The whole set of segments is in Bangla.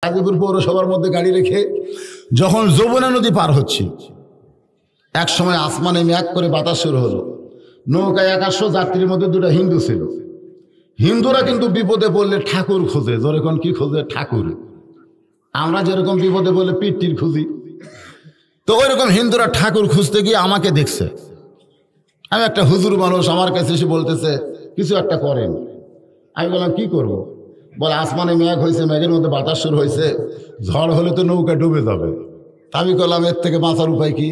গাজীপুর পৌরসভার মধ্যে গাড়ি রেখে যখন যমুনা নদী পার হচ্ছি, এক সময় আসমানে মেঘ করে বাতাস শুরু হলো। নৌকায় 100 যাত্রীর মধ্যে 2টা হিন্দু ছিল। হিন্দুরা কিন্তু বিপদে পড়লে ঠাকুর খোঁজে। যেরকম কি খোঁজে? ঠাকুর। আমরা যেরকম বিপদে পড়লে পিঠির খুঁজি, তো ওই রকম হিন্দুরা ঠাকুর খুঁজতে গিয়ে আমাকে দেখছে। আমি একটা হুজুর মানুষ, আমার কাছে এসে বলতেছে কিছু একটা করেন। আমি বললাম কি করব? বলে আসমানে মেঘ হয়েছে, মেঘের মধ্যে বাতাস শুরু হয়েছে, ঝড় হলে তো নৌকা ডুবে যাবে। আমি বললাম এর থেকে বাঁচার উপায় কি?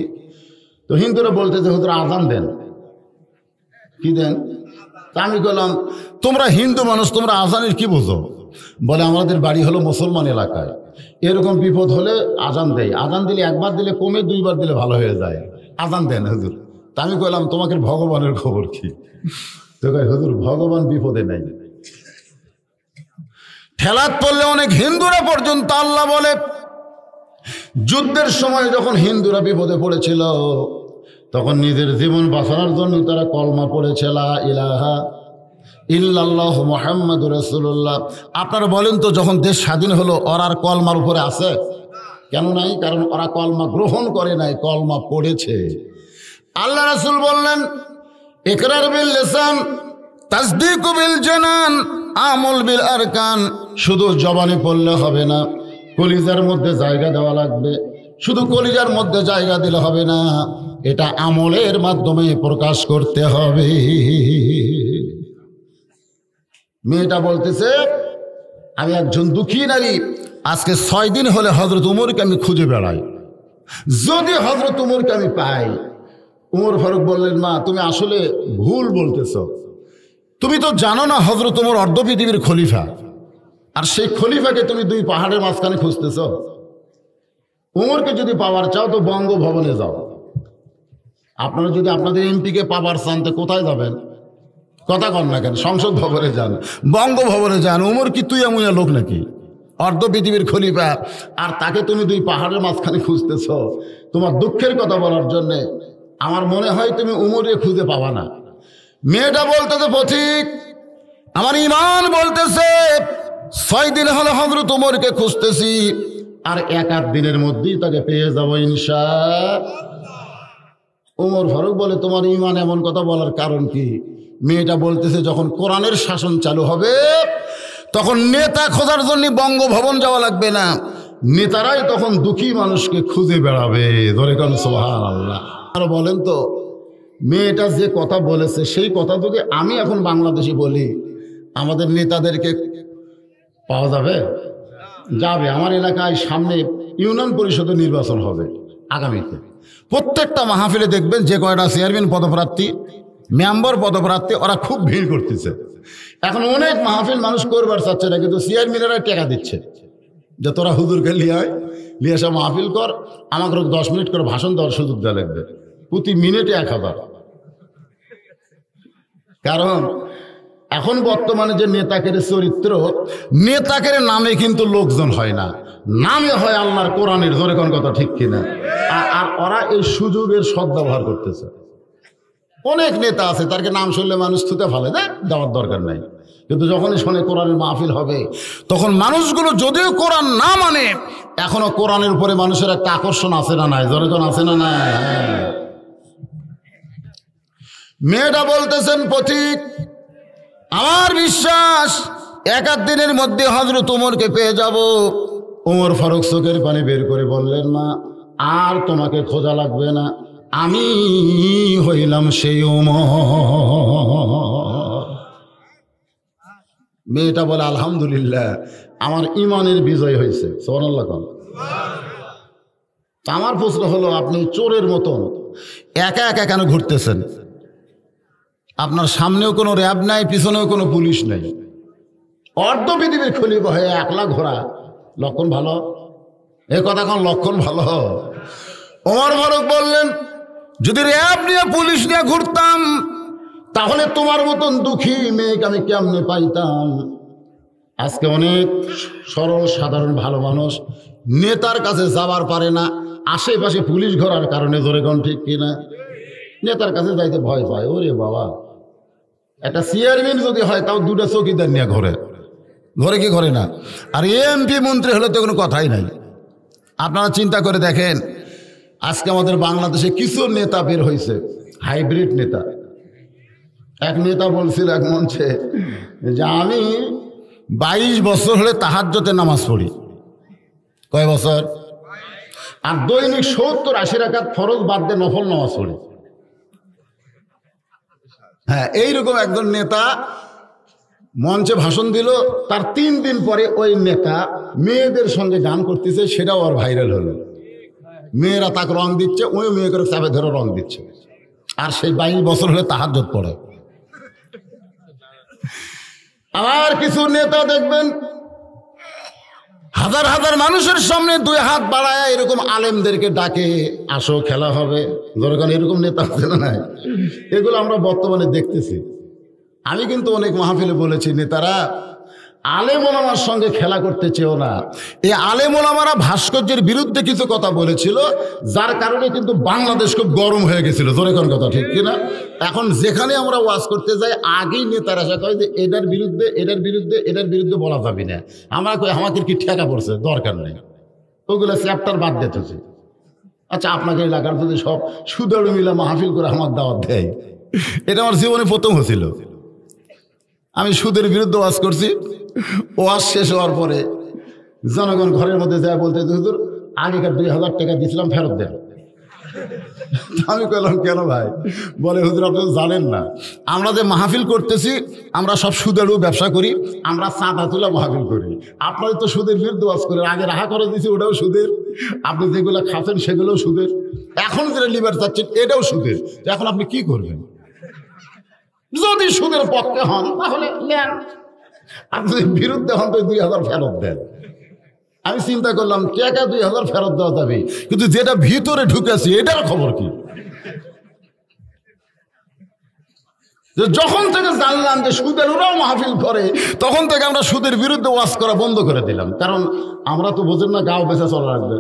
তো হিন্দুরা বলতেছে হুজুর আজান দেন। কি দেন? তা আমি বললাম তোমরা হিন্দু মানুষ, তোমরা আজানের কি বোঝো? বলে আমাদের বাড়ি হলো মুসলমান এলাকায়, এরকম বিপদ হলে আজান দেয়। আজান দিলে একবার দিলে কমে, 2বার দিলে ভালো হয়ে যায়। আজান দেন হুজুর। তা আমি বললাম তোমাকে ভগবানের খবর কি? তো হুজুর ভগবান বিপদে নাই। ঠেলাত পড়লে অনেক হিন্দুরা পর্যন্ত আল্লাহ বলে, যুদ্ধের সময় যখন হিন্দুরা বিপদে পড়েছিল তখন নিজের জীবন বাঁচানোর জন্য তারা কলমা পড়েছে, লা ইলাহা ইল্লাল্লাহু মুহাম্মাদুর রাসূলুল্লাহ। আপনারা বলেন তো, যখন দেশ স্বাধীন হলো ওরা আর কলমার উপরে আছে? কেন নাই? কারণ ওরা কলমা গ্রহণ করে নাই, কলমা পড়েছে। আল্লাহ রাসূল বললেন ইকরার বিল লিসান তাসদীক বিল জানান আমল বিল আরকান। শুধু জবানে পড়লে হবে না, কলিজার মধ্যে জায়গা দেওয়া লাগবে। শুধু কলিজার মধ্যে জায়গা দিলে হবে না, এটা আমলের মাধ্যমে প্রকাশ করতে হবে। মেয়েটা বলতেছে আমি একজন দুঃখী নারী, আজকে 6 দিন হলে হযরত উমরকে আমি খুঁজে বেড়াই, যদি হযরত উমরকে আমি পাই। উমর ফারুক বললেন মা তুমি আসলে ভুল বলতেছ, তুমি তো জানো না হযরত উমর অর্ধ পৃথিবীর খলিফা, আর সেই খলিফাকে তুমি 2 পাহাড়ের মাঝখানে খুঁজতেছ। উমরকে যদি পাওয়ার চাও তো বঙ্গভবনে যাও। আপনারা যদি আপনাদের এমপিকে পাওয়ার চান তো কোথায় যাবেন? কথা কন না কেন? সংসদ ভবনে যান, বঙ্গভবনে যান। উমর কি তুই এমন লোক নাকি? অর্ধ পৃথিবীর খলিফা, আর তাকে তুমি 2 পাহাড়ের মাঝখানে খুঁজতেছ তোমার দুঃখের কথা বলার জন্যে। আমার মনে হয় তুমি উমরে খুঁজে পাবা না। মেয়েটা বলতেছে পথিক, আমার ঈমান বলতেছে 6 দিন হলো হযরত উমরকে খুঁজতেছি, আর 1-8 দিনের মধ্যেই তাকে পেয়ে যাবো ইনশাআল্লাহ। উমর ফারুক বলে তোমার ঈমান এমন কথা বলার কারণ কি? মেয়েটা বলতেছে যখন কোরআনের শাসন চালু হবে তখন নেতা খোঁজার জন্য বঙ্গভবন যাওয়া লাগবে না, নেতারাই তখন দুঃখী মানুষকে খুঁজে বেড়াবে। ধরে কেন সুবহানাল্লাহ। আর বলেন তো, মেয়েটা যে কথা বলেছে সেই কথা যদি আমি এখন বাংলাদেশে বলি, আমাদের নেতাদেরকে পাওয়া যাবে? যাবে। আমার এলাকায় সামনে ইউনিয়ন পরিষদের নির্বাচন হবে আগামীতে। প্রত্যেকটা মাহফিলে দেখবেন যে কয়টা চেয়ারম্যান পদপ্রার্থী, মেম্বার পদপ্রার্থী, ওরা খুব ভিড় করতেছে। এখন অনেক মাহফিল মানুষ করবার চাচ্ছে না, কিন্তু চেয়ারম্যানেরা টাকা দিচ্ছে যে তোরা হুজুরকে লিয়ে এসে মাহফিল কর, আমাকে 10 মিনিট করে ভাষণ দেওয়ার সুযোগ দেওয়া লাগবে, প্রতি মিনিটে 1000। কারণ এখন বর্তমানে যে নেতাকের চরিত্র, নেতাকের নামে কিন্তু লোকজন হয় না, নামে হয় আল্লাহর কোরআনের। ধরে কোন কথা ঠিক কিনা? আর ওরা এই সুযোগের সদ্ব্যবহার করতেছে। অনেক নেতা আছে তারকে নাম শুনলে মানুষ থুতে ফেলে, দেওয়ার দরকার নাই। কিন্তু যখনই শোনে কোরআনের মাহফিল হবে তখন মানুষগুলো যদিও কোরআন না মানে, এখনো কোরআনের উপরে মানুষের একটা আকর্ষণ আছে না নাই? ধরে কোন আছে না নাই? মেয়েটা বলতেছেন পথিক, আমার বিশ্বাস 1-8 দিনের মধ্যে হযরত উমরকে পেয়ে যাব। উমর ফারুক চোখের পানি বের করে বললেন মা আর তোমাকে খোঁজা লাগবে না, আমি হইলাম সেই উমর। মেয়েটা বলে আলহামদুলিল্লাহ, আমার ঈমানের বিজয় হয়েছে। সুবহানাল্লাহ। আমার প্রশ্ন হলো, আপনি চোরের মতন একা একা কেন ঘুরতেছেন? আপনার সামনেও কোনো র্যাব নাই, পিছনেও কোনো পুলিশ নাই, অর্ধ পৃথিবীর খলিফা হয়ে একলা ঘোরা লক্ষণ ভালো? এ কথা কোন লক্ষণ ভালো? ওমর ফারুক বললেন যদি র্যাব নিয়ে পুলিশ নিয়ে ঘুরতাম তাহলে তোমার মতন দুঃখী মেয়েকে আমি কেমনে পাইতাম? আজকে অনেক সরল সাধারণ ভালো মানুষ নেতার কাছে যাবার পারে না, আশেপাশে পুলিশ ঘোরার কারণে। ধরে কোন ঠিক কিনা? নেতার কাছে যাইতে ভয় পায়। ওরে বাবা, একটা চেয়ারম্যান যদি হয় তাও 2টা চৌকিদার নিয়ে ঘোরে, ঘরে কি ঘরে না। আর এমপি মন্ত্রী হলে তো কোনো কথাই নাই। আপনারা চিন্তা করে দেখেন, আজকে আমাদের বাংলাদেশে কিছু নেতা বের হয়েছে, হাইব্রিড নেতা। এক নেতা বলছিল এক মঞ্চে যে আমি 22 বছর হলে তাহাজ্জুদে নামাজ পড়ি। কয় বছর? আর দৈনিক 70-80 রাকাত ফরজ বাদ দিয়ে নফল নামাজ পড়ি। হ্যাঁ, এইরকম একজন নেতা মঞ্চে ভাষণ দিল। তার 3 দিন পরে ওই নেতা মেয়েদের সঙ্গে গান করতেছে, সেটাও আর ভাইরাল হলো। মেয়েরা তাকে রং দিচ্ছে, ওই মেয়ে করে চাপে ধরে রং দিচ্ছে। আর সেই 22 বছর হলে তাহাজ্জুদ পড়ে। আবার কিছু নেতা দেখবেন হাজার হাজার মানুষের সামনে 2 হাত বাড়ায় এরকম আলেমদেরকে ডাকে, আসো খেলা হবে। দরকার এরকম নেতা আছে না? এগুলো আমরা বর্তমানে দেখতেছি। আমি কিন্তু অনেক মাহফিলে বলেছি, নেতারা আলেম ওলামার সঙ্গে খেলা করতে চেও না। এই আলেম ওলামারা ভাস্কর্যের বিরুদ্ধে কিছু কথা বলেছিল, যার কারণে কিন্তু বাংলাদেশ খুব গরম হয়ে গেছিল। জোরে কোন কথা, ঠিক কিনা? এখন যেখানে আমরা ওয়াজ করতে যাই, আগেই নেতারা এসে কয় যে এটার বিরুদ্ধে, এটার বিরুদ্ধে, এটার বিরুদ্ধে বলা যাবে না। আমরা কই আমাদের কি ঠেকা পড়ছে, দরকার নেই, ওগুলো চ্যাপ্টার বাদ দিতেছে। আচ্ছা, আপনাকে এলাকার যদি সব সুদড় মিলা মাহফিল করে আমার দাওয়াত দেয়, এটা আমার জীবনে প্রথম হয়েছিল। আমি সুদের বিরুদ্ধে ওয়াজ করছি। ওয়াজ শেষ হওয়ার পরে জনগণ ঘরের মধ্যে যায় বলতে, হুজুর আগেকার 2000 টাকা দিয়েছিলাম, ফেরত দেন। আমি বললাম, কেন ভাই? বলে, হুজুর আপনি জানেন না, আমরা যে মাহফিল করতেছি আমরা সব সুদেরও ব্যবসা করি, আমরা চাঁদা তুলা মাহফিল করি। আপনারা তো সুদের বিরুদ্ধে ওয়াজ করেন, আগে রাহা করে দিয়েছি, ওটাও সুদের। আপনি যেগুলো খাচ্ছেন সেগুলোও সুদের। এখন যেটা লিবার চাচ্ছেন এটাও সুদের। এখন আপনি কি করবেন? যদি সুদের পক্ষে হন তাহলে নেন, আর যদি বিরুদ্ধে হন তো 2000 ফেরত দেন। আমি চিন্তা করলাম, টাকা 2000 ফেরত দেওয়া যাবে, কিন্তু যেটা ভিতরে ঢুকেছে এটার খবর কি? যখন থেকে জানলাম যে সুদের ওরাও মাহফিল করে, তখন থেকে আমরা সুদের বিরুদ্ধে ওয়াজ করা বন্ধ করে দিলাম। কারণ আমরা তো বোঝেন না, গাও বেচা চলা রাখবে।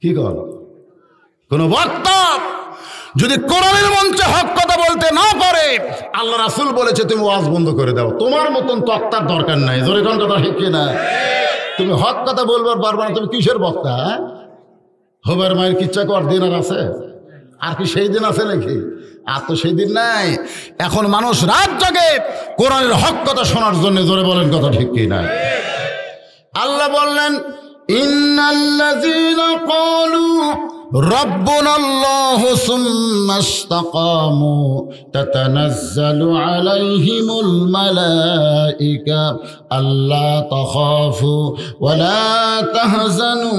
কি কর কোন বক্তা যদি কোরআনের মঞ্চে হক কথা বলতে না পারে, আল্লাহ রাসূল বলেছে তুমি ওয়াজ বন্ধ করে দাও। তোমার মতন তক্তার দরকার নাই। জোরে কোন কথা, ঠিক কিনা? তুমি হক কথা বলবার পারবে না, তুমি কিসের বক্তা? হবার মায়ের কিচ্ছা কর দিন আর আছে? আর কি সেই দিন আছে নাকি? আর তো সেই দিন নাই। এখন মানুষ রাত জাগে কোরআনের হক কথা শোনার জন্য। জোরে বলেন কথা, ঠিক কিনা? আল্লাহ বললেন, ইন্নাল্লাযীনা ক্বালু রাব্বুনাল্লাহু সুম্মা ইসতাকামু তাতানাজ্জালু আলাইহিমুল মালায়েকা আল্লা তাখাফু ওয়া লা তাহজানু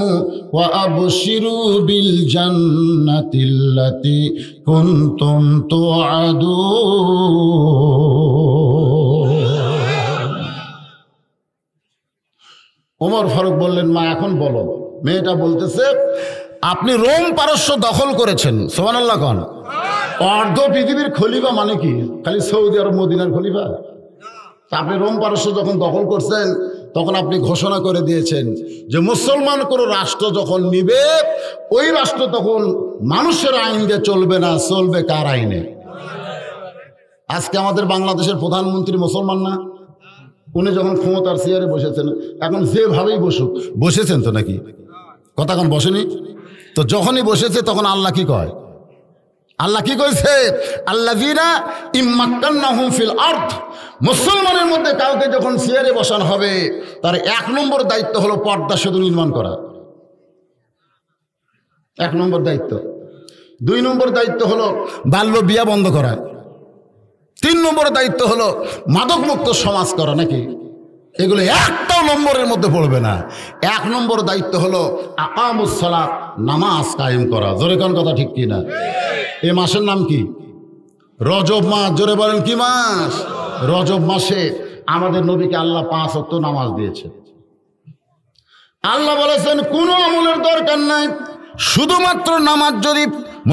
ওয়া আবশিরু বিল জান্নাতিল্লাতী কুনতুম তুআদুন। ওমর ফারুক বললেন, মা এখন বলো। মেয়েটা বলতেছে, আপনি রোম পারস্য দখল করেছেন। সুবহানাল্লাহ কোন? অর্ধ পৃথিবীর খলিফা মানে কি? খালি সৌদি আরব মদিনার খলিফা? আপনি রোম পারস্য যখন দখল করছেন, তখন আপনি ঘোষণা করে দিয়েছেন যে মুসলমান কোনো রাষ্ট্র যখন নিবে, ওই রাষ্ট্র তখন মানুষের আইন দিয়ে চলবে না, চলবে কার আইনে? আজকে আমাদের বাংলাদেশের প্রধানমন্ত্রী মুসলমান না? উনি যখন ক্ষমতার চেয়ারে বসেছেন, এখন যেভাবেই বসুক, বসেছেন তো নাকি? কথা কোন বসেনি তো? যখনই বসেছে তখন আল্লাহ কি কয়? আল্লাহ কি কইছে? আল্লাযীনা ইম্মাক্কান্নাহুম ফিল আরদ। মুসলমানের মধ্যে কাউকে যখন চেয়ারে বসানো হবে, তার 1 নম্বর দায়িত্ব হলো পর্দা সেতু নির্মাণ করা। 1 নম্বর দায়িত্ব। 2 নম্বর দায়িত্ব হলো বাল্য বিয়া বন্ধ করা। 3 নম্বর দায়িত্ব হলো মাদক মুক্ত সমাজ করা। নাকি এগুলো একটাও নম্বরের মধ্যে পড়বে না। 1 নম্বর দায়িত্ব হলো আকামুস সালাত, নামাজ কায়েম করা। জোরে কোন কথা, ঠিক কিনা? এই মাসের নাম কি? রজব মাস। জোরে বলেন, কি মাস? রজব মাসে আমাদের নবীকে আল্লাহ 5 ওয়াক্ত নামাজ দিয়েছে। আল্লাহ বলেছেন কোনো আমলের দরকার নাই, শুধুমাত্র নামাজ যদি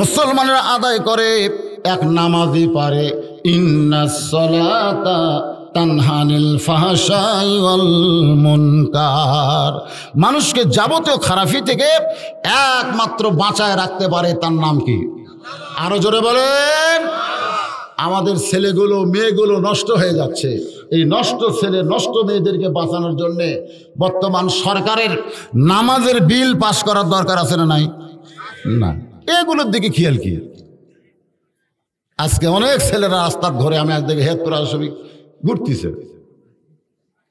মুসলমানেরা আদায় করে, এক নামাজই পারে। ইন্নাস সালাতা তানহানিল ফাহশাই ওয়াল মুনকার। মানুষকে যাবতীয় খারাপি থেকে একমাত্র বাঁচায় রাখতে পারে, তার নাম কি? আরো জোরে বলেন। আমাদের ছেলেগুলো মেয়েগুলো নষ্ট হয়ে যাচ্ছে। এই নষ্ট ছেলে নষ্ট মেয়েদেরকে বাঁচানোর জন্যে বর্তমান সরকারের নামাজের বিল পাস করার দরকার আছে না নাই? না, এগুলোর দিকে খেয়াল কি? আজকে অনেক ছেলেরা রাস্তার ঘরে, আমি একদিকে হেদপুর আসবি ঘুরতেছে,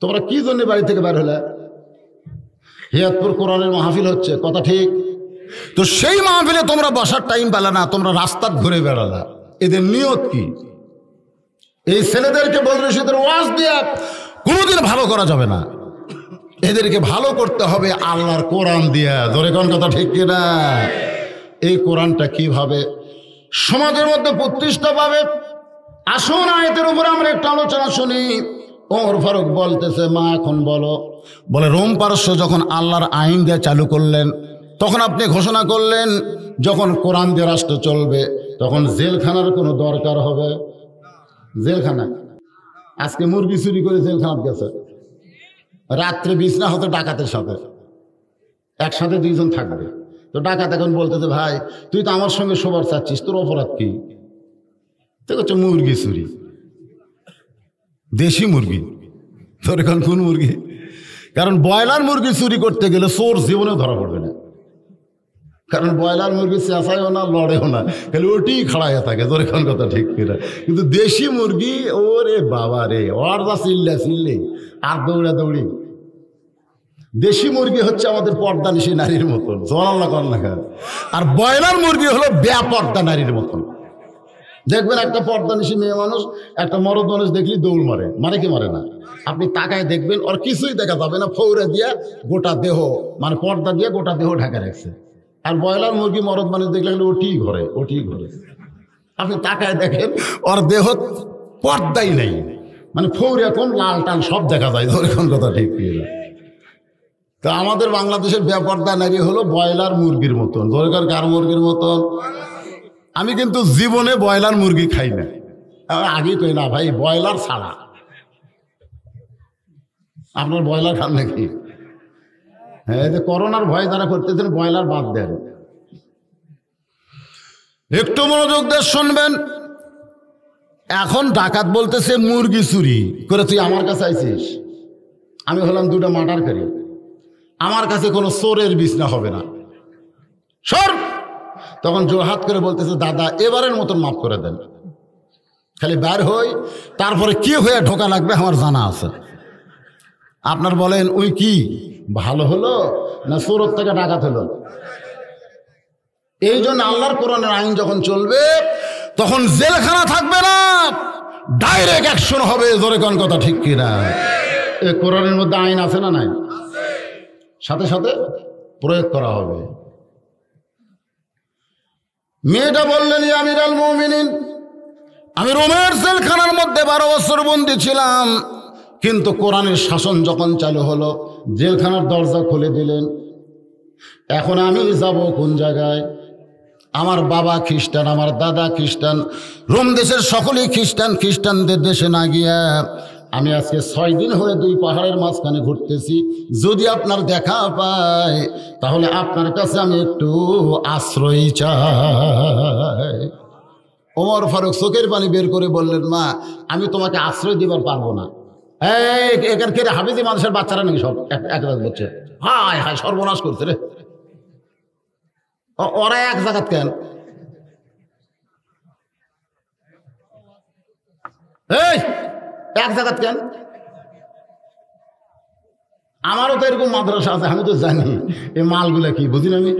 তোমরা কি জন্য বাড়ি থেকে বের হলে? হেদপুর কোরআনের মাহফিল হচ্ছে, কথা ঠিক? তো সেই মাহফিলে তোমরা বসার টাইম পেলে না, তোমরা রাস্তার ঘুরে বেড়ালা। এদের নিয়ত কি? এই ছেলেদেরকে বদরশীদের ওয়াজ দিয়ে কোনোদিন ভালো করা যাবে না, এদেরকে ভালো করতে হবে আল্লাহর কোরআন দিয়া। ধরে কোন কথা ঠিক কিনা? এই কোরআনটা কিভাবে সমাজের মধ্যে প্রতিষ্ঠা পাবে? আসুন আয়াতের উপরে আমরা একটু আলোচনা শুনি। ওমর ফারুক বলতেছে, মা এখন বলো। বলে, রোম পারস্য যখন আল্লাহর আইন দিয়ে চালু করলেন, তখন আপনি ঘোষণা করলেন যখন কোরআন দিয়ে রাষ্ট্র চলবে তখন জেলখানার কোনো দরকার হবে? জেলখানা, আজকে মুরগি চুরি করে জেলখানা গেছে, রাত্রে বিছনা হতো ডাকাতের সাথে, একসাথে দুইজন থাকবে। তো ডাকাত এখন বলতেছে, ভাই তুই তো আমার সঙ্গে শোবার চাচ্ছিস, তোর অপরাধ কি? তো হচ্ছে মুরগি চুরি, দেশি মুরগি। তোর এখন কোন মুরগি? কারণ ব্রয়লার মুরগি চুরি করতে গেলে চোর জীবনেও ধরা পড়বে না, কারণ ব্রয়লার মুরগি চেঁচায়ও না, লড়েও না, খালি ওটি খাড়াইয়া থাকে। তোর এখন কথা ঠিক কিনা? কিন্তু দেশি মুরগি, ওরে বাবা রে, ওর যা চিল্লে আর দৌড়া দৌড়ি। দেশি মুরগি হচ্ছে আমাদের পর্দানিশী নারীর মতন, জোয়াল্লা কর না। আর ব্রয়লার মুরগি হলো বেপর্দা নারীর মতন। দেখবেন একটা পর্দানিশী মেয়ে মানুষ একটা মরদ মানুষ দেখলি দৌড় মারে, মানে কি মারে না? আপনি তাকায় দেখবেন ওর কিছুই দেখা যাবে না, ফৌরে দিয়া গোটা দেহ, মানে পর্দা দিয়ে গোটা দেহ ঢাকা রাখছে। আর ব্রয়লার মুরগি মরদ মানুষ দেখলে ওটি ঘরে। আপনি তাকায় দেখেন ওর দেহ পর্দাই নেই, মানে ফৌরে কোন লাল টাল সব দেখা যায়। ধরেন কথা ঠিক কিনা? তো আমাদের বাংলাদেশের বেপর্দা নারী হলো ব্রয়লার মুরগির মতন। দরকার কার মুরগির মতন? আমি কিন্তু জীবনে ব্রয়লার মুরগি খাই না, আগেই কই না ভাই, ব্রয়লার ছাড়া। আপনার ব্রয়লার খান নাকি? হ্যাঁ, যে করোনার ভয় যারা করতেছেন ব্রয়লার বাদ দেন। একটু মনোযোগ দিয়ে শুনবেন। এখন ডাকাত বলতেছে মুরগি চুরি করে তুই আমার কাছে আইছিস, আমি হলাম দুটো মার্ডার করি, আমার কাছে কোনো চোরের বিছনা হবে না, সর। তখন জোরহাত করে বলতেছে, দাদা এবারের মতন মাফ করে দেন, খালি বের হই, তারপরে কি হয়ে ঢোকা লাগবে আমার জানা আছে। আপনার বলেন ওই কি ভালো হলো না চোরের থেকে ডাকাত হলো? এই জন্য আল্লাহর কোরআনের আইন যখন চলবে তখন জেলখানা থাকবে না, ডাইরেক্ট অ্যাকশন হবে। জোরে কোন কথা ঠিক কিনা? এই কোরআনের মধ্যে আইন আছে না নাই? সাথে সাথে প্রয়োগ করা হবে। মেয়েটা বললেন, আমিরুল মুমিনিন, আমি রোমের জেলখানার মধ্যে 12 বছর বন্দী ছিলাম, কিন্তু কোরআনের শাসন যখন চালু হলো জেলখানার দরজা খুলে দিলেন। এখন আমি যাব কোন জায়গায়? আমার বাবা খ্রিস্টান, আমার দাদা খ্রিস্টান, রোম দেশের সকলেই খ্রিস্টান। খ্রিস্টানদের দেশে না গিয়া আমি আজকে 6 দিন হয়ে 2 পাহাড়ের মাঝখানে ঘুরতেছি। যদি আপনার দেখা পাই তাহলে আপনার কাছে আমি একটু আশ্রয় চাই। ওমর ফারুক চোখের পানি বের করে বললেন, মা আমি তোমাকে আশ্রয় দিবার পারবো না। এখান থেকে হাফিজি মানুষের বাচ্চারা নাকি সব এক বলছে, হায় হায় সর্বনাশ করছে রে, ওরা এক জায়গাত কেন? এই এক জায়গাত কেন? আমারও তো এরকম মাদ্রাসা আছে, আমি তো জানি এই মালগুলা কি, বুঝি না আমি।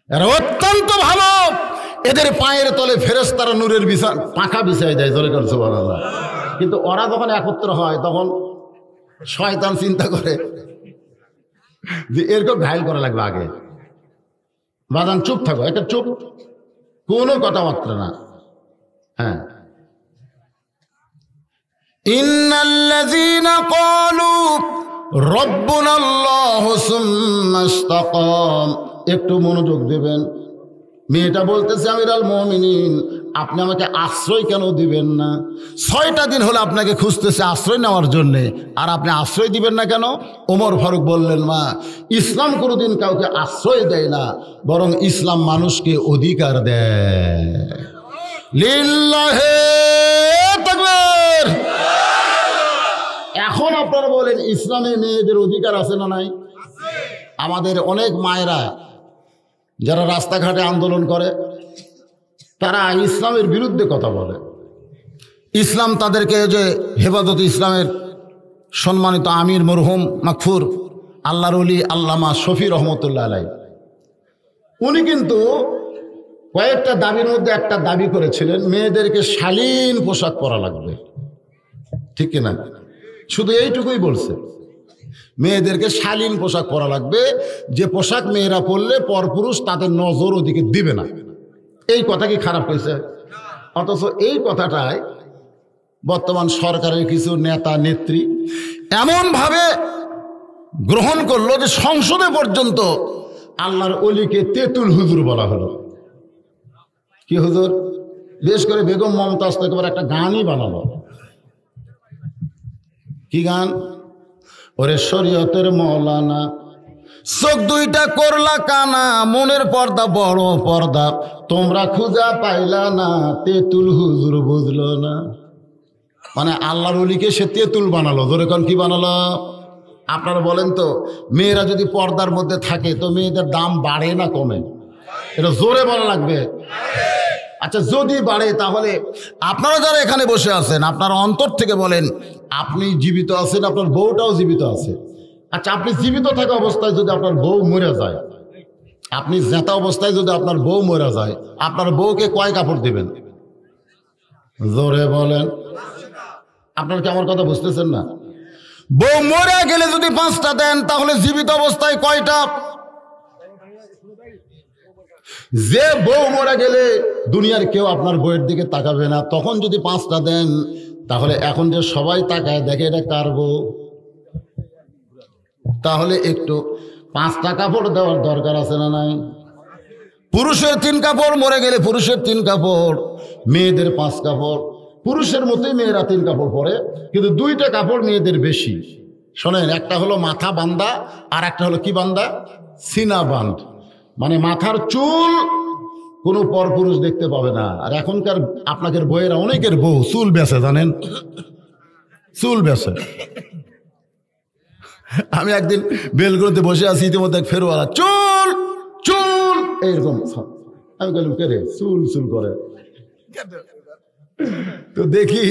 এরা অত্যন্ত ভালো, এদের পায়ের তলে ফেরেশতারা নূরের পাখা বিছাই দেয়। জোরে করে সুবহানাল্লাহ। কিন্তু ওরা যখন একত্র হয় তখন শয়তান চিন্তা করে যে এরকম ঘায়ল করা লাগবে আগে। বাজান চুপ থাকো, একটা চুপ, কোনো কথাবার্তা না। হ্যাঁ, ইন্নাল্লাযীনা ক্বালু রাব্বুনাল্লাহু সুম্মা ইসতাকাম। একটু মনোযোগ দেবেন। মেয়েটা বলতেছে, আমিরুল মুমিনিন, আপনি আমাকে আশ্রয় কেন দিবেন না? 6টা দিন হলো আপনাকে খুঁজতেছে আশ্রয় নেওয়ার জন্যে, আর আপনি আশ্রয় দিবেন না কেন? ওমর ফারুক বললেন, মা ইসলাম কোনোদিন কাউকে আশ্রয় দেয় না, বরং ইসলাম মানুষকে অধিকার দেয়। লিল্লাহে তাকবীর। এখন আপনারা বলেন ইসলামে মেয়েদের অধিকার আছে না নাই? আমাদের অনেক মায়েরা যারা রাস্তাঘাটে আন্দোলন করে তারা ইসলামের বিরুদ্ধে কথা বলে। ইসলাম তাদেরকে যে হেফাজত ইসলামের সম্মানিত আমির মরহুম মাগফুর আল্লাহর ওলি আল্লামা শফি রহমতুল্লাহ আলাই, উনি কিন্তু কয়েকটা দাবির মধ্যে একটা দাবি করেছিলেন মেয়েদেরকে শালীন পোশাক পরা লাগবে, ঠিক কিনা? শুধু এইটুকুই বলছে, মেয়েদেরকে শালীন পোশাক পরা লাগবে, যে পোশাক মেয়েরা পরলে পরপুরুষ তাদের নজর ওদিকে দিবে না। এই কথা কি খারাপ হয়েছে? অথচ এই কথাটাই বর্তমান সরকারের কিছু নেতা নেত্রী এমনভাবে গ্রহণ করলো যে সংসদে পর্যন্ত আল্লাহর অলিকে তেঁতুল হুজুর বলা হলো। কি হুজুর? বেশ করে বেগম মমতাজ তো একেবারে একটা গানই বানালো। কি গান? ওরে শরীয়তের মৌলানা চোখ দুইটা করলা কানা, মনের পর্দা বড় পর্দা, তোমরা খুঁজা পাইলা না, তেঁতুল হুজুর বুঝলো না। মানে আল্লাহর ওলিকে সে তেঁতুল বানালো। ধরে কোন কি বানালো? আপনারা বলেন তো, মেয়েরা যদি পর্দার মধ্যে থাকে তো মেয়েদের দাম বাড়ে না কমে? এটা জোরে বলা লাগবে। আচ্ছা, যদি বাড়ে তাহলে আপনারা যারা এখানে বসে আছেন আপনারা অন্তর থেকে বলেন, আপনি জীবিত আছেন, আপনার বউটাও জীবিত আছে। আচ্ছা, আপনি জীবিত থাকা অবস্থায় যদি আপনার বউ মরে যায়, আপনি জেতা অবস্থায় যদি আপনার বউ মরে যায়, আপনার বউকে কয় কাপড় দিবেন? জোরে বলেন। আপনার কি আমার কথা বুঝতেছেন না? বউ মরে গেলে যদি 5টা দেন তাহলে জীবিত অবস্থায় কয়টা? যে বউ মরে গেলে দুনিয়ার কেউ আপনার বউয়ের দিকে তাকাবে না, তখন যদি 5টা দেন তাহলে এখন যে সবাই তাকায় দেখে এটা কার বউ, তাহলে একটু 5টা কাপড় দেওয়ার দরকার আছে না নাই? পুরুষের 3 কাপড়, মরে গেলে পুরুষের 3 কাপড়, মেয়েদের 5 কাপড়। পুরুষের মতোই মেয়েরা 3 কাপড় পরে, কিন্তু 2টা কাপড় মেয়েদের বেশি। শোনেন, একটা হলো মাথা বান্ধা আর একটা হলো কি বান্ধা? সিনা বান্ধ। মানে মাথার চুল কোনো পরপুরুষ দেখতে পাবে না। আর এখনকার আপনাদের বইয়েরা অনেকের বউ চুল বেছে, জানেন? চুল বেছে। আমি একদিন বেলগুলোতে বসে আছি, ইতিমধ্যে ফেরোয়ালা চুল চুল এইরকম। আমি বললাম, কে রে চুল চুল করে? তো দেখি,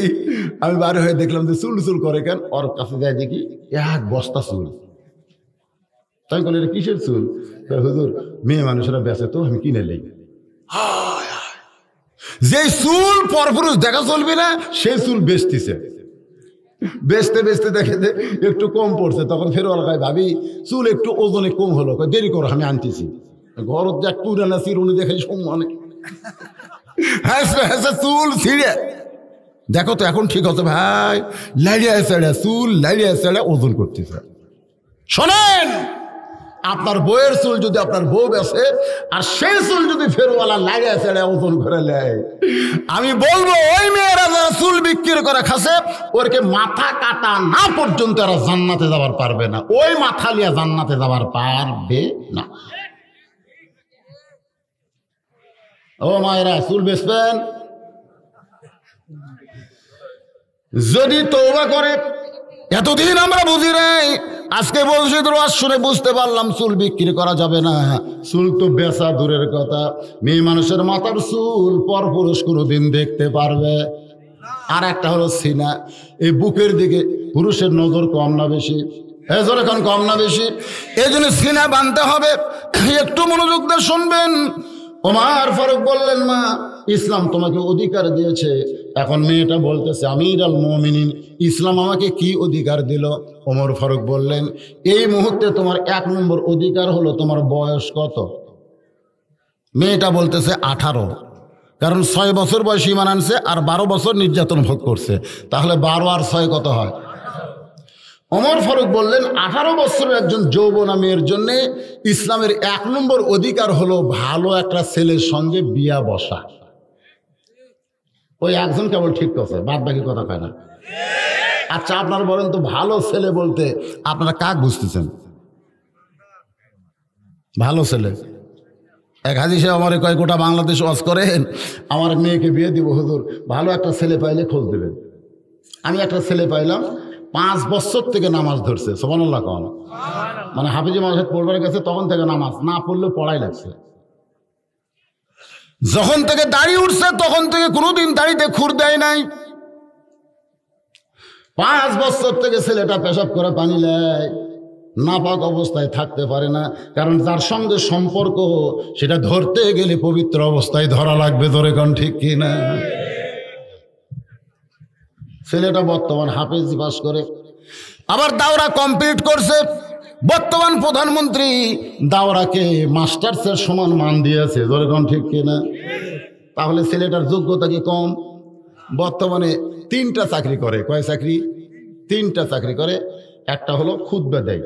আমি বাইরে হয়ে দেখলাম যে চুল চুল করে কেন। ওর কাছে যাই দেখি 1 বস্তা চুল। তাই বলে, এটা কিসের চুল? হুজুর, মেয়ে মানুষেরা বেঁচে তো আমি কিনে নেই। যে চুল পরপুরুষ দেখা চলবে না সেই চুল বেচতেছে। বেচতে বেচতে দেখে যে একটু কম পড়ছে, তখন ফেরোয়াল খায়, ভাবি চুল একটু ওজনে কম হলো, দেরি করো আমি আনতেছি। ঘর দেখ পুরানা চিরুনি দেখাই সম্মানে চুল ছিঁড়ে দেখো তো এখন ঠিক আছে ভাই, লাইড়িয়া ছেড়ে চুল লাইড়িয়া ছেড়ে ওজন করতেছে। শোনেন, আপনার বউয়ের চুল যদি আপনার বউ বেছে আর সেই চুল যদি ফেরওয়ালা লাইড়িয়া ছেড়ে ওজন করে নেয়, আমি বলবো ওই মেয়েরা যারা চুল বিক্রি করে খাসে, ওরকে মাথা কাটা না পর্যন্ত এরা জান্নাতে যাবার পারবে না। ওই মাথা লিয়া জান্নাতে যাবার পারবে না। ও মায়েরা, চুল বেচবেন যদি তওবা করে। এতদিন আমরা বুঝি নাই, আজকে বলছি তো আজ শুনে বুঝতে পারলাম চুল বিক্রি করা যাবে না। চুল তো বেচা দূরের কথা, মেয়ে মানুষের মাথার চুল পরপুরুষ কোনোদিন দেখতে পারবে। আর একটা হলো সিনা, এই বুকের দিকে পুরুষের নজর কম না বেশি? এজোর এখন কম না বেশি? এই জন্য সিনা বাঁধতে হবে। একটু মনোযোগ দিয়ে শুনবেন। ওমর ফারুক বললেন, মা, ইসলাম তোমাকে অধিকার দিয়েছে। এখন মেয়েটা বলতেছে, আমির আল মুমিনিন, ইসলাম আমাকে কি অধিকার দিল? ওমর ফারুক বললেন, এই মুহূর্তে তোমার 1 নম্বর অধিকার হলো তোমার বয়স কত? মেয়েটা বলতেছে 18, কারণ 6 বছর বয়সে ঈমান আনছে আর 12 বছর নির্যাতন ভোগ করছে, তাহলে 12 আর 6 কত হয়? ওমর ফারুক বললেন, 18 বছরের একজন যৌবনা মেয়ের জন্য ইসলামের 1 নম্বর অধিকার হলো ভালো একটা ছেলের সঙ্গে বিয়া বসা। ওই একজন কেবল ঠিক করছে, বাদ বাকি কথা কয় না। আচ্ছা, আপনারা বলেন তো, ভালো ছেলে বলতে আপনারা কাক বুঝতেছেন? ভালো ছেলে এক হাজি সাহেব আমার কয় গোটা বাংলাদেশ ওয়াজ করেন, আমার মেয়েকে বিয়ে দিব হুজুর, ভালো একটা ছেলে পাইলে খোঁজ দেবেন। আমি একটা ছেলে পাইলাম, 5 বছর থেকে নামাজ ধরছে, সুবহানাল্লাহ কোন, মানে হাফিজি মাদ্রাসায় পড়বার গেছে তখন থেকে নামাজ না পড়লে পড়াই লাগছে। যখন থেকে দাড়ি উঠছে তখন থেকে কোনোদিন দাড়িতে খুর দেয় নাই। 5 বছর থেকে ছেলেটা পেশাব করে পানি নেয়, নাপাক অবস্থায় থাকতে পারে না, কারণ যার সঙ্গে সম্পর্ক সেটা ধরতে গেলে পবিত্র অবস্থায় ধরা লাগবে। ধরে কোন ঠিক কি না? ছেলেটা বর্তমান হাফেজ পাস করে আবার দাওরা কমপ্লিট করছে। বর্তমান প্রধানমন্ত্রী দাওরাকে মাস্টার্সের সমান মান দিয়েছে। ধরে কোন ঠিক কি না? তাহলে ছেলেটার যোগ্যতা কি কম? বর্তমানে 3টা চাকরি করে। কয় চাকরি? 3টা চাকরি করে। একটা হলো খুতবা দেয়,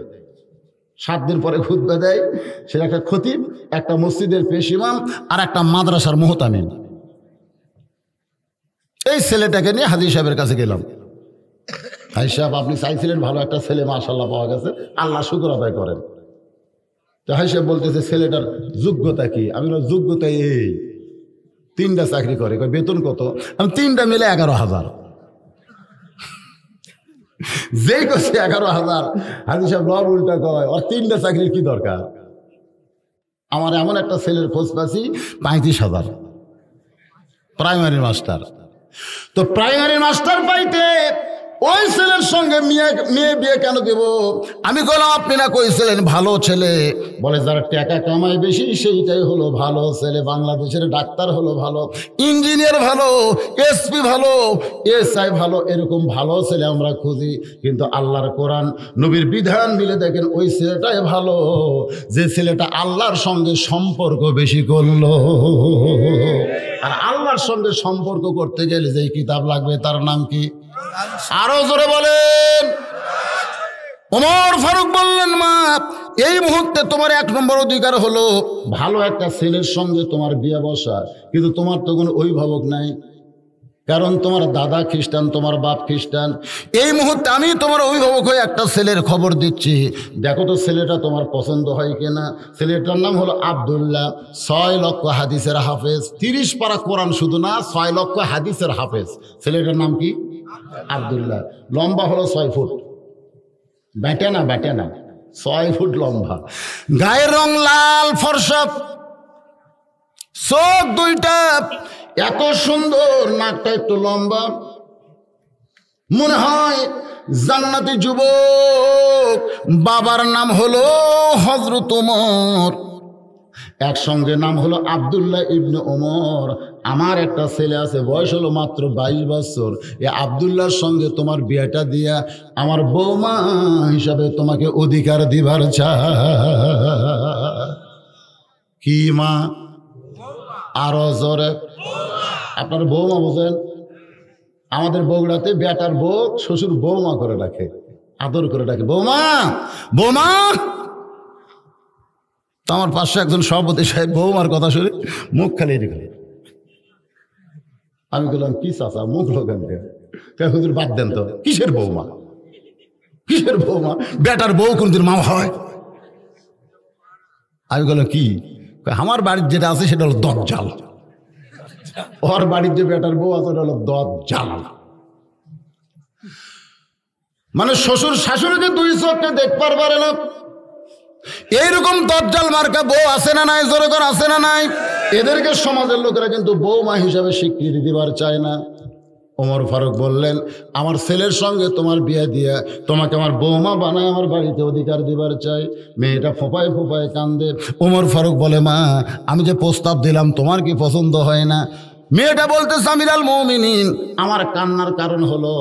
7 দিন পরে খুতবা দেয়, সেটা একটা খতিব, একটা মসজিদের পেশ ইমাম, আর একটা মাদ্রাসার মুহতামিম। এই ছেলেটাকে নিয়ে হাজী সাহেবের কাছে গেলাম। হাজী সাহেব, আপনি চাইছিলেন ভালো একটা ছেলে, মাশাআল্লাহ পাওয়া গেছে, আল্লাহ শুকর আদায় করেন। তো হাজী সাহেব বলতেছে ছেলেটার যোগ্যতা কি? আমি বললাম যোগ্যতা এই 3টা চাকরি করে। বেতন কত? আমি 3টা মিলে 11,000। যেই করছে 11,000। হাজী সাহেব লব উল্টা কয়, ওর 3টা চাকরির কি দরকার? আমার এমন একটা ছেলের খোঁজ পাচ্ছি 35,000, প্রাইমারি মাস্টার। তো প্রাইমারি মাস্টার পাইতে ওই ছেলের সঙ্গে মেয়ে বিয়ে কেন দেব? আমি বললাম আপনি না কইছিলেন ভালো ছেলে, বলে যারা টাকা কামায় বেশি সেইটাই হলো ভালো ছেলে। বাংলাদেশের ডাক্তার হলো ভালো, ইঞ্জিনিয়ার ভালো, এসপি ভালো, এসআই ভালো, এরকম ভালো ছেলে আমরা খুঁজি। কিন্তু আল্লাহর কোরআন নবীর বিধান মিলে দেখেন ওই ছেলেটাই ভালো, যে ছেলেটা আল্লাহর সঙ্গে সম্পর্ক বেশি করলো। আর আল্লাহর সঙ্গে সম্পর্ক করতে গেলে যে কিতাব লাগবে তার নাম কি? আরো জোরে বলেন। ওমর ফারুক বললেন, মা এই মুহূর্তে তোমার 1 নম্বর অধিকার হলো ভালো একটা ছেলের সঙ্গে তোমার বিয়ে বসা, কিন্তু তোমার তো কোনো অভিভাবক নাই, কারণ তোমার দাদা খ্রিস্টান, তোমার বাপ খ্রিস্টান। এই মুহূর্তে আমি তোমার অভিভাবক হয়ে একটা ছেলের খবর দিচ্ছি, দেখো তো ছেলেটা তোমার পছন্দ হয় কিনা। ছেলেটার নাম হলো আব্দুল্লাহ, 6 লক্ষ হাদিসের হাফেজ, 30 পারা কোরআন শুধু না, 6 লক্ষ হাদিসের হাফেজ। ছেলেটার নাম কি? আব্দুল্লাহ। লম্বা হলো 6 ফুট, ব্যাটে না 6 ফুট লম্বা। গায়ের রং লাল ফর্সা, চোখ 2টা এত সুন্দর, নাকটা একটু লম্বা, মনে হয় জান্নাতি যুবক। বাবার নাম হলো হযরত ওমর, একসঙ্গে নাম হলো আব্দুল্লাহ ইবনে ওমর। আমার একটা ছেলে আছে, বয়স হলো মাত্র 22 বছর। এ আব্দুল্লাহর সঙ্গে তোমার বিয়েটা দিয়া আমার বৌমা হিসাবে তোমাকে অধিকার দিবার চাই। কি মা? আরো জোরে। আপনার বৌমা বোঝেন? আমাদের বগুড়াতে বেটার বউ শ্বশুর বৌমা করে রাখে, আদর করে রাখে, বৌমা বৌমা। তো আমার পাশে একজন সভাপতি সাহেব বৌমার কথা শুনে মুখ খালি রেখে। আমি বললাম কি চাচা মুখ লোকান হুজুর বাদ দেন তো, কিসের বৌমা? কিসের বৌমা? বেটার বউ কোনদিন মা হয়? আমি বললাম কি? আমার বাড়ির যেটা আছে সেটা হলো দজ্জাল, ওর বাড়ির যে বেটার বউ আছে ওটা হলো দজ্জাল। মানে শ্বশুর শাশুড়িকে 2 চোখে দেখবার পারে না, এইরকম দজ্জাল মার্কা বউ আছে না নাই? জোরে করে আছে না নাই? এদেরকে সমাজের লোকেরা কিন্তু বৌমা হিসাবে স্বীকৃতি দিবার চায় না। ওমর ফারুক বললেন, আমার ছেলের সঙ্গে তোমার বিয়ে দিয়ে তোমাকে আমার বৌমা বানায় আমার বাড়িতে অধিকার দিবার চাই। মেয়েটা ফোপায় ফোপায় কান্দে। ওমর ফারুক বলে, মা আমি যে প্রস্তাব দিলাম তোমার কি পছন্দ হয় না? মেয়েটা বলতে, আমিরুল মুমিনিন, আমার কান্নার কারণ হলো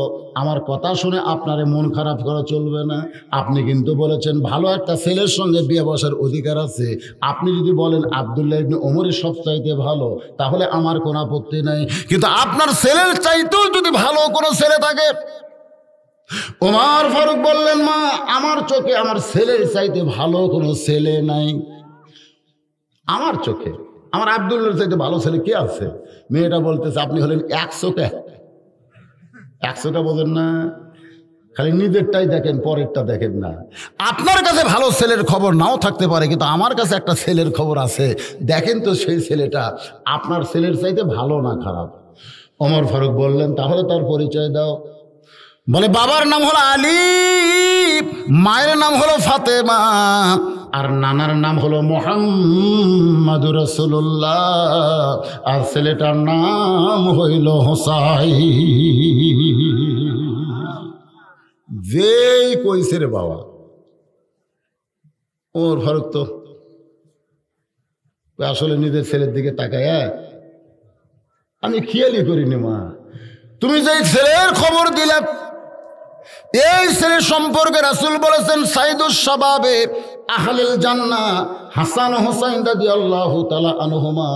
আমার কথা শুনে আপনারে মন খারাপ করা চলবে না। আপনি কিন্তু বলেছেন ভালো একটা ছেলের সঙ্গে বিয়ে বসার অধিকার আছে। আপনি যদি বলেন আব্দুল্লাহ ইবনে ওমরের সব চাইতে ভালো, তাহলে আমার কোনো আপত্তি নাই, কিন্তু আপনার ছেলের চাইতেও যদি ভালো কোনো ছেলে থাকে। ওমর ফারুক বললেন, মা আমার চোখে আমার ছেলের চাইতে ভালো কোনো ছেলে নাই। আমার চোখে আমার আব্দুল্লাহর চাইতে ভালো ছেলে কে আছে? মেয়েটা বলতেছে, আপনি হলেন 100টা বোঝেন না? খালি নিজেরটাই দেখেন, পরেরটা দেখেন না। আপনার কাছে ভালো ছেলের খবর নাও থাকতে পারে, কিন্তু আমার কাছে একটা ছেলের খবর আছে। দেখেন তো সেই ছেলেটা আপনার ছেলের চাইতে ভালো না খারাপ। ওমর ফারুক বললেন, তাহলে তার পরিচয় দাও। বলে, বাবার নাম হলো আলী, মায়ের নাম হলো ফাতেমা, আর নানার নাম হলো মুহাম্মাদুর রাসূলুল্লাহ, আর ছেলেটার নাম হইল হোসাইন। যেই কইছে রে বাবা, ওমর ফারুক তো আসলে নিজের ছেলের দিকে তাকায়, আমি খেয়ালই করিনি মা, তুমি যেই ছেলের খবর দিলে, এই ছেলের সম্পর্কে রাসূল বলেছেন সাইদুস শাবাবে আহলিল জান্নাহ, হাসান হোসাইন রাদিয়াল্লাহু তাআলা আনহুমা,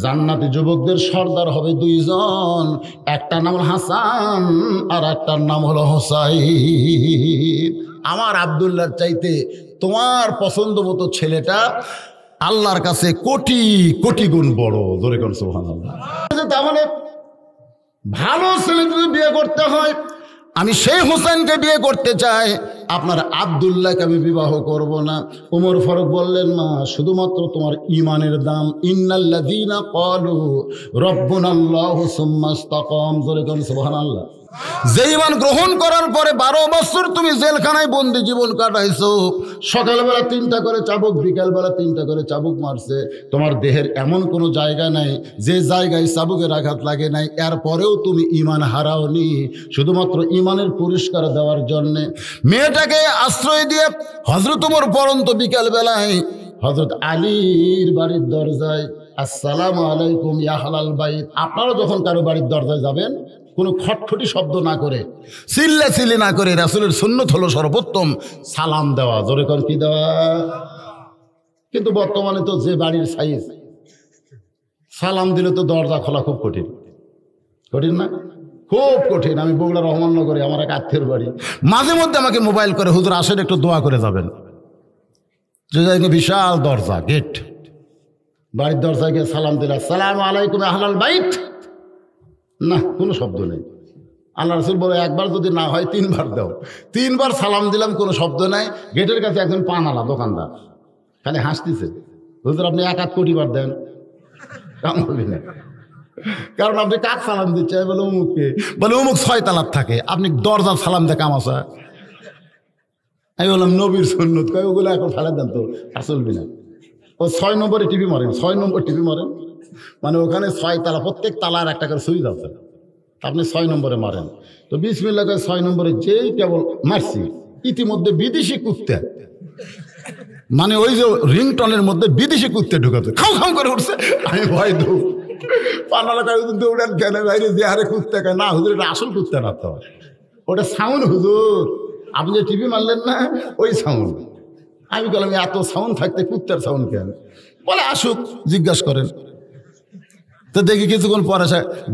জান্নাতি যুবকদের সর্দার হবে দুইজন, একটা নাম হাসান আর একটার নাম হলো হোসাইন। আমার আব্দুল্লাহর চাইতে তোমার পছন্দ মতো ছেলেটা আল্লাহর কাছে কোটি কোটি গুণ বড়। জোরে কোন সুবহানাল্লাহ। তাহলে ভালো ছেলে যদি বিয়ে করতে হয়, আমি সেই হোসেনকে বিয়ে করতে চাই, আপনার আব্দুল্লাহকে আমি বিবাহ করব না। ওমর ফারুক বললেন, মা, শুধুমাত্র তোমার ইমানের দাম। ইন্নাল্লাযীনা ক্বালু রাব্বুনাল্লাহু সুম্মা ইসতাকাম, জোরে কোন সুবহানাল্লাহ। যে ইমান গ্রহণ করার পরে 12 বছর তুমি জেলখানায় বন্দি জীবন কাটাইছো, সকালবেলা 3টা করে চাবুক, বিকালবেলা 3টা করে চাবুক মারছে, তোমার দেহের এমন কোনো জায়গা নাই যে জায়গায় চাবুকের আঘাত লাগে নাই, এরপরেও তুমি ইমান হারাওনি। শুধুমাত্র ইমানের পুরস্কার দেওয়ার জন্যে মেয়েটাকে আশ্রয় দিয়ে হযরত ওমর পরন্ত বিকালবেলায় হযরত আলীর বাড়ির দরজায়, আসসালামু আলাইকুম ইয়া আহলাল বাইত। আপনারা যখন কারো বাড়ির দরজায় যাবেন, কোনো খটখটি শব্দ না করে, চিল্লাচিল্লি না করে, রাসূলের সুন্নত হলো সর্বোত্তম সালাম দেওয়া। জোরে কোন কি দেওয়া? কিন্তু বর্তমানে তো যে বাড়ির সাইজ, সালাম দিলে তো দরজা খোলা খুব কঠিন। কঠিন না? খুব কঠিন। আমি বগুড়া রহমাননগরে আমার এক আত্মীয়ের বাড়ি, মাঝে মধ্যে আমাকে মোবাইল করে, হুজুর আসেন একটু দোয়া করে যাবেন। যে বিশাল দরজা, গেট, বাড়ির দরজায় গিয়ে সালাম দিলে, আসসালামু আলাইকুম আহলাল বাইত, না, কোনো শব্দ নেই। আল্লাহ রাসূল বলে, একবার যদি না হয় 3বার দাও। 3বার সালাম দিলাম, কোনো শব্দ নাই। গেটের কাছে একজন পানালা দোকানদার খালি হাসতেছে, হুজুর আপনি 1 কোটি বার দেন। কাম বলি না, কারণ আপনি কাক সালাম দিচ্ছে? বলে অমুককে। বলে অমুক 6 তালার থাকে, আপনি দরজার সালাম দিয়ে কাম আসা? আমি বললাম নবীর সুন্নত, কয় ওগুলো এখন ফেলে দেন তো, আর চলবি না। ও 6 নম্বরে টিভি মারেন, 6 নম্বর টিভি মারেন, মানে ওখানে 6 তালা, প্রত্যেক তালার একটা করে সুইচ আছে, আপনি 6 নম্বরে মারেন। তো বিসমিল্লাহ করে 6 নম্বরে যেই কেবল মারছি, ইতিমধ্যে বিদেশি কুত্তে, মানে ওই যে রিংটনের মধ্যে বিদেশি কুত্তে ঢুকাতে খাও খাও করে উঠছে। আমি ভয় দৌড়, পানালা দৌড়ান কেন বাইরে, যে হারে কুত্তে খায় না হুজুর, এটা আসল কুত্তে না তো, ওটা সাউন্ড হুজুর, আপনি যে টিভি মারলেন না, ওই সাউন্ড। আমি বললাম এত সাউন্ড থাকতে কুত্তার সাউন্ড কেন? বলে আসুক, জিজ্ঞাসা করেন। তো দেখি কিছুক্ষণ পরে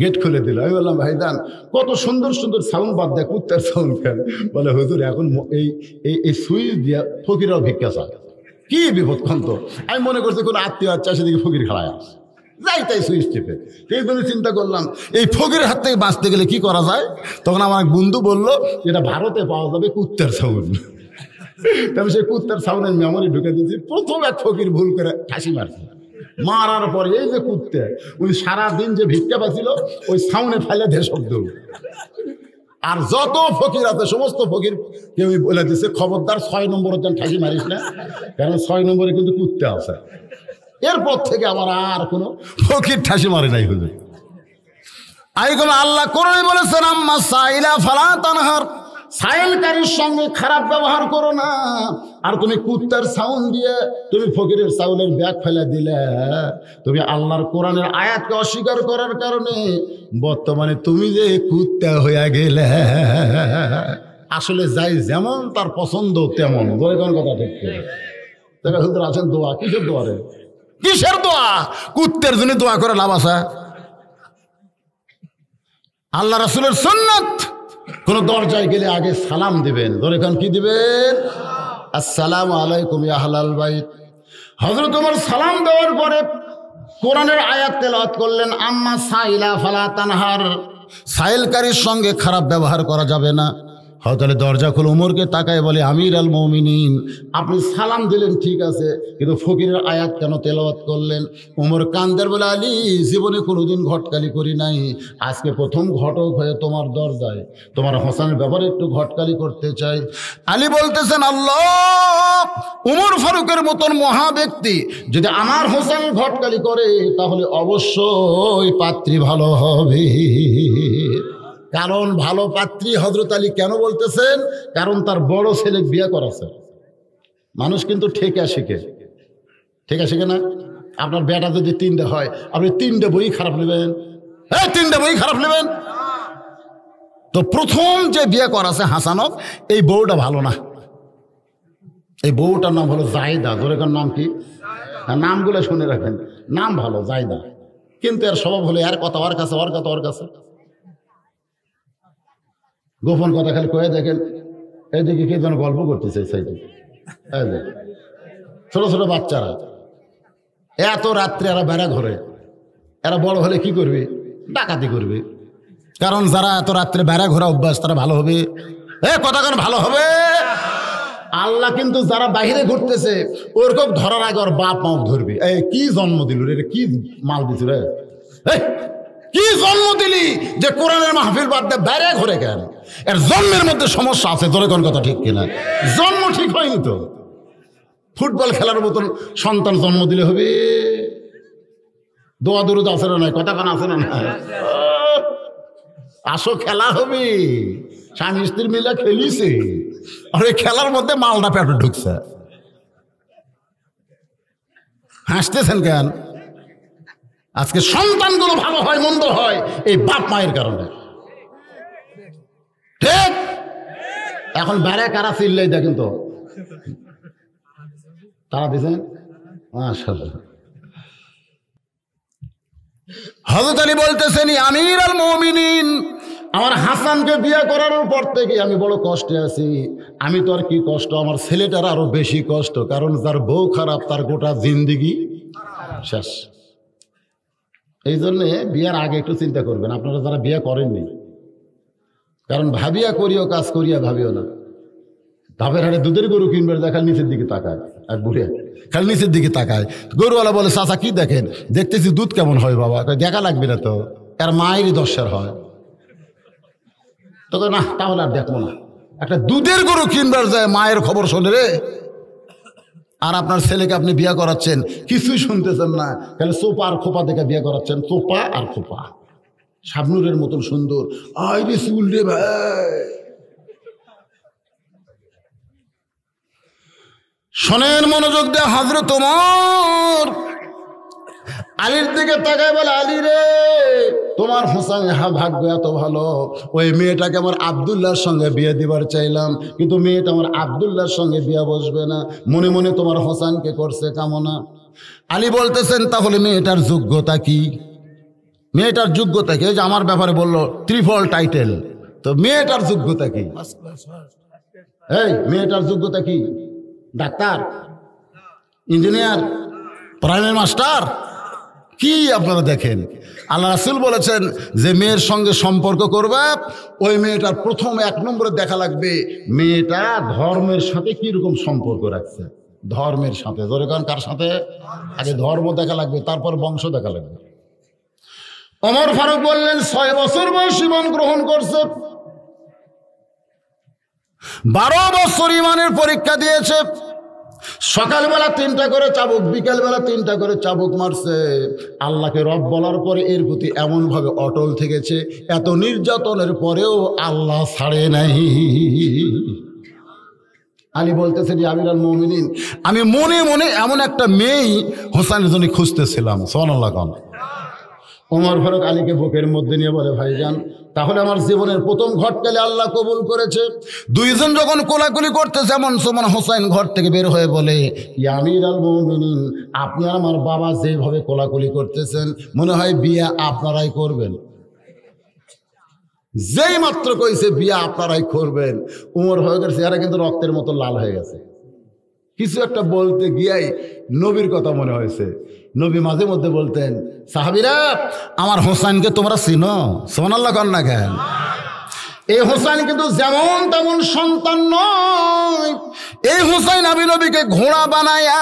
গেট খুলে দিল। আমি বললাম, ভাইজান কত সুন্দর সুন্দর সাউন্ড বাদ দেয়, কুত্তার সাউন্ড কেন? বলে হুজুর এখন এই সুইচ দিয়ে ফকিরাও ভিক্ষা চায়। কি বিপদ খন্ত! আমি মনে করছি কোনো আত্মীয় আচ্ছা, সেদিকে ফকির খেলায় আস, যাই তাই সুইচ টিপে। সেই জন্য চিন্তা করলাম এই ফকিরের হাত থেকে বাঁচতে গেলে কি করা যায়। তখন আমার এক বন্ধু বললো, এটা ভারতে পাওয়া যাবে কুত্তার সাউন্ড। তবে সেই কুত্তার সাউন্ডের মেমোরি ঢুকে দিয়েছি। প্রথম এক ফকির ভুল করে ফাঁসি মারছে, মারার পরে এই যে কুত্তে, ওই সারাদিন যে ভিক্ষা পাচ্ছিল ওই সাউন্ডে ফেলে ধে শব্দ। আর যত ফকির আছে সমস্ত ফকির কেউ বলে দিচ্ছে, খবরদার 6 নম্বরের জন্য ঠাসি মারিস না, কারণ 6 নম্বরে কিন্তু কুত্তে আছে। এরপর থেকে আমার আর কোনো ফকির ঠাসি মারে নাই। হুজুর আল্লাহ কোরআনে বলেছেন, আম্মা সাইলা ফালা তানহার, সাইলকারীর সঙ্গে খারাপ ব্যবহার করো না। আর তুমি কুত্তার সাউন্ড দিয়ে তুমি ফকিরের চাউলের ব্যাগ ফেলে দিলে, তুমি আল্লাহর কোরআনের আয়াতকে অস্বীকার করার কারণে বর্তমানে তুমি যে কুত্তা হইয়া গেলে। আসলে যাই যেমন তার পছন্দ তেমন, বলে কোন কথা ঠিক? দেখা হুজুর আছেন দোয়া, কিসের দোয়া রে? কিসের দোয়া? কুত্তের জন্য দোয়া করে লাভ আছে? আল্লাহ রাসূলের সুন্নাত, কোন দরজায় গেলে আগে সালাম দিবেন। ধরে খান কি দিবেন? আসসালামু আলাইকুম ইয়া আহলাল বাইত। হযরত ওমর সালাম দেওয়ার পরে কোরআনের আয়াত তেলাওয়াত করলেন, আম্মা সাইলা ফালা তানহার, সাইলকারীর সঙ্গে খারাপ ব্যবহার করা যাবে না। হযরত আলী দরজা খুলে উমরকে তাকায় বলে, আমির আল মুমিনিন, আপনি সালাম দিলেন ঠিক আছে, কিন্তু ফকিরের আয়াত কেন তেলাওয়াত করলেন? উমর কান্দার বলে, আলী, জীবনে কোনোদিন ঘটকালি করি নাই, আজকে প্রথম ঘটক হয়ে তোমার দরজায় তোমার হোসেনের ব্যাপারে একটু ঘটকালি করতে চাই। আলী বলতেছেন, আল্লাহ, উমর ফারুকের মতন মহা ব্যক্তি যদি আমার হোসেন ঘটকালি করে তাহলে অবশ্যই পাত্রী ভালো হবে। কারণ ভালো পাত্রী হযরত আলী কেন বলতেছেন? কারণ তার বড় ছেলে বিয়ে করাছে। মানুষ কিন্তু ঠেকা শিখে না। আপনার বেটা যদি 3টে হয়, আপনি 3টে বই খারাপ নেবেন, 3টে বই খারাপ নেবেন। তো প্রথম যে বিয়ে করাছে হাসানক, এই বউটা ভালো না। এই বউটার নাম হলো জায়দা। ধরেকার নাম কি? নামগুলো শুনে রাখেন, নাম ভালো জায়দা, কিন্তু এর স্বভাব হলো এর কথা ওর কাছে, ওর কথা ওর কাছে, গোপন কথা খালি কয়ে দেখেন। এইদিকে কে যেন গল্প করতেছে, সাইডে ছোট ছোট বাচ্চারা, এত রাত্রে এরা বেড়া ঘরে, এরা বড় হলে কি করবে? ডাকাতি করবে। কারণ যারা এত রাত্রে বেড়া ঘোরা অভ্যাস, তারা ভালো হবে। কথা কেন ভালো হবে? আল্লাহ কিন্তু যারা বাহিরে ঘুরতেছে ওরকম ধরার আগে ওর বাপ মাও ধরবে। কি জন্ম দিল রে, কি মাল দিছিল রে, কি জন্ম দিলি যে কোরআনের মাহফিল বাদ দিয়ে বাইরে ঘুরে কেন? এর জন্মের মধ্যে সমস্যা আছে। তোর কোন কথা ঠিক কিনা? জন্ম ঠিক হয়নি তো। ফুটবল খেলার মতন সন্তান জন্ম দিলে হবে? দোয়া দরুদ আছে না নাই? কথা কান আছে না নাই? আসো খেলা হবে, স্বামী স্ত্রী মিলে খেলিছে, আর এই খেলার মধ্যে মালটা পেটে ঢুকছে। হাসতেছেন কেন? আজকে সন্তানগুলো ভালো হয় মন্দ হয় এই বাপ মায়ের কারণে। ঠিক এখন বেড়ে কারা চিল্লাই দেখেন তো, তারা দিয়েছেন। হযরত আলী বলতেছেন, আমির আল মুমিনিন, আমার হাসানকে বিয়ে করানোর পর থেকে আমি বড় কষ্টে আছি। আমি তো আর কি কষ্ট, আমার ছেলেটার আরো বেশি কষ্ট। কারণ যার বউ খারাপ তার গোটা জিন্দিগি শেষ। এই জন্যে বিয়ার আগে একটু চিন্তা করবেন, আপনারা যারা বিয়ে করেননি। কারণ ভাবিয়া করিও কাজ করিয়া ভাবিও না। ধাপের হাটে দুধের গরু কিনবে, দেখাল নিচের দিকে তাকায়, আর বুড়ে খালি নিচের দিকে তাকায়। গরুওয়ালা বলে, চাচা কি দেখেন? দেখতেছি দুধ কেমন হয় বাবা। দেখা লাগবে না তো, এর মায়েরই দশের হয়। তো না, তাহলে আর দেখবো না। একটা দুধের গরু কিনবার যায়, মায়ের খবর শোনে রে। আর আপনার ছেলেকে আপনি বিয়ে করাচ্ছেন, কিছুই শুনতেছেন না, খালি চোপা আর খোপা দেখে বিয়ে করাচ্ছেন। চোপা আর খোপা, শাবনুরের মতন সুন্দর, আই রে চুল রে ভাই। শোনেন মনোযোগ দিয়ে, হযরত ওমর আলীর দিকে তাকায় বলে, আলী রে, তোমার হোসেন ভাগ্য এত ভালো, ওই মেয়েটাকে আমার আব্দুল্লাহর সঙ্গে বিয়ে দিবার চাইলাম, কিন্তু মেয়েটা আমার আব্দুল্লাহর সঙ্গে বিয়ে বসবে না, মনে মনে তোমার হোসেনকে করছে কামনা। আলী বলতেছেন, তাহলে মেয়েটার যোগ্যতা কি? মেয়েটার যোগ্যতা কি? যে আমার ব্যাপারে বললো ট্রিপল টাইটেল, তো মেয়েটার যোগ্যতা কি? এই মেয়েটার যোগ্যতা কি? ডাক্তার, ইঞ্জিনিয়ার, প্রাইমারি মাস্টার, কি আপনারা দেখেন? আল্লাহ রাসূল বলেছেন যে মেয়ের সঙ্গে সম্পর্ক করবে, ওই মেয়েটার প্রথম 1 নম্বরে দেখা লাগবে মেয়েটা ধর্মের সাথে কিরকম সম্পর্ক রাখছে। ধর্মের সাথে, ধরে কারণ কার সাথে? আগে ধর্ম দেখা লাগবে, তারপর বংশ দেখা লাগবে। ওমর ফারুক বললেন, 6 বছর বয়স ঈমান গ্রহণ করছে, 12 বছর ঈমানের পরীক্ষা দিয়েছে। সকালবেলা 3টা করে চাবুক, বিকেলবেলা 3টা করে চাবুক মারছে। আল্লাহকে রব বলার পরে এর প্রতি এমনভাবে অটল থেকেছে, এত নির্যাতনের পরেও আল্লাহ ছাড়ে নাই। আলী বলতেছে, আমির আল মুমিনিন, আমি মনে মনে এমন একটা মেয়ে হোসেনের জন্য খুঁজতেছিলাম। সুবহানাল্লাহ। ওমর ফারুক আলীকে বুকের মধ্যে নিয়ে বলে, ভাইজান, তাহলে আমার জীবনের প্রথম ঘটকালে আল্লাহ কবুল করেছে। দুইজন যখন কোলাকুলি করতেছে, এমন সময় হোসেন ঘর থেকে বের হয়ে বলে, ইয়া আমির আল মুমিনিন, আপনি আমার বাবা যেভাবে কোলাকুলি করতেছেন, মনে হয় বিয়ে আপনারাই করবেন। যেই মাত্র কইছে বিয়ে আপনারাই করবেন, ওমর ফারুকের চেহারা কিন্তু রক্তের মতো লাল হয়ে গেছে। কিছু একটা বলতে গিয়াই নবীর কথা মনে হয়েছে। নবী মাঝে মধ্যে বলতেন, সাহাবীরা, আমার হোসেনকে তোমরা চিনো? সুবহানাল্লাহ কন না কেন? এই হোসেন কিন্তু যেমন তেমন সন্তান নয়। এই হোসেন আমি নবীকে ঘোড়া বানায়া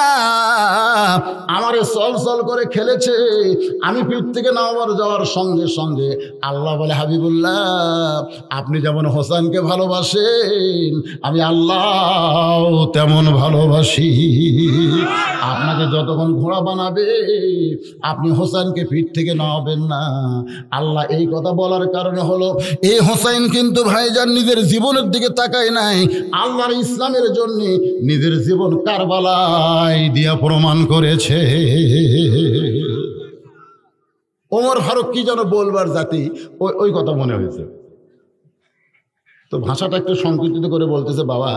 আমারে চল চল করে খেলেছে। আমি পিঠ থেকে নামাবার যাওয়ার সঙ্গে সঙ্গে আল্লাহ বলে, হাবিবুল্লাহ আপনি যেমন হোসেনকে ভালোবাসেন আমি আল্লাহ তেমন ভালোবাসি। আপনাকে যতক্ষণ ঘোড়া বানাবে আপনি হোসেনকে পিঠ থেকে নামাবেন না। আল্লাহ এই কথা বলার কারণে হলো এই হোসেন কিন্তু ভাইজান নিজের জীবনের দিকে তাকায় নাই, আল্লাহর ইসলামের জন্য নিজের জীবন কারবালায় দিয়া প্রমাণ করেছে। ওমর ফারুক কি যেন বলবার জাতি, ওই কথা মনে হয়েছে। তো ভাষাটা একটু সংকুচিত করে বলতেছে, বাবা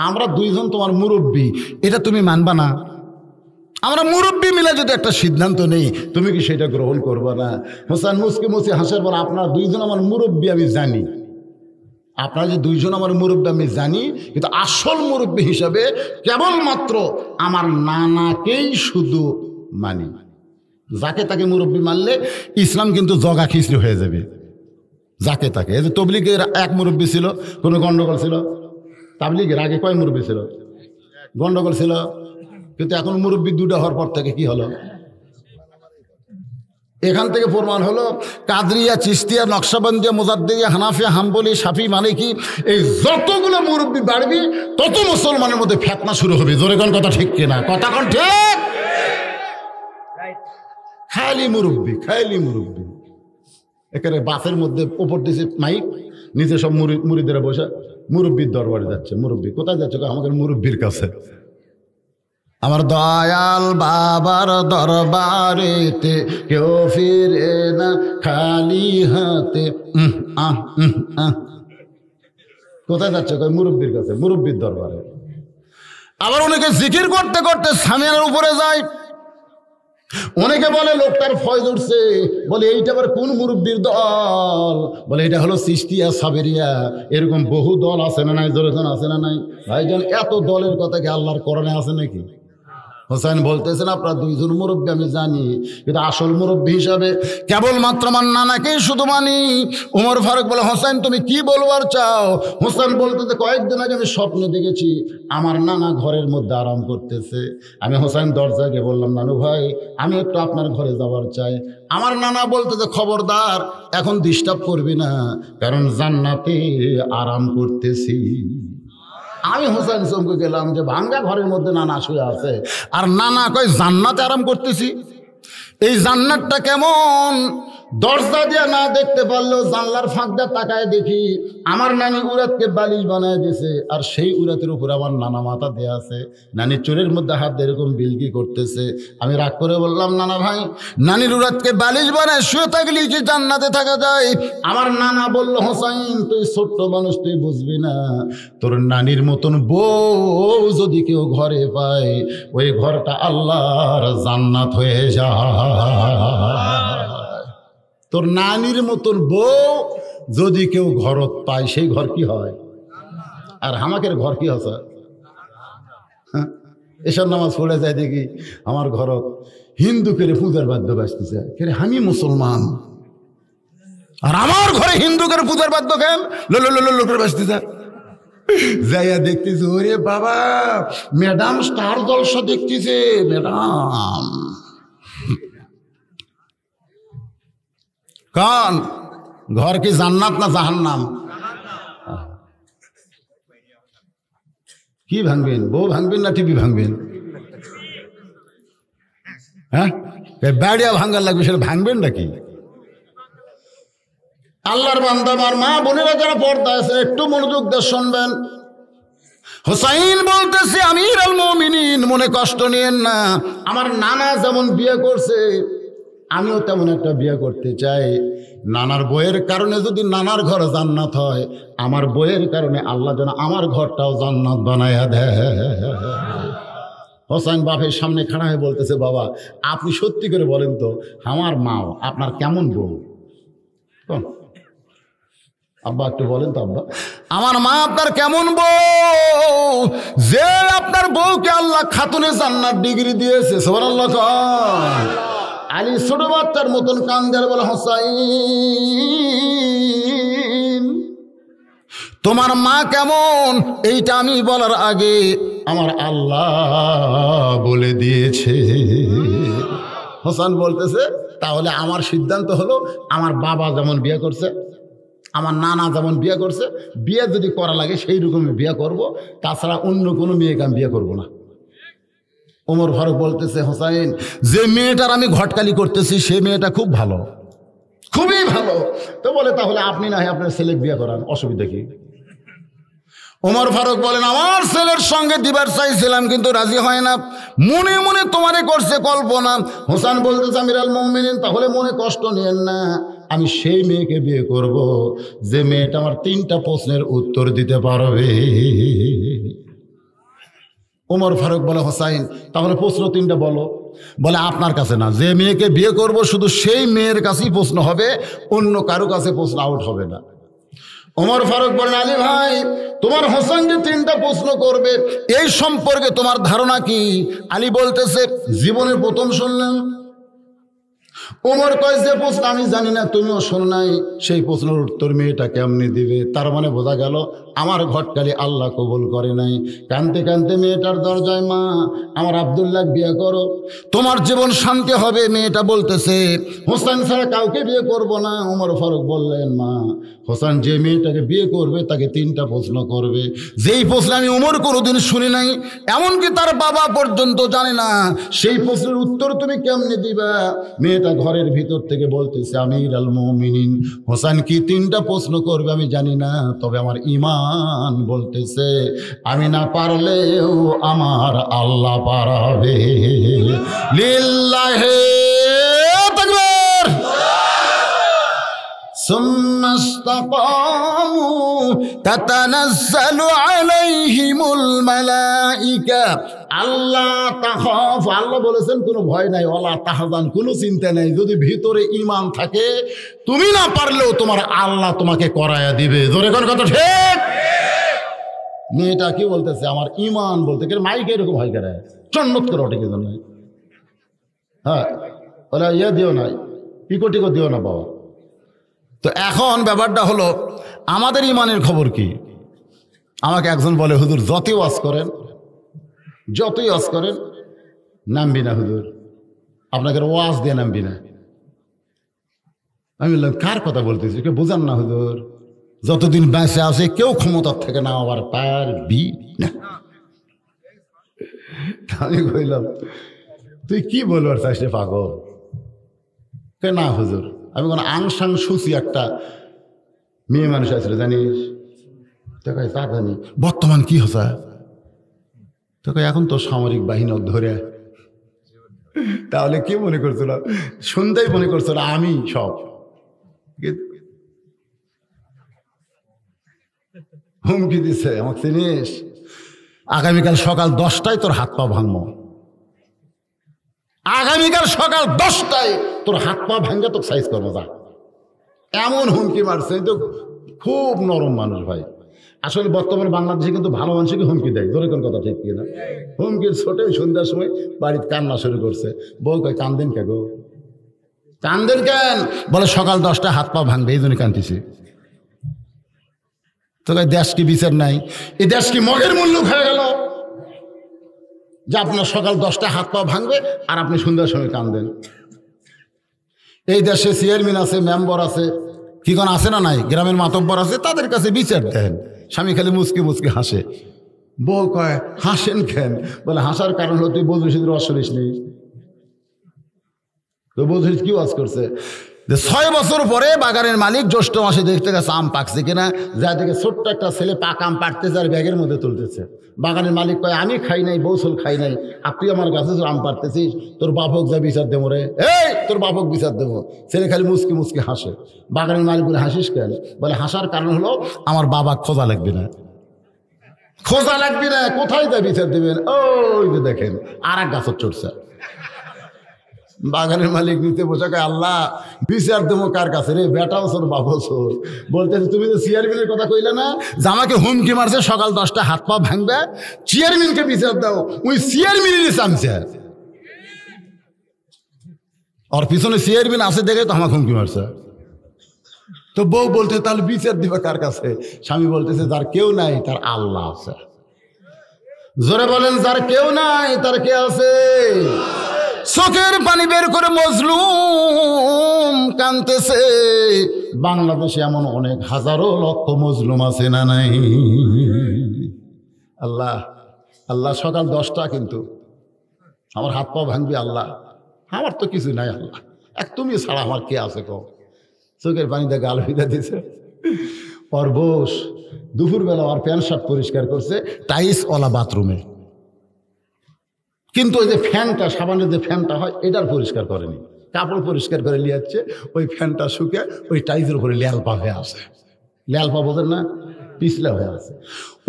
আমরা দুইজন তোমার মুরব্বী, এটা তুমি মানবা না? আমরা মুরব্বী মিলে যদি একটা সিদ্ধান্ত নেই তুমি কি সেটা গ্রহণ করবা না? হোসেন মুসকি মুসি হাসার পর, আপনারা দুইজন আমার মুরব্বী আমি জানি, আপনারা যে দুইজন আমার মুরব্বী আমি জানি, কিন্তু আসল মুরব্বী হিসাবে কেবলমাত্র আমার নানাকেই শুধু মানি। যাকে তাকে মুরব্বী মানলে ইসলাম কিন্তু জগা খিচড়ি হয়ে যাবে। যাকে তাকে, এই যে তবলিগের এক মুরব্বী ছিল, কোনো গন্ডগোল ছিল? তাবলিগের আগে কয় মুরব্বী ছিল? গন্ডগোল ছিল। কিন্তু এখন মুরব্বী দুটা হওয়ার পর থেকে কি হলো? এখান থেকে প্রমাণ হলো কাদরিয়া, চিস্তিয়া, নকশাবন্দিয়া, মুজাদ্দিয়া, হানাফিয়া, হাম্বলি, শাফি, মালিকি, এই যতগুলো মুরব্বী বাড়বি তত মুসলমানের মধ্যে ফিতনা শুরু হবে। জোরে কোন কথা ঠিক কিনা? কথা কোন ঠিক? খালি মুরব্বী, খালি মুরব্বী। এখানে বাসের মধ্যে উপর দিয়েছে মাইক, নিচে সব মুরিদেরা বসে মুরব্বীর দরবারে যাচ্ছে। মুরব্বী কোথায় যাচ্ছে? আমাদের মুরব্বীর কাছে। আমার দয়াল বাবার দরবারেতে কেউ ফিরে না খালি হাতে। কোথায় যাচ্ছে? মুরব্বীর কাছে, মুরব্বীর দরবারে। আবার অনেকে জিকির করতে করতে সামিয়ানার উপরে যায়। অনেকে বলে লোকটার ফয়জ উঠছে, বলে এইটা আবার কোন মুরব্বীর দল? বলে এটা হলো চিশতিয়া, সাবেরিয়া। এরকম বহু দল আছে না নাই? জোরেজন আছে না নাই? ভাইজান এত দলের কথা কি আল্লাহর কোরআনে আছে নাকি? হোসেন বলতেছেন আপনারা দুইজন মুরব্বী আমি জানি, কিন্তু আসল মুরব্বী হিসাবে কেবলমাত্র আমার নানাকেই শুধু মানি। ওমর ফারুক বলে, হোসেন তুমি কি বলবার চাও? হোসেন বলতেছে, কয়েকদিন আগে আমি স্বপ্নে দেখেছি আমার নানা ঘরের মধ্যে আরাম করতেছে। আমি হোসেন দরজায় গিয়ে বললাম, নানু ভাই আমি একটু আপনার ঘরে যাওয়ার চাই। আমার নানা বলতেছে, খবরদার এখন ডিস্টার্ব করবি না, কারণ জান্নাতে আরাম করতেছি। আমি হোসেন চমকে গেলাম যে ভাঙ্গা ঘরের মধ্যে নানা শুয়ে আছে, আর নানা কয় জান্নাতে আরাম করতেছি। এই জান্নাতটা কেমন? দরজা দিয়ে না দেখতে পারলেও জানলার ফাঁক দিয়ে তাকায় দেখি আমার নানি উরাতকে বালিশ বানায় দিয়েছে, আর সেই উরাতের উপর আমার নানা মাথা দেয়া আছে। নানি চোরের মধ্যে হাত দিয়ে এরকম বিলকি করতেছে। আমি রাগ করে বললাম, নানা ভাই নানির উরাতকে বালিশ বানায় শুয়ে থাকলে কি জান্নাতে থাকা যায়? আমার নানা বলল, হোসাইন তুই ছোট্ট মানুষ, তুই বুঝবি না। তোর নানির মতন বউ যদি কেউ ঘরে পায়, ওই ঘরটা আল্লাহর জান্নাত হয়ে যায়। তোর নানির মতন বউ যদি কেউ ঘরত পায়, সেই ঘর কি হয়? আর হামাকের ঘর কি আছে? এসব নামাজ পড়ে যায় দেখি আমার ঘরত হিন্দু করে পূজার বাদ্য বাজতেছে। আমি মুসলমান, আর আমার ঘরে হিন্দু করে পূজার বাদ্য কেন লোকের বাজতেছে। যাইয়া দেখতেছে, ওরে বাবা ম্যাডাম স্টার জলসা দেখতেছে। ম্যাডাম কান ঘর কি জান্নাত না জাহান্নাম? কি ভাঙবেন? বউ ভাঙবেন না টিভি ভাঙবেন? হ্যাঁ ব্যাড়িয়া ভাঙ্গার লাগবে, সেটা ভাঙবেন নাকি? আল্লাহর বান্দা আমার মা বোনেরা যারা পর্দা আছে একটু মনোযোগ দিয়ে শুনবেন। হোসাইন বলতেছে, আমিরুল মুমিনিন মনে কষ্ট নিয়েন না, আমার নানা যেমন বিয়ে করছে আমিও তেমন একটা বিয়ে করতে চাই। নানার বইয়ের কারণে যদি নানার ঘর জান্নাত হয়, আমার বইয়ের কারণে আল্লাহ যেন আমার ঘরটাও জান্নাত বানায়া দেয়। হোসেন বাপের সামনে খাড়া হয়ে বলতেছে, বাবা আপনি সত্যি করে বলেন তো আমার মাও আপনার কেমন বউ? আব্বা একটু বলেন তো, আব্বা আমার মা আপনার কেমন বউ? যে আপনার বউকে আল্লাহ খাতুনে জান্নাত ডিগ্রি দিয়েছে। সুবহানাল্লাহ। আলী ছোট বাচ্চার মতন কান্দার বলে, হোসাইন তোমার মা কেমন এইটা আমি বলার আগে আমার আল্লাহ বলে দিয়েছে। হোসেন বলতেছে তাহলে আমার সিদ্ধান্ত হলো আমার বাবা যেমন বিয়ে করছে, আমার নানা যেমন বিয়ে করছে, বিয়ে যদি করা লাগে সেই রকমই বিয়ে করব, তাছাড়া অন্য কোনো মেয়েকে আমি বিয়ে করবো না। ওমর ফারুক বলতেছে হোসেন যে মেয়েটার আমি ঘটকালি করতেছি সে মেয়েটা খুব ভালো, খুবই ভালো। তো বলে তাহলে আপনি না হয় আপনার ছেলে বিয়ে করান, অসুবিধা কি? ওমর ফারুক বলেন আমার ছেলের সঙ্গে দিবার চাইছিলাম কিন্তু রাজি হয় না, মনে মনে তোমারে করছে কল্পনা। হোসেন বলতেছে আমিরুল মুমিনিন তাহলে মনে কষ্ট নিয়েন না, আমি সেই মেয়েকে বিয়ে করব যে মেয়েটা আমার 3টা প্রশ্নের উত্তর দিতে পারবে। ওমর ফারুক বলে হোসাইন তাহলে প্রশ্ন 3টা বলো। বলে আপনার কাছে না, যে মেয়েকে বিয়ে করব শুধু সেই মেয়ের কাছেই প্রশ্ন হবে, অন্য কারো কাছে প্রশ্ন আউট হবে না। ওমর ফারুক বলেন আলী ভাই তোমার হোসেন যে 3টা প্রশ্ন করবে এই সম্পর্কে তোমার ধারণা কি? আলী বলতেছে জীবনের প্রথম শুনলাম। ওমর কয় যে প্রশ্ন আমি জানি না তুমিও শোনো নাই, সেই প্রশ্নের উত্তর মেয়েটা কেমনি দিবে? তার মানে বোঝা গেল আমার ঘটকালি আল্লাহ কবুল করে নাই। কানতে কানতে মেয়েটার দরজায় মা আমার আব্দুল্লাহ বিয়ে করো, তোমার জীবন শান্তি হবে। মেয়েটা বলতেছে হোসেন ছাড়া কাউকে বিয়ে করব না। ওমর ফারুক বললেন মা হোসেন যে মেয়েটাকে বিয়ে করবে তাকে 3টা প্রশ্ন করবে, যেই প্রশ্ন আমি ওমর কোনোদিন শুনি নাই, এমনকি তার বাবা পর্যন্ত জানে না, সেই প্রশ্নের উত্তর তুমি কেমনে দিবা? মেয়েটা ঘরের ভিতর থেকে বলতেছে আমিরুল মুমিনিন হোসেন কি 3টা প্রশ্ন করবে আমি জানি না, তবে আমার ঈমান বলতেছে আমি না পারলেও আমার আল্লাহ পারাবে। লিল্লাহি তাকবীর। ثم استقاموا تتنزل عليهم الملائكة আল্লাহ তাখাফ, আল্লাহ বলেছেন কোনো ভয় নাই, ওয়ালা তাহজান কোনো চিন্তা নাই। যদি ভিতরে ঈমান থাকে তুমি না পারলেও তোমার আল্লাহ তোমাকে করায়া দিবে। জোরে কোন কথা ঠিক? মেয়েটা কি বলতেছে আমার ঈমান বলতে গেলে মাইকে এরকম ভয় করে চন্নত করে ওঠে কেন? হ্যাঁ বলে ইয়ে দিও না, ইকো টিকো দিও না বাবা। তো এখন ব্যাপারটা হলো আমাদের ঈমানের খবর কি? আমাকে একজন বলে হুজুর যতই ওয়াজ করেন নামবি না হুজুর, আপনাকে ওয়াজ দিয়ে নামবি না। আমি বললাম কার কথা বলতেছি, কেউ বোঝান না হুজুর, যতদিন বেঁচে আছে কেউ ক্ষমতার থেকে নামাবার পারবি না। আমি কইলাম তুই কি বলবার চাইস রে পাগল? না হুজুর আমি কোনো আংসাং সুচি একটা মেয়ে মানুষ আসলে জানিস তো? তা জানি। বর্তমান কি হচ্ছে? তো এখন তো সামরিক বাহিনী ধরে। তাহলে কি মনে করছিল? শুনতেই মনে করছিল আমি সব। হুমকি দিছে আমাকে চিনিস, আগামীকাল সকাল 10টায় তোর হাত পা ভাঙবো, আগামীকাল সকাল 10টায় তোর হাত পা ভাঙ্গা তোকে সাইজ করবো যা। এমন হুমকি মারছে। তো খুব নরম মানুষ ভাই। আসলে বর্তমানে বাংলাদেশে কিন্তু ভালো মানুষকে হুমকি দেয়। ধরে কোন কথা ঠিক কিনা? হুমকির ছোটে সন্ধ্যার সময় বাড়িতে কান্না শুরু করছে। বউ কয় কান্দেন কে গো, কান্দেন কেন? বলে সকাল 10টায় হাত পা ভাঙবে এই জন্য কান্দিছে। তো দেশ কি বিচার নাই? এই দেশ কি মগের মূল্য হয়ে গেল যে আপনার সকাল 10টায় হাত পা ভাঙবে আর আপনি সন্ধ্যার সময় কান্দেন? এই দেশে চেয়ারম্যান আছে, মেম্বার আছে, কি কোন আছে না নাই, গ্রামের মাতব্বর আছে, তাদের কাছে বিচার দেন। স্বামী খালি মুচকি মুচকি হাসে। বউ কয় হাসেন কেন? বলে হাসার কারণ হলো তুই বদরুশিদের ওয়াজ শুনিস নি। তো বদরুশিদ কি ওয়াজ করছে যে 6 বছর পরে বাগানের মালিক জ্যৈষ্ঠ মাসে দেখতে গেছে আম পাকছে কিনা, যা দেখে ছোট্ট একটা ছেলে পাকা আম পাড়তেছে আর ব্যাগের মধ্যে তুলতেছে। বাগানের মালিক কয় আমি খাই নাই, বৌসল খাই নাই, আর তুই আমার গাছে আম পাড়তেছিস, তোর বাপক যা বিচার দেবো রে, এই তোর বাপক বিচার দেবো। ছেলে খালি মুচকি মুচকি হাসে। বাগানের মালিক বলে হাসিস কেন? বলে হাসার কারণ হলো আমার বাবা খোঁজা লাগবে না, খোঁজা লাগবে না, কোথায় যা বিচার দেবেন? ওই যে দেখেন আর এক গাছের চড়ছে। বাগানের মালিক নিতে বসে আল্লাহ বিচার দেবো কার কাছে রে? বেটাও সোর বাবু সোর। বলতেছে তুমি তো চেয়ারম্যানের কথা কইলে না যে আমাকে হুমকি মারছে সকাল 10টায় হাত পা ভাঙবে, চেয়ারম্যানকে বিচার দাও। ওই চেয়ারম্যানের চামছে, ওর পিছনে চেয়ারম্যান আছে দেখে তো আমাকে হুমকি মারছে। তো বউ বলতে তাহলে বিচার দিবে কার কাছে? স্বামী বলতেছে যার কেউ নাই তার আল্লাহ আছে। জোরে বলেন, যার কেউ নাই তার কে আছে? চোখের পানি বের করে মজলুম কাঁদতেছে। বাংলাদেশে এমন অনেক হাজারো লক্ষ মজলুম আছে না নাই? আল্লাহ আল্লাহ, সকাল 10টা কিন্তু আমার হাত পা ভাঙবি আল্লাহ, আমার তো কিছু নাই আল্লাহ, এক তুমি ছাড়া আমার কে আছে কো? চোখের পানিতে গাল ভিজা দিছে। ওর বস দুপুরবেলা ওর প্যান্ট শার্ট পরিষ্কার করছে টাইলসওয়ালা বাথরুমে, কিন্তু ওই যে ফ্যানটা, সাবানের যে ফ্যানটা হয় এটার পরিষ্কার করেনি, কাপড় পরিষ্কার করে নিয়ে যাচ্ছে, ওই ফ্যানটা শুকে ওই টাইলসের উপরে ল্যালপা হয়ে আছে। ল্যালপা বোঝেন না? পিছলা হয়ে আছে।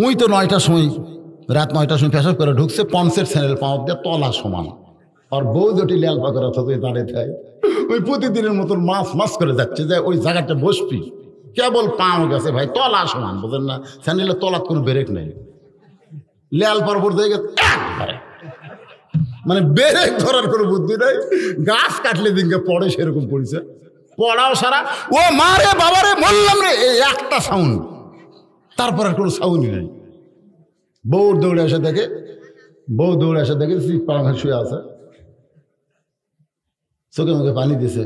ওই তো 9টার সময়, রাত 9টার সময় পেশাব করে ঢুকছে, পঞ্চের চ্যানেল পাওয়া দিয়ে তলা সমান। আর বউ দুটি ল্যালপা করা থাকে দাঁড়িয়ে থাকে, ওই প্রতিদিনের মতন মাছ করে যাচ্ছে যে ওই জায়গাটা বসবি, কেবল পাও গেছে ভাই, তলা সমান, বোঝেন না? স্যান্ডেলের তলার কোনো ব্রেক নেই, ল্যালপার উপর দিয়ে গেছে, মানে ব্রেক ধরার কোনো বুদ্ধি নেই। গাছ কাটলে দিনকে পড়ে সেরকম পড়েছে, পড়াও সারা ও মারে বাবারে বললাম রে, এই একটা সাউন্ড, তারপর আর কোনো সাউন্ডই নেই। বউ দৌড়ে এসে দেখে পাড়া শুয়ে আছে, চোখে মুখে পানি দিছে,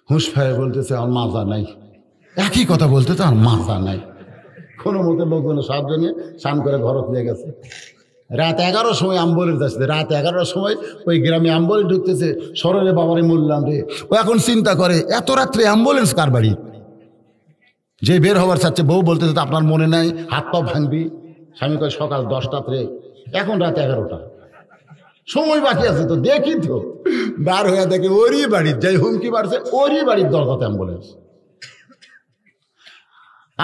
হুঁশ ফায়ে বলতেছে আমার মাজা নাই। একই কথা বলতেছে আমার মাজা নাই। কোনো মতে লোকজনের সাহায্য নিয়ে স্নান করে ঘরত নিয়ে গেছে। রাত 11টার সময় অ্যাম্বুলেন্স আসছে, রাত 11টার সময় ওই গ্রামে অ্যাম্বুলেন্স ঢুকতেছে, সরলে বাবারে মরলাম রে। ও এখন চিন্তা করে এত রাত্রে অ্যাম্বুলেন্স কার বাড়ি? যে বের হবার চাচ্ছে, বউ বলতেছে আপনার মনে নাই, হাত পা ভাঙবি। স্বামী কয় সকাল 10টাতে, এখন রাত 11টা, সময় বাকি আছে তো, দেখি তো। বার হয়ে দেখে ওরই বাড়ির, যাই হুমকি বাড়ছে ওরই বাড়ির দরজাতে অ্যাম্বুলেন্স।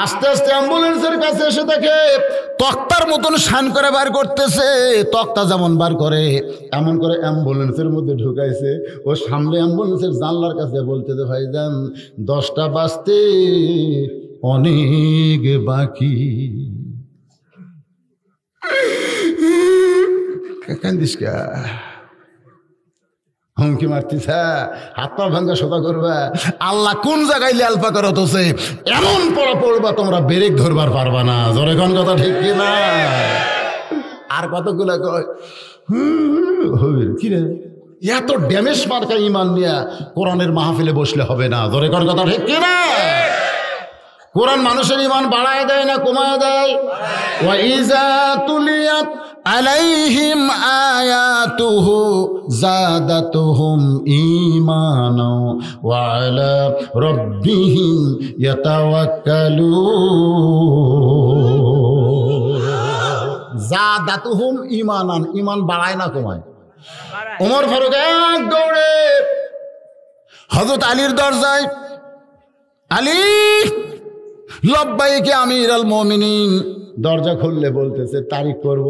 আস্তে আস্তে অ্যাম্বুলেন্সের কাছে এসে দেখে তক্তার মতন শান করে বার করতেছে, তক্তা যেমন বার করে এমন করে অ্যাম্বুলেন্সের মধ্যে ঢুকাইছে। ও সামনে অ্যাম্বুলেন্সের জানলার কাছে বলতেছে ভাইজান 10টা বাজতে অনেক বাকি। কান্দিস কা? হুমকি মারতিস, হাত পা ভাঙ্গা সোজা করবা। আল্লাহ কোন জায়গায় ল্যালপা করে তোছে, এমন পড়া পড়বা তোমরা ব্রেক ধরবার পারবা না। জোরে কোন কথা ঠিক কিনা? আর কতগুলা কয় কি রে, এত ড্যামেজ মার্কা ইমান নিয়ে কোরআনের মাহফিলে বসলে হবে না। জোরে কোন কথা ঠিক কিনা? কোরআন মানুষের ইমান বাড়ায় দেয় না কমায় দেয়? ওয়া ইযা তুলিয়াত আলাইহিম আয়াতুহু যাদাতুহুম ঈমানা ওয়া আলা রাব্বিহিম ইয়াতাওয়াক্কালুন। যাদাতুহুম ঈমানান, ঈমান বাড়ায় না কমায়? ওমর ফারুক এক দৌড়ে হযরত আলীর দরজায়, আলী লব্বাইকে আমির আল মুমিনিন। দরজা খুললে বলতেছে তারিখ করব।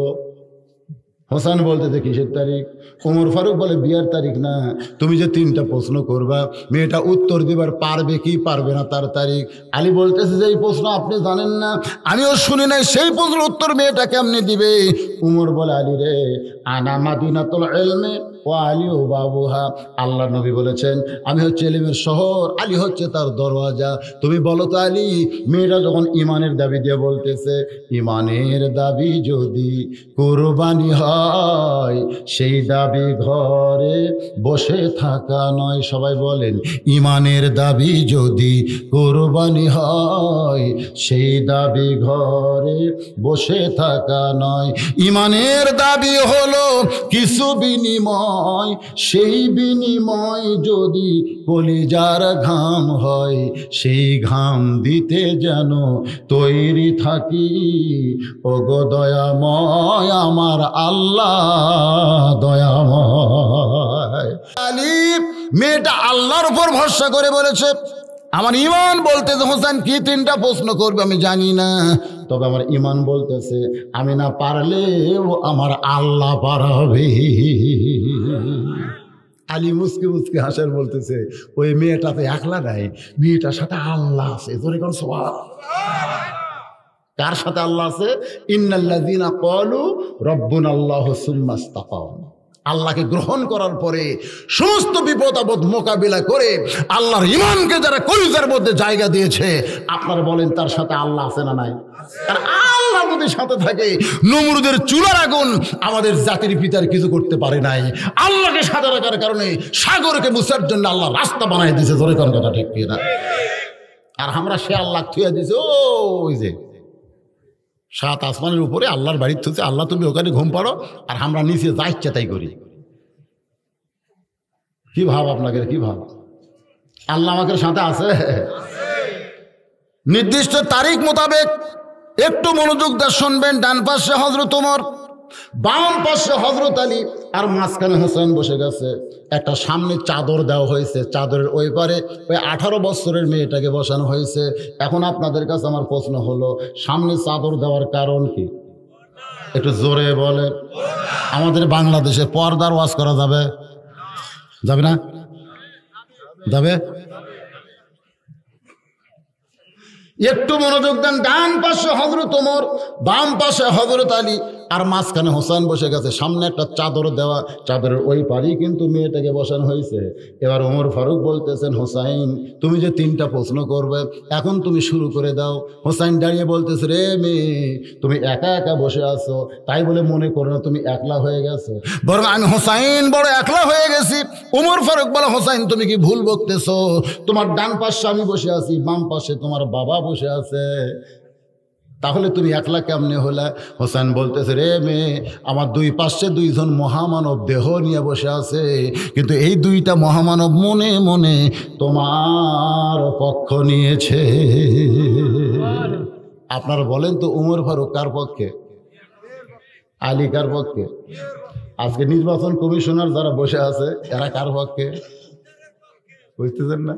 হোসেন বলতেছে কিসের তারিখ? ওমর ফারুক বলে বিয়ার তারিখ না, তুমি যে 3টা প্রশ্ন করবা মেয়েটা উত্তর দিবার পারবে কি পারবে না তার তারিখ। আলী বলতেছে যে এই প্রশ্ন আপনি জানেন না, আমিও শুনি নাই, সেই প্রশ্নের উত্তর মেয়েটা কেমনে দিবে? উমর বলে আলী রে, আনা মাদিনাতুল ইলমি ও আলী ও বাবুহা। আল্লাহ নবী বলেছেন আমি হচ্ছে ইলমের শহর, আলী হচ্ছে তার দরওয়াজা। তুমি বলো তো আলী, মেয়েটা যখন ইমানের দাবি দিয়ে বলতেছে, ইমানের দাবি যদি কুরবানি হয় সেই দাবি ঘরে বসে থাকা নয়। সবাই বলেন ইমানের দাবি যদি কুরবানি হয় সেই দাবি ঘরে বসে থাকা নয়। ইমানের দাবি হলো কিছু বিনিময়, সেই বিনিময় যদি কলিজার ঘাম হয়, সেই ঘাম দিতে যেন তৈরি থাকি। ওগো দয়াময় আমার আল্লাহ দয়াময়। আলী মেয়েটা আল্লাহর উপর ভরসা করে বলেছে আমার ইমান বলতেছে হোসেন কি 3টা প্রশ্ন করবে আমি জানি না, তবে আমার ইমান বলতেছে আমি না পারলেও আমার আল্লাহ পারাবে। আলী মুসকে মুসকে হাসার বলতেছে ওই মেয়েটাতে একলা নাই, মেয়েটার সাথে আল্লাহ আছে। তোর এখন সবাই কার সাথে আল্লাহ আছে? ইন্নাল্লাযীনা ক্বালু রাব্বুনাল্লাহু সুম্মা ইসতাকামু। আল্লাহকে গ্রহণ করার পরে সমস্ত বিপদ আপদ মোকাবিলা করে আল্লাহর ঈমানকে যারা কলিজার মধ্যে জায়গা দিয়েছে, আপনারা বলেন তার সাথে আল্লাহ আছে না নাই? আর আল্লাহ যদি সাথে থাকে, নমরুদের চুলার আগুন আমাদের জাতির পিতার কিছু করতে পারে নাই। আল্লাহকে সাথে রাখার কারণে সাগরকে মুছার জন্য আল্লাহ রাস্তা বানাই দিয়েছে। ধরে কোন কথা ঠিক কিনা? আর আমরা সে আল্লাহ থুয়ে দিয়েছে ওই যে 7 আসমানের উপরে আল্লাহর বাড়ির থুতে। আল্লাহ তুমি ওখানে ঘুম পাড়ো আর আমরা নিচে যা ইচ্ছা তাই করি। কি ভাব আপনাকে? কি ভাব? আল্লাহ আমাদের সাথে আছে। নির্দিষ্ট তারিখ মোতাবেক একটু মনোযোগ দিয়ে শুনবেন। ডান পাশে হযরত ওমর, বাম পাশে হযরত আলী, আর মাঝখানে হোসেন বসে গেছে। একটা সামনে চাদর দেওয়া হয়েছে, চাদরের ওই পারে ওই 18 বছরের মেয়েটাকে বসানো হয়েছে। এখন আপনাদের কাছে আমার প্রশ্ন হলো, সামনে চাদর দেওয়ার কারণ কি? একটু জোরে বলে। আমাদের বাংলাদেশে পর্দার ওয়াজ করা যাবে? যাবে না? যাবে? একটু মনোযোগ দেন। ডান পাশে হযরত ওমর, বাম পাশে হযরত আলী, আর মাঝখানে হোসেন বসে গেছে। সামনে একটা চাদর দেওয়া, চাদরের ওই পারেই কিন্তু মেয়েটাকে বসানো হয়েছে। এবার ওমর ফারুক বলতেছেন, হোসাইন তুমি যে 3টা প্রশ্ন করবে এখন তুমি শুরু করে দাও। হোসাইন দাঁড়িয়ে বলতেছে, রে মেয়ে তুমি একা একা বসে আছো, তাই বলে মনে করো না তুমি একলা হয়ে গেছো, বরং আমি হোসাইন বড় একলা হয়ে গেছি। ওমর ফারুক বলে, হোসাইন তুমি কি ভুল বকতেছো? তোমার ডান পাশে আমি বসে আছি, বাম পাশে তোমার বাবা বসে আছে, তাহলে তুমি একলা কেমনে হলে? হোসেন বলতেছে, রে মেয়ে আমার 2 পাশে 2জন মহামানব দেহ নিয়ে বসে আছে, কিন্তু এই 2টা মহামানব মনে মনে তোমার পক্ষ নিয়েছে। আপনারা বলেন তো ওমর ফারুক কার পক্ষে? আলী কার পক্ষে? আজকে নির্বাচন কমিশনার যারা বসে আছে এরা কার পক্ষে? বুঝতেছেন না?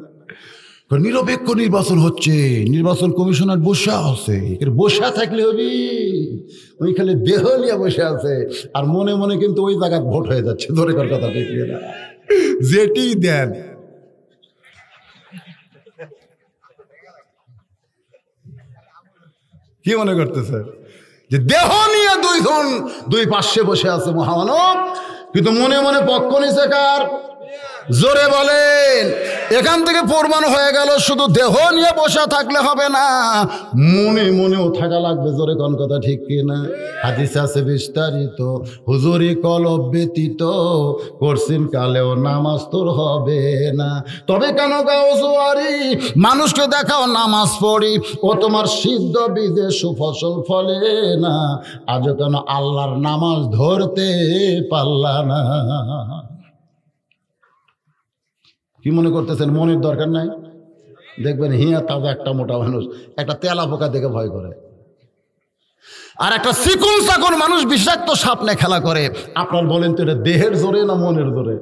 নিরপেক্ষ নির্বাচন হচ্ছে, নির্বাচন কমিশনার বসে আছে। বসে থাকলে হবে, ওই খালি দেহ নিয়ে বসে আছে, আর মনে মনে কিন্তু ওই জায়গায় ভোট হয়ে যাচ্ছে। ধরে কর কথা ঠিক না? যেটি দেন কি মনে করতেছে যে দেহ নিয়ে 2জন 2 পাশে বসে আছে মহামানব, কিন্তু মনে মনে পক্ষ নিছে কার? জোরে বলেন। এখান থেকে প্রমাণ হয়ে গেল শুধু দেহ নিয়ে বসে থাকলে হবে না, মনে মনেও থাকা লাগবে। জোরে কোন কথা ঠিক কিনা? হাদিস আছে বিস্তারিত, হুজুরি কলব ব্যতীত করছিন কালেও নামাজ তোর হবে না। তবে কেন গাও জোয়ারি, মানুষকে দেখাও নামাজ পড়ি, ও তোমার সিদ্ধ বীজে সুফসল ফলে না, আজও কেন আল্লাহর নামাজ ধরতে পারলা না? কি মনে করতেছেন? মনের দরকার নাই। দেখবেন হিয়া তাজা একটা মোটা মানুষ একটা তেলা পোকা দেখে ভয় করে, আর একটা চিকুন চাকুন মানুষ বিষাক্ত সাপ নিয়ে খেলা করে। আপনার বলেন তো এটা দেহের জোরে না মনের জোরে?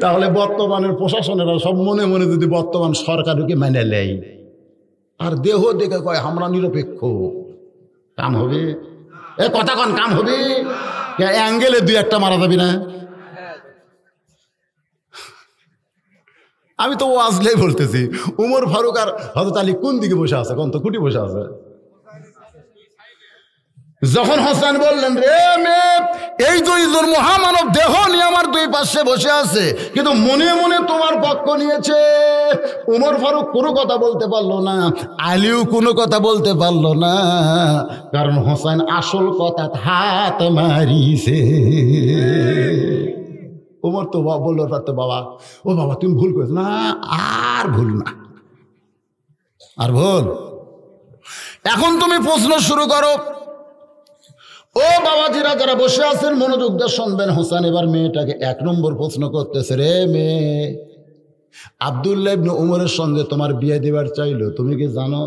তাহলে বর্তমানের প্রশাসনেরা সব মনে মনে যদি বর্তমান সরকারকে মেনে নেয় আর দেহ দেখে কয় আমরা নিরপেক্ষ, কাম হবে? এ কথা কন, কাম হবে? অ্যাঙ্গেলে 2-1টা মারা যাবি না? আমি তো আসলেই বলতেছি, উমর ফারুক আর হযরত আলী কোন দিকে বসে আছে? কোন তো কুটি বসে আছে। যখন হোসেন বললেন, রে মেয়ে এই 2জন মহামানব দেহ নিয়ে আমার 2 পাশে বসে আছে, কিন্তু মনে মনে তোমার পক্ষ নিয়েছে। উমর ফারুক কোনো কথা বলতে পারলো না, আলীও কোনো কথা বলতে পারলো না, কারণ হোসেন আসল কথা হাত মারিছে। ওমর তো বললো পারতো, বাবা ও বাবা তুমি ভুল করেছো না, আর ভুল না, আর ভুল। এখন তুমি প্রশ্ন শুরু করো। ও বাবাজিরা যারা বসে আছেন মনোযোগ দিয়ে শুনবেন। হোসেন এবার মেয়েটাকে 1 নম্বর প্রশ্ন করতেছে, রে মেয়ে আব্দুল্লাহ ইবনে উমরের সঙ্গে তোমার বিয়ে দেবার চাইলো, তুমি কি জানো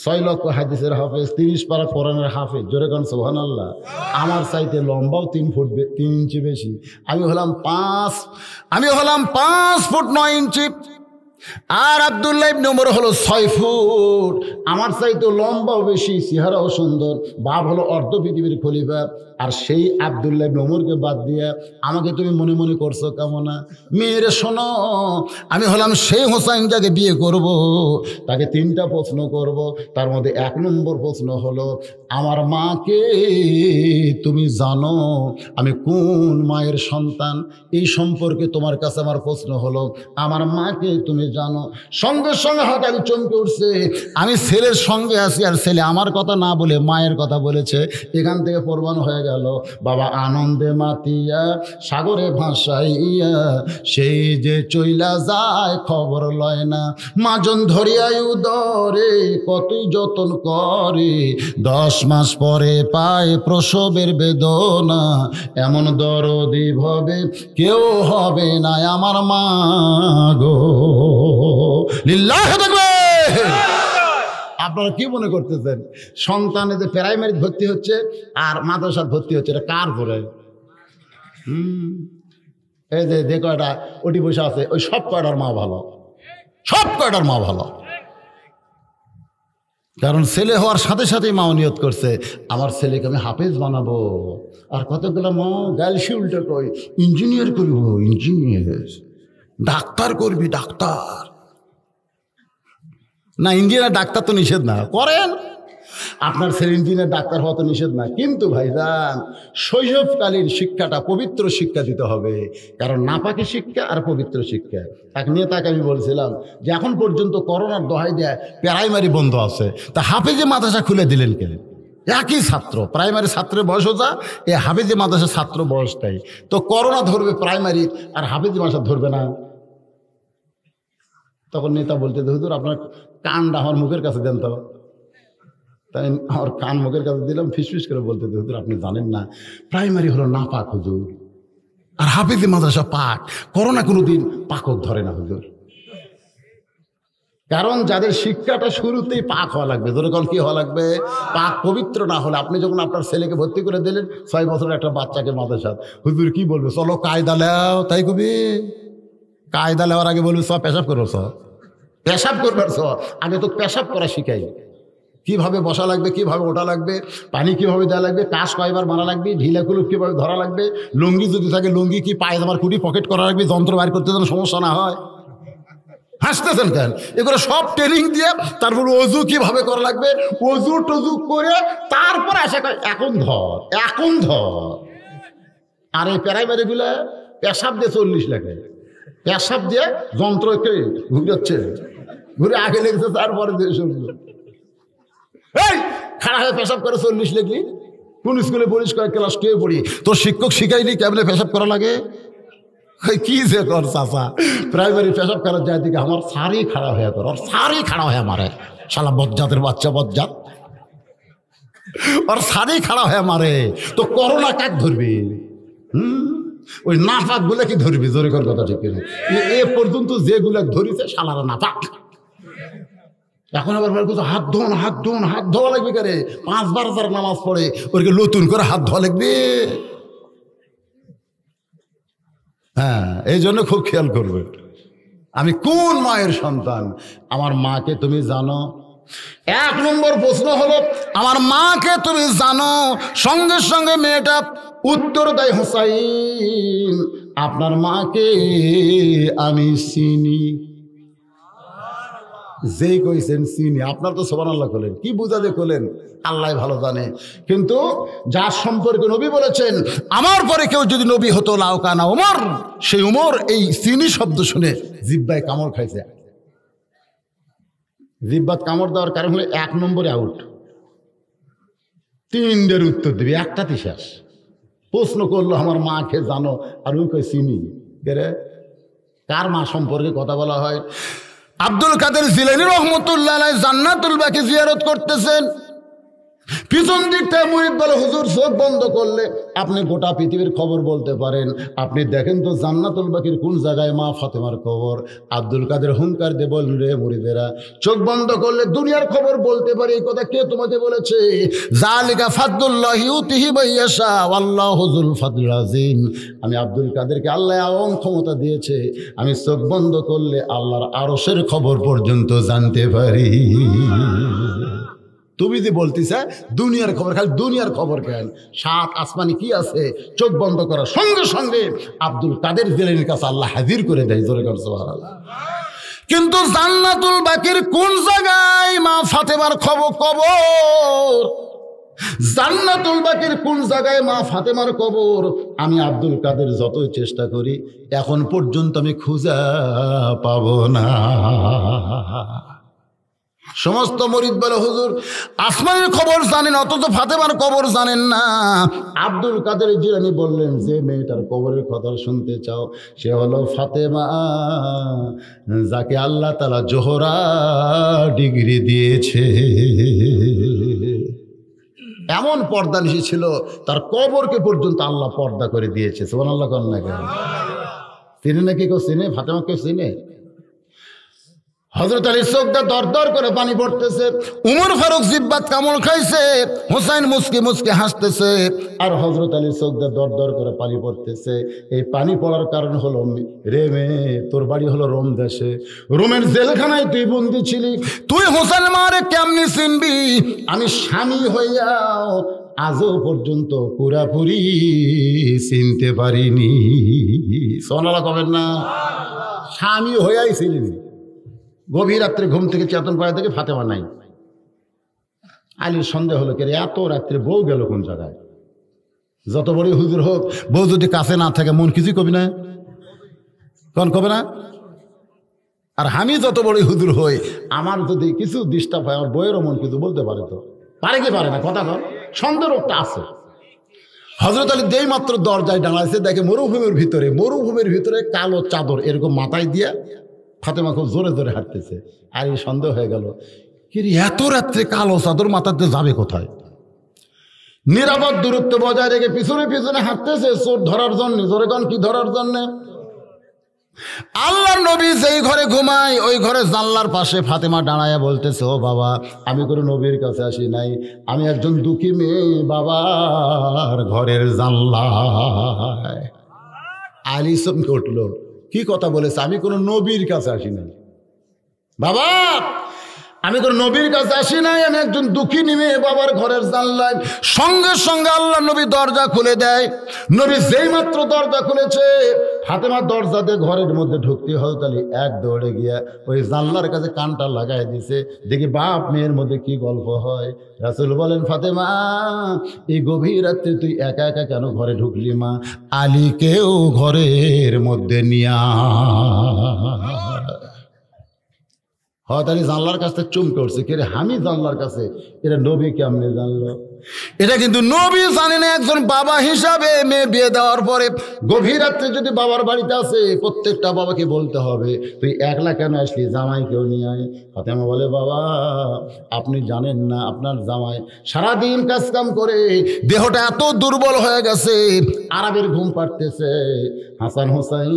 6 লক্ষ হাদিসের হাফেজ, 30 পারা কোরআনের হাফেজ, জোরে কোন সুবহানাল্লাহ, আমার চাইতে লম্বাও 3 ফুট 3 ইঞ্চি বেশি, আমি হলাম 5 ফুট 9 ইঞ্চি। আর আব্দুল্লাহ ইবনে ওমর হলো 6 ফুট, আমার চাইতে লম্বাও বেশি, চেহারাও সুন্দর, বাপ হলো অর্ধ পৃথিবীর খলিফা। আর সেই আব্দুল্লাহ ইবনে ওমরকে বাদ দিয়ে আমাকে তুমি মনে মনে করছো কেমন? মেয়েরে শোনো, আমি হলাম সেই হোসাইন যাকে বিয়ে করব, তাকে 3টা প্রশ্ন করব। তার মধ্যে 1 নম্বর প্রশ্ন হলো, আমার মাকে তুমি জানো আমি কোন মায়ের সন্তান? এই সম্পর্কে তোমার কাছে আমার প্রশ্ন হলো, আমার মাকে তুমি জানো? সঙ্গে সঙ্গে হঠাৎ আমি চমকে উঠছে, আমি ছেলের সঙ্গে আছি আর ছেলে আমার কথা না বলে মায়ের কথা বলেছে। এখান থেকে প্রমাণ হয়ে গেল, বাবা আনন্দে মাতিয়া সাগরে ভাসাইয়া সেই যে চইলা যায় খবর লয় না, মাজন ধরিয়াই উদরে কতই যতন করে, 10 মাস পরে পায় প্রসবের বেদনা, এমন দরদি ভাবে কেউ হবে না আমার মা গো। লিল্লাহ তাকবীর। আপনারা কি মনে করতেছেন সন্তানে যে প্রাইমারি ভর্তি হচ্ছে আর মাদ্রাসার ভর্তি হচ্ছে, এটা কার ধরে? এই যে কয়টা ওটি বসে আছে, ওই সব কয়টার মা ভালো, সব কয়টার মা ভালো। কারণ ছেলে হওয়ার সাথে সাথেই মা নিয়ত করছে, আমার ছেলেকে আমি হাফেজ বানাবো। আর কতগুলো মা গালসি উল্টো কই, ইঞ্জিনিয়ার করব, ইঞ্জিনিয়ার, ডাক্তার করবি, ডাক্তার না। ইঞ্জিনিয়ার ডাক্তার তো নিষেধ না, করেন আপনার ছেলে ইঞ্জিনিয়ার ডাক্তার হওয়া তো নিষেধ না, কিন্তু ভাইজান শৈশবকালীন শিক্ষাটা পবিত্র শিক্ষা দিতে হবে। কারণ নাপাকি শিক্ষা আর পবিত্র শিক্ষা এক নিয়ে তাকে আমি বলছিলাম যে এখন পর্যন্ত করোনার দোহাই দেয় প্রাইমারি বন্ধ আছে, তা হাফেজে মাদ্রাসা খুলে দিলেন কেন? একই ছাত্র, প্রাইমারি ছাত্রের বয়সও যা, এ হাফেজে মাদ্রাসার ছাত্র বয়সটাই তো। করোনা ধরবে প্রাইমারি আর হাফেজে মাদ্রাসা ধরবে না। তখন নেতা বলতে, হুজুর আপনার কানটা আমার মুখের কাছে দেন তো। তাই আমার কান মুখের কাছে দিলাম, ফিসফিস করে বলতে, হুজুর আপনি জানেন না প্রাইমারি হলো না পাক হুজুর, আর হাফেজে মাদ্রাসা পাক। করোনা কোনোদিন পাকক ধরে না হুজুর। কারণ যাদের শিক্ষাটা শুরুতেই পাক হওয়া লাগবে, যেরকম কি হওয়া লাগবে, পাক পবিত্র না হলে। আপনি যখন আপনার ছেলেকে ভর্তি করে দিলেন 6 বছরের একটা বাচ্চাকে মাদ্রাসা, হুজুর কি বলবে, চলো কায়দা লেও, তাই কবি কায়দা লেওয়ার আগে বলবে সব পেশাব করবো, সব পেশাব করবার সব আগে তো পেশাব করা শিখাই, কিভাবে বসা লাগবে, কিভাবে ওঠা লাগবে, পানি কিভাবে দেওয়া লাগবে, কাশ কয়বার মারা লাগবে, ঢিলা কুলুপ কিভাবে ধরা লাগবে, লুঙ্গি যদি থাকে লুঙ্গি কি পায়জামার কুটি পকেট করা লাগবে, যন্ত্র বাইর করতে যেন সমস্যা না হয়। হাসতেছেন কেন? এগুলো সব ট্রেনিং দিয়ে তারপর অজু কিভাবে করা লাগবে, অজু টজু করে তারপরে আসে এখন ধর, এখন ধর। আর এই প্রাইমারি গুলা পেশাব দিয়ে 40 লাগে, পেশাব দিয়ে যন্ত্রকে ঘুরাচ্ছে, ঘুরে আগে লেগেছে তারপরে দিয়ে শুনল, এই খাড়া হয়ে পেশাব করে 40 লেগলি। কোন স্কুলে পড়িস, কয়েক ক্লাস 2 পড়ি, তোর শিক্ষক শিখাইনি কেমনে পেশাব করা লাগে? কি যে কর চাষা, প্রাইমারি পেশাব করার যায় দিকে আমার সারি খাড়া হয়ে কর, ওর সারি খাড়া হয়ে মারে, শালা বজ্জাতের বাচ্চা বজ্জাত, ওর সারি খাড়া হয়ে মারে। তো করোনা কাক ধরবি? ওই নাপাক গুলা কি ধরবি? জোরে কর কথা, ঠিক না? এ পর্যন্ত যেগুলা ধরিছে শালারা নাপাক। এখন আবার হাত ধোন, হাত ধোন, হাত ধোয়া লাগবে, কারে 5 বার যারা নামাজ পড়ে ওরকে নতুন করে হাত ধোয়া লাগবে। হ্যাঁ, এই জন্য খুব খেয়াল করবে আমি কোন মায়ের সন্তান। আমার মাকে তুমি জানো? 1 নম্বর প্রশ্ন হলো, আমার মাকে তুমি জানো? সঙ্গে সঙ্গে মেয়েটা উত্তর দেয়, হোসাইন আপনার মাকে আমি চিনি। যেই কইছেন চিনি, আপনার তো সুবহানাল্লাহ করলেন, কি বুঝাতে করলেন আল্লাহ ভালো জানে। কিন্তু যার সম্পর্কে নবী বলেছেন আমার পরে কেউ যদি নবী হতো লাউ কানা ওমর, সেই ওমর এই চিনি শব্দ শুনে জিহ্বায় কামড় খাইছে। জিহ্বাত কামড় দেওয়ার কারণ হলো 1 নম্বরে আউট, 3দের উত্তর দিবি, একটাতে শেষ। প্রশ্ন করলো আমার মাকে জানো, আর ওই কই চিনি। কার মা সম্পর্কে কথা বলা হয়? আব্দুল কাদের জিলানী রহমতুল্লাহ আলাইহি জান্নাতুল বাকি জিয়ারত করতেছেন, পিছন দিক থেকে মুরিদ বলে, হুজুর চোখ বন্ধ করলে আপনি গোটা পৃথিবীর খবর বলতে পারেন। আপনি দেখেন তো জান্নাতুল বাকির কোন জায়গায় মা ফাতেমার কবর। আব্দুল কাদের হুঙ্কার দিয়ে বললেন, রে মুরিদেরা, চোখ বন্ধ করলে দুনিয়ার খবর বলতে পারি, এই কথা কে তোমাকে বলেছে? যালিকা ফাদলুল্লাহি ইউতিহি মাইয়াশা ওয়াল্লাহু যুল ফাদলিল আযীম। আমি আব্দুল কাদেরকে আল্লাহ এমন ক্ষমতা দিয়েছে, আমি চোখ বন্ধ করলে আল্লাহর আরশের খবর পর্যন্ত জানতে পারি। তুমি যে বলতেছ দুনিয়ার খবর, খালি দুনিয়ার খবর কেন? সাত আসমানি কি আছে? চোখ বন্ধ করার সঙ্গে সঙ্গে আব্দুল কাদের জিলানীর কাছে আল্লাহ হাজির করে দেয়। জোরে কর সুবহানাল্লাহ। কিন্তু জান্নাতুল বাকির কোন জায়গায় মা ফাতেমার কবর? জান্নাতুল বাকির কোন জায়গায় মা ফাতেমার কবর? আমি আব্দুল কাদের যতই চেষ্টা করি এখন পর্যন্ত আমি খুঁজে পাবো না। সমস্ত মুরিদ বলে, হুজুর আসমানের খবর জানেন অথচ ফাতেমার কবর জানেন না। আব্দুল কাদের জিলানী বললেন, যে মেয়েটার কবরের কথা শুনতে চাও সে হলো ফাতেমা, যাকে আল্লাহ তাআলা জোহরা ডিগ্রি দিয়েছে। এমন পর্দা নিশি ছিল, তার কবরকে পর্যন্ত আল্লাহ পর্দা করে দিয়েছে। সুবহানাল্লাহ। কর না কেন? চিনে নাকি কেউ চিনে? ফাতেমা কেউ চিনে? হযরত আলী চোখটা দরদর করে পানি পড়তেছে, উমর ফারুক জিব্বাত কামড় খাইছে, হোসাইন মুসকে মুসকে হাসতেছে, আর হযরত আলী চোখটা দরদর করে পানি পড়তেছে। এই পানি পড়ার কারণ হলো, রে মেয়ে, তোর বাড়ি হলো রোম দেশে, রোমের জেলখানায় তুই বন্দী ছিলি, তুই হোসেন মারে কেমনি চিনবি? আমি স্বামী হইয়াও আজও পর্যন্ত পুরাপুরি চিনতে পারিনি। সোনালা কবেন না? স্বামী হইয়াই ছিলেন। গভীর রাত্রে ঘুম থেকে চেতন পায় থেকে ফাতেমা নাই। আলীর সন্দেহ হলো, কে এত রাত্রে বউ গেল কোন জায়গায়? যত বড় হুজুর হোক, বউ যদি কাছে না থাকে মন কিছুই কবি না, কোন কবে না? আর আমি যত বড় হুজুর হই, আমার যদি কিছু ডিস্টার্ব হয়, আমার বইয়েরও মন কিছু বলতে পারে, তো পারে কি পারে না? কথা কর, সন্দেহ একটা আছে। হযরত আলী দেই মাত্র দরজায় দাঁড়াইছে, দেখে মরুভূমির ভিতরে কালো চাদর এরকম মাথায় দিয়া ফাতেমা খুব জোরে জোরে হাঁটতেছে। আর এই সন্দেহ হয়ে গেল, কি এত রাত্রে কালো চাদর মাথাতে যাবে কোথায়? নিরাপদ দূরত্ব বজায় রেখে পিছনে পিছনে হাঁটতেছে, চোর ধরার জন্য। জোরে কন, কি ধরার জন্য? আল্লাহর নবী যেই ঘরে ঘুমায় ওই ঘরে জানলার পাশে ফাতেমা দাঁড়ায়া বলতেছে, ও বাবা, আমি কোনো নবীর কাছে আসি নাই, আমি একজন দুঃখী মেয়ে বাবার ঘরের জানলায়। আলী চমকে উঠল, কি কথা বলেছে? আমি কোনো নবীর কাছে আসি নাই বাবা, আমি কোনো নবীর কাছে আসি নাই, আমি একজন দুঃখিনী মেয়ে বাবার ঘরের জানলায়। সঙ্গে সঙ্গে আল্লাহ নবী দরজা খুলে দেয়। নবী যেই মাত্র দরজা খুলেছে, ফাতেমা দরজা দিয়ে ঘরের মধ্যে ঢুকতে হয়, তাহলে এক দৌড়ে গিয়া ওই জানলার কাছে কানটা লাগাই দিছে, দেখি বাপ মেয়ের মধ্যে কি গল্প হয়। রাসূল বলেন, ফাতেমা, এই গভীর রাত্রে তুই একা একা কেন ঘরে ঢুকলি মা? আলীকেও ঘরের মধ্যে নিয়া। হয়তো জানলার কাছে চমকে উঠছে, কে রে, আমি জানলার কাছে? এটা নবী কেমনে জানলো? এটা কিন্তু নবী জানে না। একজন বাবা হিসাবে মেয়ে বিয়ে দেওয়ার পরে গভীর রাত্রে যদি বাবার বাড়িতে আসে, প্রত্যেকটা বাবাকে বলতে হবে, তুই একলা কেন আসলি, জামাই কেউ নিয়ে আয়। ফাতেমা বলে, বাবা, আপনি জানেন না, আপনার জামাই সারাদিন কাজ কাম করে দেহটা এত দুর্বল হয়ে গেছে, আরামের ঘুম পাড়তেছে। হাসান হোসাইন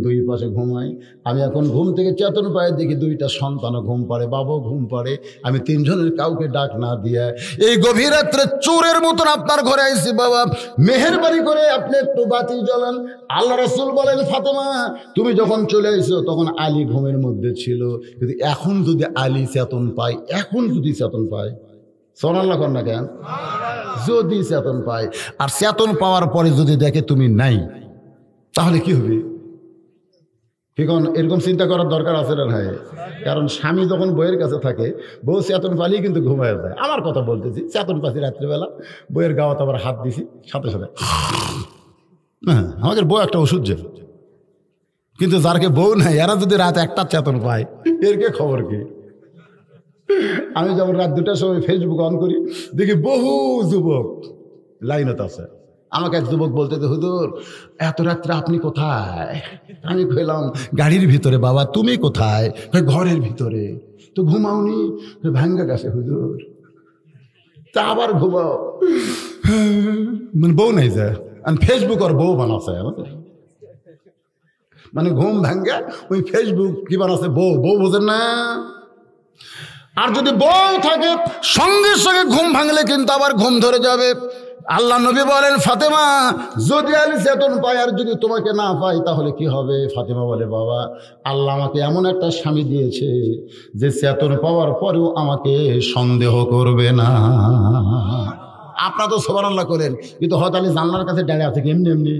দুই পাশে ঘুমাই, আমি এখন ঘুম থেকে চেতন পায়ে দেখি দুইটা সন্তানও ঘুম পাড়ে, বাবাও ঘুম পাড়ে, আমি তিনজনের কাউকে ডাক না দিয়ে এই গভীর রাত্রে চোরের মতন আপনার ঘরে আইছি। বাবা, মেহেরবানি করে আপনি একটু বাতি জ্বালান। আল্লাহ রাসূল বলেন, ফাতেমা, তুমি যখন চলে আইছো তখন আলী ঘুমের মধ্যে ছিল, কিন্তু এখন যদি আলী চেতন পায়, সুবহানাল্লাহ কর না কেন? যদি চেতন পায়, আর চেতন পাওয়ার পরে যদি দেখে তুমি নাই, তাহলে কি হবে? এখন এরকম চিন্তা করার দরকার আছে না? ভাই, কারণ স্বামী যখন বইয়ের কাছে থাকে, বউ চেতন পালিয়ে কিন্তু ঘুমায় যায়। আমার কথা বলতেছি, চেতন পাচ্ছি রাত্রিবেলা, বইয়ের গাওয়াতে আবার হাত দিছি, সাথে সাথে আমাদের বউ একটা ওষুধ যে, কিন্তু যারকে বউ নাই এরা যদি রাত একটা চেতন পায়, এর কে খবর কি? আমি যখন রাত 2টার সময় ফেসবুক অন করি, দেখি বহু যুবক লাইনত আছে। আমাকে এক যুবক বলতে, হুজুর, এত রাত্রে আপনি কোথায়? আমি কইলাম, গাড়ির ভিতরে। বাবা, তুমি কোথায়? ঘরের ভিতরে। তো ঘুমাওনি? ভাঙ্গা গেছে হুজুর। তা আবার ঘুমাও, মানে বউ নাই যায়, ফেসবুক আর বউ বানাচ্ছে, মানে ঘুম ভাঙ্গে ওই ফেসবুক কি বানাচ্ছে, বউ বউ বোঝেন না। আর যদি বউ থাকে সঙ্গে সঙ্গে ঘুম ভাঙলে কিন্তু আবার ঘুম ধরে যাবে। আল্লাহ নবী বলেন, ফাতেমা যদি আমি চেতন পাই আর যদি তোমাকে না পাই তাহলে কি হবে? ফাতেমা বলে, বাবা আল্লাহ আমাকে এমন একটা স্বামী দিয়েছে যে চেতন পাওয়ার পরেও আমাকে সন্দেহ করবে না। আপনারা তো সুবহানাল্লাহ করেন, কিন্তু হয়তো আলী জানলার কাছে দাঁড়িয়ে আছে এমনি এমনি,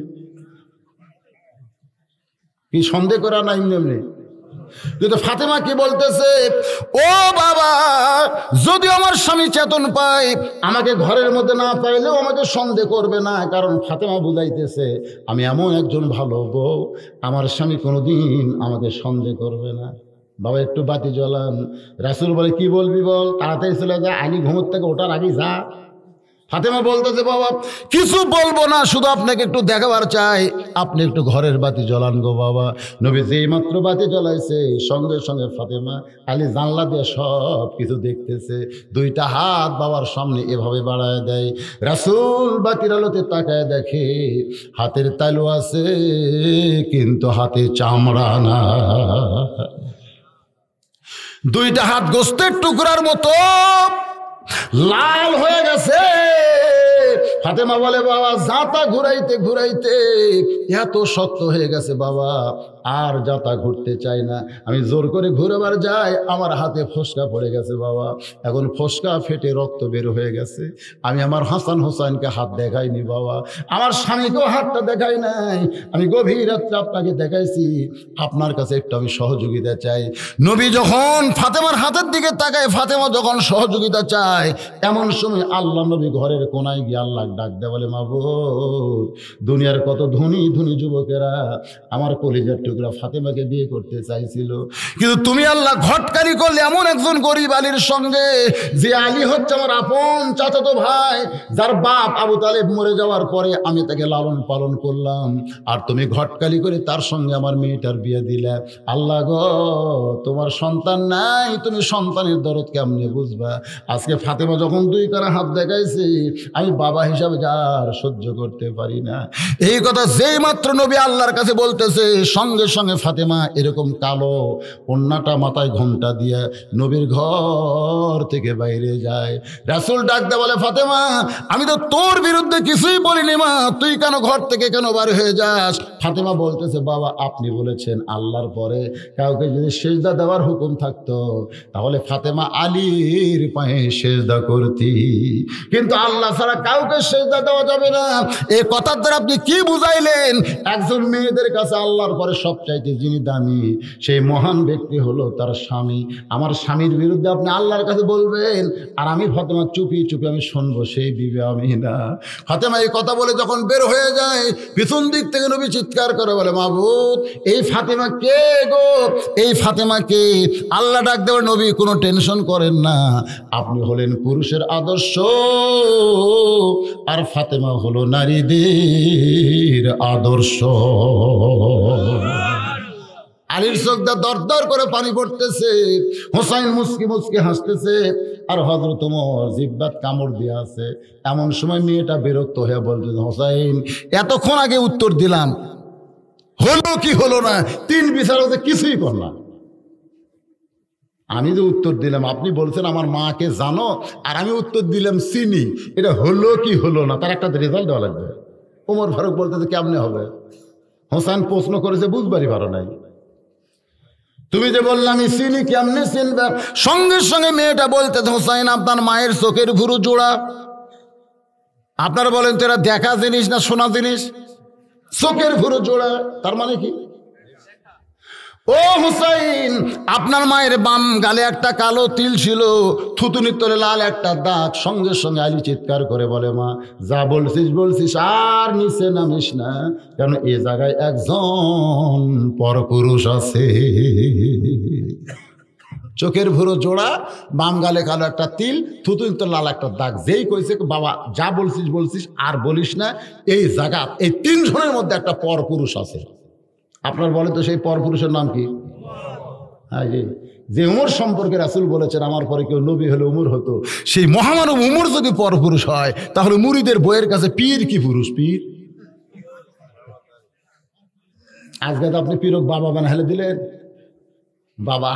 কি সন্দেহ করা না এমনি এমনি। কিন্তু ফাতেমা কি বলতেছে, ও বাবা যদি আমার স্বামী চেতন পায় আমাকে ঘরের মধ্যে না পাইলেও আমাকে সন্দেহ করবে না, কারণ ফাতেমা বুঝাইতেছে আমি এমন একজন ভালো বউ, আমার স্বামী কোনোদিন আমাকে সন্দেহ করবে না। বাবা একটু বাতি জ্বলান। রাসূল বলে, কি বলবি বল, তাড়াতাড়ি চলে যা, আলী ঘুমোর থেকে ওঠার আগে যা। ফাতেমা বলতেছে, বাবা কিছু বলবো না, শুধু আপনাকে একটু দেখাবার চাই, আপনি একটু ঘরের বাতি জ্বলান গো বাবা। নবী যেই মাত্র বাতি জ্বলাইছে সঙ্গে সঙ্গে ফাতেমা আলী জানলা দিয়ে সব কিছু দেখতেছে, দুইটা হাত বাবার সামনে এভাবে বাড়ায় দেয়। রাসূল বাতির আলোতে তাকায় দেখে হাতের তালু আছে কিন্তু হাতে চামড়া না, দুইটা হাত গোস্তের টুকরার মতো লাল হয়ে গেছে। ফাতেমা বলে, বাবা জাতা ঘুরাইতে ঘুরাইতে এত শক্ত হয়ে গেছে বাবা, আর জাতা ঘুরতে চাই না, আমি জোর করে ঘুরবার যাই আমার হাতে ফোসকা পড়ে গেছে বাবা, এখন ফোসকা ফেটে রক্ত বের হয়ে গেছে। আমি আমার হাসান হোসেনকে হাত দেখাইনি বাবা, আমার স্বামীকেও হাতটা দেখাই নাই, আমি গভীর রাত্রে আপনাকে দেখাইছি, আপনার কাছে একটু আমি সহযোগিতা চাই। নবী যখন ফাতেমার হাতের দিকে তাকায়, ফাতেমা যখন সহযোগিতা চায়, এমন সময় আল্লাহ নবী ঘরের কোনায় গিয়ে আল্লাহ ডাক দেয়, বলে মাবুদ দুনিয়ার কত ধনী ধনী যুবকেরা আমার কলিজার টুকরা ফাতেমাকে বিয়ে করতে চাইছিল, কিন্তু তুমি আল্লাহ ঘটকারি করলে এমন একজন গরিব আলীর সঙ্গে, যে আলী হচ্ছে আমার আপন চাচাতো ভাই, যার বাপ আবু তালেব মরে যাওয়ার পরে আমি তাকে লালন পালন করলাম, আর তুমি ঘটকালি করে তার সঙ্গে আমার মেয়েটার বিয়ে দিলে। আল্লাহ গো তোমার সন্তান নাই, তুমি সন্তানের দরদ কেমনে বুঝবা? আজকে ফাতেমা যখন দুই কারা হাত দেখাইছে আমি বাবা হিসাবে যার সহ্য করতে পারি না। এই কথা যেই মাত্র নবী আল্লাহর কাছে বলতেছে সঙ্গে সঙ্গে ফাতেমা এরকম কালো ওন্নাটা মাথায় ঘোমটা দিয়ে নবীর ঘর থেকে বাইরে যায়। রাসূল ডাকতে বলে, ফাতেমা আমি তো তোর বিরুদ্ধে কিছুই বলিনি মা, তুই কেন ঘর থেকে কেন বার হয়ে যাস? ফাতেমা বলতেছে, বাবা আপনি বলেছেন আল্লাহর পরে কাউকে যদি সেজদা দেওয়ার হুকুম থাকতো তাহলে ফাতেমা আলীর পায়ে সেজদা করতি, কিন্তু আল্লাহ ছাড়া কাউকে সেজদা দেওয়া যাবে না। এই কথার দ্বারা আপনি কি বুঝাইলেন? একজন মেয়েদের কাছে আল্লাহর পরে সবচাইতে যিনি দামি সেই মহান ব্যক্তি হলো তার স্বামী। আমার স্বামীর বিরুদ্ধে আপনি আল্লাহর কাছে বলবেন আর আমি ফাতেমা চুপি চুপি আমি শুনবো, সেই বিবে আমি না। ফাতেমা এই কথা বলে যখন বের হয়ে যায় পিছন দিক থেকে নবী চিৎকার করে বলে, মাবুদ এই ফাতেমা কে গো, এই ফাতেমা কে? আল্লাহ ডাক দেওয়ার, নবী কোনো টেনশন করেন না, আপনি হলেন পুরুষের আদর্শ আর ফাতেমা হলো নারীদের আদর্শ। আলীর চোখটা দরদর করে পানি পড়তেছে, হোসাইন মুচকি মুচকি হাসতেছে, আর হযরত ওমর জিহ্বাত কামড় দিয়ে আছে। এমন সময় মেয়েটা বিরক্ত হয়ে বলতে, হোসাইন এতক্ষণ আগে উত্তর দিলাম, হলো কি হলো না, তিন বিচারতে কিছুই করলাম। আমি যে উত্তর দিলাম আপনি বলছেন আমার মাকে জানো, আর আমি উত্তর দিলাম চিনি, এটা হলো কি হলো না তার একটা রেজাল্ট দেওয়া লাগবে। ওমর ফারুক বলতেছে কেমনে হবে? হোসেন প্রশ্ন করেছে বুঝবারই পারো নাই, তুমি যে বললাম আমি চিনি কেমনে চিনবে? সঙ্গে সঙ্গে মেয়েটা বলতে, হোসেন আপনার মায়ের চোখের ভুরু জোড়া। আপনারা বলেন তো এরা দেখা জিনিস না শোনা জিনিস? চোখের ভুরু জোড়া তার মানে কি? ও হুসাইন আপনার মায়ের বাম গালে একটা কালো তিল ছিল, থুতুনির তলে লাল একটা দাগ। সঙ্গে সঙ্গে আলী চিৎকার করে বলে, মা যা বলছিস বলছিস, আর নিচে নামিস না, কারণ এ জায়গায় একজন পরপুরুষ আছে। চোখের ভুরো জোড়া, বাম গালে কালো একটা তিল, থুতুনির তলে লাল একটা দাগ। যেই কইছে বাবা যা বলছিস বলছিস আর বলিস না, এই জায়গা এই তিনজনের মধ্যে একটা পরপুরুষ আছে। আপনার বলে তো সেই পরপুরুষের নাম কি? হ্যাঁ জি, যে উমর সম্পর্কে রাসূল বলেছেন আমার পরে কেউ নবী হলে উমর হতো, সেই মহামানব উমর যদি পরপুরুষ হয় তাহলে মুরিদের বইয়ের কাছে পীর কি পুরুষ? পীর আজকে তো আপনি পীরক বাবা বানালে দিলেন। বাবা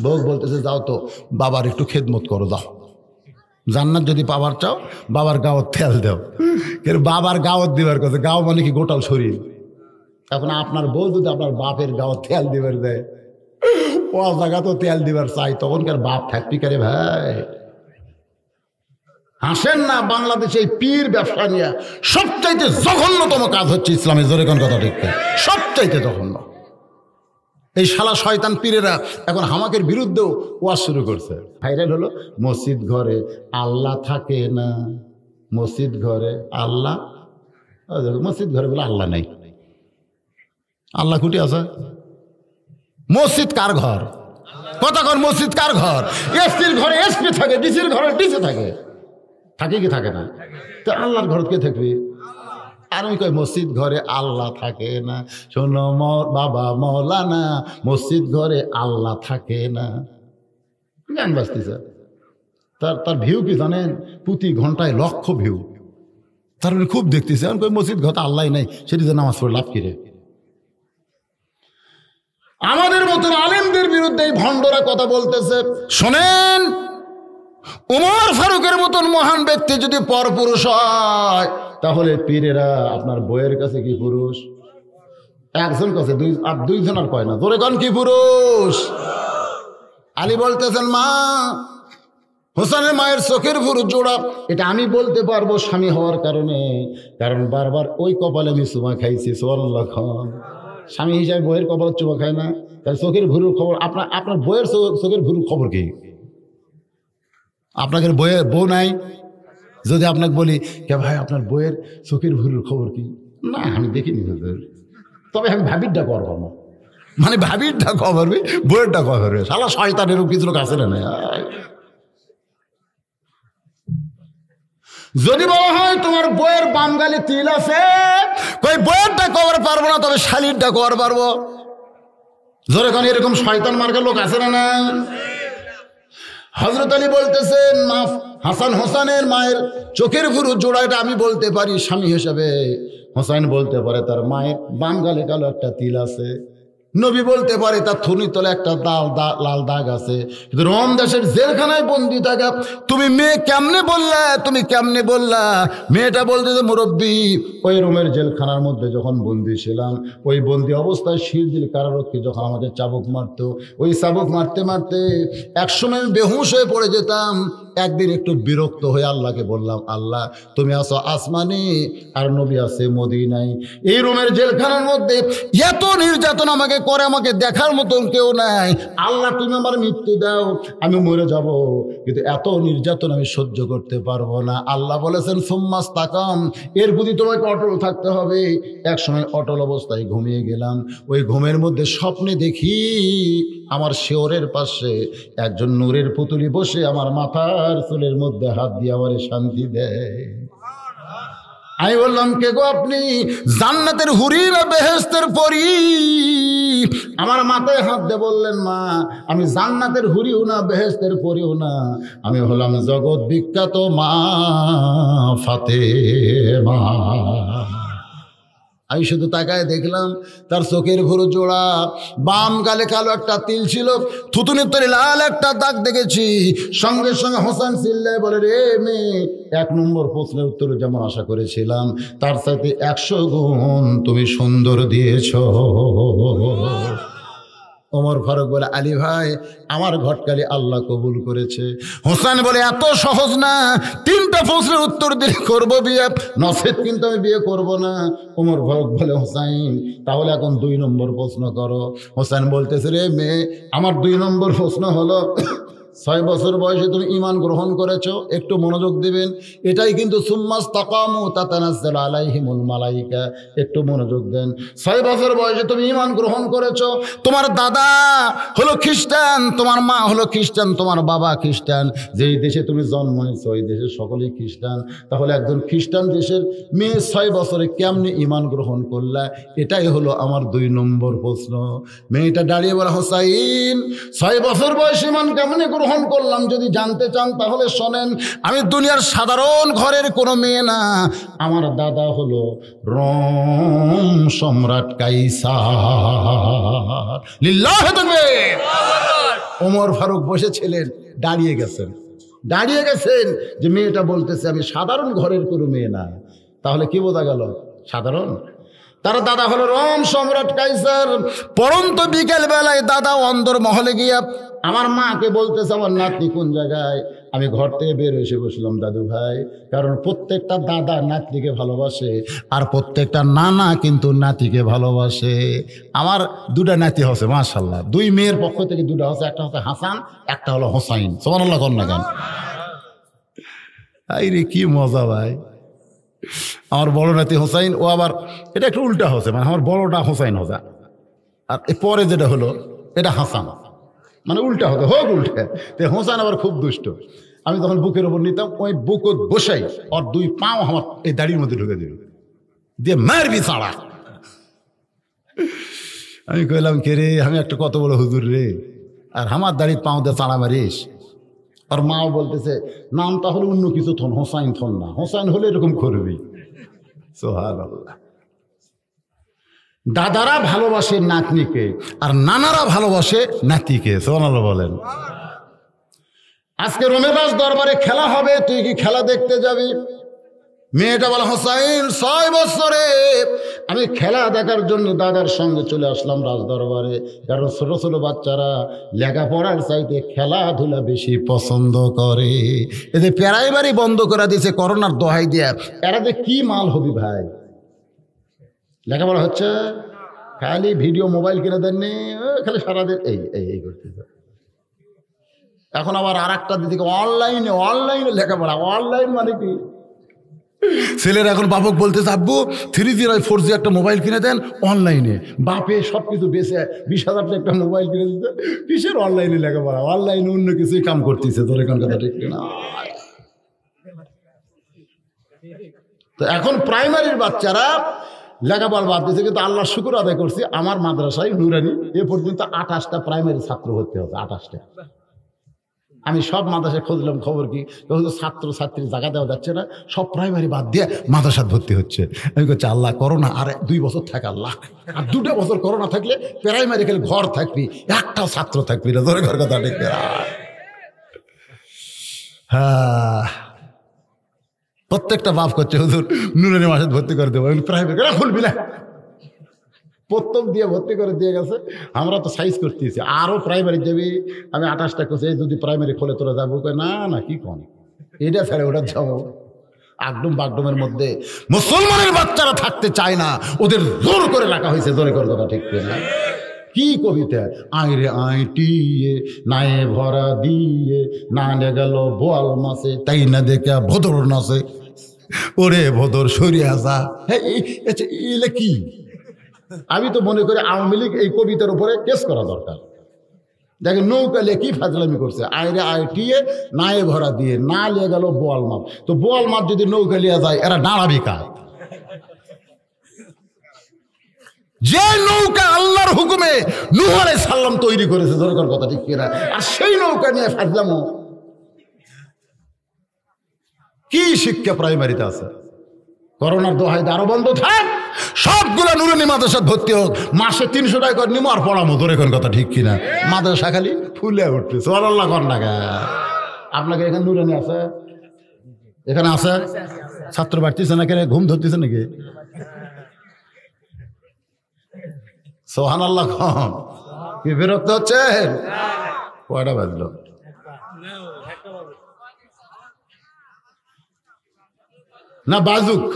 বউ বলতেছে যাও তো বাবার একটু খেদমত করো, যাও জান্নাত যদি পাবার চাও বাবার গাওয়াত তেল দাও। কিন্তু বাবার গাওয়াত দিবার কথা, গাও মানে কি গোটাল শরীর। এখন আপনার বউ যদি আপনার বাপের গাওয়াত তেল দিবার দেয়, ও জায়গা তো তেল দিবার চাই, তখনকার বাপ থাকবি কারে ভাই? হাসেন না, বাংলাদেশে এই পীর ব্যবসা নিয়ে সবচাইতে জঘন্যতম কাজ হচ্ছে ইসলামে। জোরে কোন কথা ঠিক? সবচাইতে জঘন্য। এই শালা শয়তান পীরেরা এখন হামাকের বিরুদ্ধেও ওয়াজ শুরু করছে। ভাইরাল হলো মসজিদ ঘরে আল্লাহ থাকে না, মসজিদ ঘরে আল্লাহ, মসজিদ ঘরে বলে আল্লাহ নাই। আল্লাহ কুটি আছে? মসজিদ কার ঘর? কথা কর, মসজিদ কার ঘর? এসপির ঘরে এসপি থাকে, ডিসির ঘরে ডিসি থাকে, থাকে কি থাকে না? তো আল্লাহর ঘর কে থাকবে? আর আমি কই মসজিদ ঘরে আল্লাহ থাকে না। শোনো বাবা মৌলানা, মসজিদ ঘরে আল্লাহ থাকে না। গান বাজতেছে, তার ভিউ কি জানেন? প্রতি ঘন্টায় লক্ষ ভিউ। তার মানে খুব দেখতেছে। আমি কই মসজিদ ঘরে আল্লাহ নাই, সেটি যে নামাজ পড়ে লাভ কিরে? আমাদের মতন আলেমদের বিরুদ্ধে এই ভণ্ডরা কথা বলতেছে। শোনেন, উমর ফারুকের মতন মহান ব্যক্তি যদি পরপুরুষ হয় তাহলে পীরেরা আপনার বইয়ের কাছে কি পুরুষ? একজন কাছে দুইজন আর কয় না। তোরে কোন কি পুরুষ? আলী বলতেছেন মা হোসেনের মায়ের চোখের ভুরু জোড়া, এটা আমি বলতে পারবো স্বামী হওয়ার কারণে, কারণ বারবার ওই কপালে আমি চুমা খাইছি। সুবহানাল্লাহ খান। স্বামী হিসাবে বইয়ের কপালে চুমা খায় না, তাই চোখের ভুরুর খবর আপনার বইয়ের চোখের ভুরুর খবর কি? আপনাকে বইয়ের বউ নাই? যদি আপনাকে বলি কে ভাই আপনার বইয়ের চোখের ভুরুর খবর কি? না আমি দেখিনি, তবে আমি ভাবিরটা করবো না। মানে ভাবিরটা খবরবে, বইয়েরটা খবরবে। শালা শয়তানেরও কিছু লোক আছে না। যদি বলা হয় তোমার বইয়ের বাম গালে তিল আছে, কই বইয়েরটা কবার পারবো না, তবে শালিরটা কবার পারবো। জোরে কোন এরকম শয়তান মার্কা লোক আছে না? হযরত আলী বলতেছেন হাসান হোসেনের মায়ের চোখের ভুরু জোড়া, এটা আমি বলতে পারি স্বামী হিসেবে। হোসেন বলতে পারে তার মায়ের বাম গালে কালো একটা তিল আছে। নবী বলতে পারে তার থুনির তলে একটা লাল দাগ আছে। কিন্তু রোম দেশের জেলখানায় বন্দি থাকা তুমি মেয়ে কেমনে বললা? তুমি কেমনে বললা? মেয়েটা বলতে মুরব্বী ওই রোমের জেলখানার মধ্যে যখন বন্দি ছিলাম, ওই বন্দি অবস্থায় শিরদিল কারারক্ষী যখন আমাকে চাবুক মারতো, ওই চাবুক মারতে মারতে একসময় আমি বেহুশ হয়ে পড়ে যেতাম। একদিন একটু বিরক্ত হয়ে আল্লাহকে বললাম, আল্লাহ তুমি আছো আসমানে আর নবী আছে মদিনায়। এই রোমের জেলখানার মধ্যে এত নির্যাতন আমাকে করে, আমাকে দেখার মতন কেউ নাই। আল্লাহ তুমি আমার মৃত্যু দাও, আমি মরে যাব, কিন্তু এত নির্যাতন আমি সহ্য করতে পারবো না। আল্লাহ বলেছেন সুম্মাস তাকাম, এর প্রতি তোমাকে অটল থাকতে হবে। এক সময় অটল অবস্থায় ঘুমিয়ে গেলাম। ওই ঘুমের মধ্যে স্বপ্নে দেখি আমার শেওরের পাশে একজন নূরের পুতুলি বসে আমার মাথার চুলের মধ্যে হাত দিয়ে আমার শান্তি দেয়। আমি বললাম কে গো আপনি? জান্নাতের হুরি না বেহেশতের পরী? আমার মাথায় হাত দিয়ে বললেন মা আমি জান্নাতের হুরিও না বেহেশতের পরীও না, আমি হলাম জগৎ বিখ্যাত মা ফাতেমা। আমি শুধু তাকায় দেখলাম তার চোখের ভুরু জোড়া, বাম গালে কালো একটা তিল ছিল, থুতুনির তরে লাল একটা দাগ দেখেছি। সঙ্গে সঙ্গে হোসেন চিল্লায় বলে রে মেয়ে, 1 নম্বর প্রশ্নের উত্তর যেমন আশা করেছিলাম তার সাথে 100 গুণ তুমি সুন্দর দিয়েছ। ওমর ফারুক বলে আলী ভাই আমার ঘটকালি আল্লাহ কবুল করেছে। হোসেন বলে এত সহজ না, 3টা প্রশ্নের উত্তর দিলে করবো বিয়ে, নসেদ কিন্তু আমি বিয়ে করব না। ওমর ফারুক বলে হোসাইন তাহলে এখন 2 নম্বর প্রশ্ন করো। হোসেন বলতেছে রে মেয়ে আমার 2 নম্বর প্রশ্ন হলো 6 বছর বয়সে তুমি ঈমান গ্রহণ করেছো, একটু মনোযোগ দিবেন। এটাই কিন্তু সুম্মাস্তাকামু তাতানাজ্জালু আলাইহিমুল মালাইকা, একটু মনোযোগ দেন। 6 বছর বয়সে তুমি ঈমান গ্রহণ করেছো, তোমার দাদা হলো খ্রিস্টান, তোমার মা হলো খ্রিস্টান, তোমার বাবা খ্রিস্টান, যেই দেশে তুমি জন্ম নিয়েছো ওই দেশের সকলেই খ্রিস্টান। তাহলে একজন খ্রিস্টান দেশের মেয়ে 6 বছরে কেমনে ঈমান গ্রহণ করলা? এটাই হলো আমার 2 নম্বর প্রশ্ন। মেয়েটা দাঁড়িয়ে বলে, হোসাইন 6 বছর বয়স ঈমান কেমনে গ্রহণ করলাম যদি জানতে চান তাহলে শোনেন, আমি দুনিয়ার সাধারণ ঘরের কোনো মেয়ে না, আমার দাদা হলো রোম সম্রাট কাইসার। লিল্লাহি তাকবীর। ওমর ফারুক বসেছিলেন, দাঁড়িয়ে গেছেন যে মেয়েটা বলতেছে আমি সাধারণ ঘরের কোনো মেয়ে না। তাহলে কি বোঝা গেল? সাধারণ। তার দাদা হলো রোম সম্রাট কাইসার। পরন্ত বিকেল বেলায় দাদা অন্দর মহলে গিয়া আমার মাকে বলতেছে আমার নাতি কোন জায়গায়। আমি ঘর থেকে বের এসে বসলাম দাদু ভাই, কারণ প্রত্যেকটা দাদা নাতিকে ভালোবাসে আর প্রত্যেকটা নানা কিন্তু নাতিকে ভালোবাসে। আমার 2টা নাতি হচ্ছে মাশাআল্লাহ, 2 মেয়ের পক্ষ থেকে 2টা হচ্ছে, একটা হচ্ছে হাসান, একটা হলো হোসাইন। সুবহানাল্লাহ কর না কেন? আই রে কি মজা ভাই। আমার বড় নাতি হোসাইন, ও আবার এটা একটু উল্টা হচ্ছে, মানে আমার বড়টা হোসাইন হোসা, আর পরে যেটা হলো এটা হাসান, মানে উল্টা হতো, হোক উল্টে। তো হোসাইন আবার খুব দুষ্ট। আমি তখন বুকের ওপর নিতাম, ওই বুক বসাই আর 2 পাও আমার এই দাড়ির মধ্যে ঢুকে দিল, দিয়ে মারবি ছাড়া। আমি কইলাম কে রে, আমি একটা কত বড় হুজুর রে, আর আমার দাড়ির পাও দিয়ে চাড়া মারিস। আর মাও বলতেছে নামটা হলে অন্য কিছু থন, হোসাইন থন না, হোসাইন হলে এরকম করবি। সুবহানাল্লাহ। দাদারা ভালোবাসে নাতনিকে আর নানারা ভালোবাসে নাতিকে। সুবহানাল্লাহ বলেন। আজকে রমেদাস দরবারে খেলা হবে, তুই কি খেলা দেখতে যাবি? মেয়েটা বলে হোসাইন 6 বছরে আমি খেলা দেখার জন্য দাদার সঙ্গে চলে আসলাম রাজ দরবারে, কারণ ছোট ছোট বাচ্চারা লেখাপড়ার চাইতে খেলাধুলা বেশি পছন্দ করে। এদের প্রাইমারি বন্ধ করে দিয়েছে করোনার দোহাই দিয়া। এরা যে কি মাল হবি ভাই, লেখাপড়া হচ্ছে, খালি ভিডিও মোবাইল কিনে দেননি, খালি সারাদিন এই করতেছে। এখন আবার আর একটা দিকে অনলাইনে লেখাপড়া। অনলাইন মানে কি? ছেলেরা এখন বাপক বলতেছে আব্বু 3G আর 4G একটা মোবাইল কিনে দেন অনলাইনে। বাপে সব কিছু বেঁচে 20,000 টাকা একটা মোবাইল কিনে দিতে, কিসের অনলাইনে লেখাপড়া? অনলাইনে অন্য কিছুই কাম করতেছে। তোর এখন কথা ঠিক না? তো এখন প্রাইমারির বাচ্চারা লেখাপড়া বাদ দিয়েছে, কিন্তু আল্লাহ শুকর আদায় করছি আমার মাদ্রাসায় নুরানি এ পর্যন্ত 28টা প্রাইমারি ছাত্র ভর্তি হচ্ছে। 28টা। আমি সব মাদ্রাসায় খুঁজলাম খবর কি, ছাত্র ছাত্রী জায়গা দেওয়া যাচ্ছে না, সব প্রাইমারি বাদ দিয়ে মাদ্রাসায় ভর্তি হচ্ছে। আমি বলছি আল্লাহ করোনা আর 2 বছর থাকে, আল্লাহ আর 2টা বছর করোনা থাকলে প্রাইমারি খেলে ঘর থাকবি, একটাও ছাত্র থাকবি না। ধরে ঘর কথা ঠিক। হ্যাঁ, প্রত্যেকটা বাপ করছে হুজুর নুরানি মাদ্রাসায় ভর্তি করে দেবো, প্রাইমারি খুলবি না, প্রথম দিয়ে ভর্তি করে দিয়ে গেছে। আমরা তো সাইজ করতেছি, আরো প্রাইমারি যাবি। আমি 28টা করছি, যদি প্রাইমারি খোলে তোরা যাবো? না কি কন, এটা ছাড়ে ওটা যাবো। আগডুম বাগডুমের মধ্যে মুসলমানের বাচ্চারা থাকতে চায় না, ওদের জোর করে রাখা হয়েছে। জোরে করে কথা ঠিক না? কি কবিতা, আই রে আই টিয়ে নায়ে ভরা দিয়ে না নে গেল বোয়াল মাসে, তাই না দেখে ভদর নাচে, ওরে ভদর সরিয়ে আসা। হ্যাঁ, এলে কি? আমি তো মনে করি আওয়ামী লীগ এই কবিতার উপরে কেস করা দরকার। দেখেন নৌকা লিয়ে কি ফাজলামি করছে, আইরে আইটিয়ে নায়ে ভরা দিয়ে না লিয়ে গেল বোয়াল মাছ। তো বোয়াল মাছ যদি নৌকা লিয়ে যায় এরা দাঁড়াবি কার? যে নৌকা আল্লাহর হুকুমে নূহ আলাইহিস সালাম তৈরি করেছে, দরকার কথা ঠিক কিনা? আর সেই নৌকা নিয়ে ফাজলামো, কি শিক্ষা প্রাইমারিতে আছে? করোনার দোহাই আরো বন্ধ থাক, সবগুলো নুরানি মাদ্রাসায় ভর্তি হোক, মাসে 300 টাকা করে নিমো আর পড়ামো। তোর এখন কথা ঠিক কিনা? মাদ্রাসা খালি ফুলে উঠবে। সুবহানাল্লাহ কর না গা। আপনাকে এখানে নুরানি আছে? এখানে আছে? ছাত্র বাড়তেছে না কেন? ঘুম ধরতেছে নাকি? সুবহানাল্লাহ কম। কি বিরক্ত হচ্ছে? কয়টা বাজলো? না বাজুক,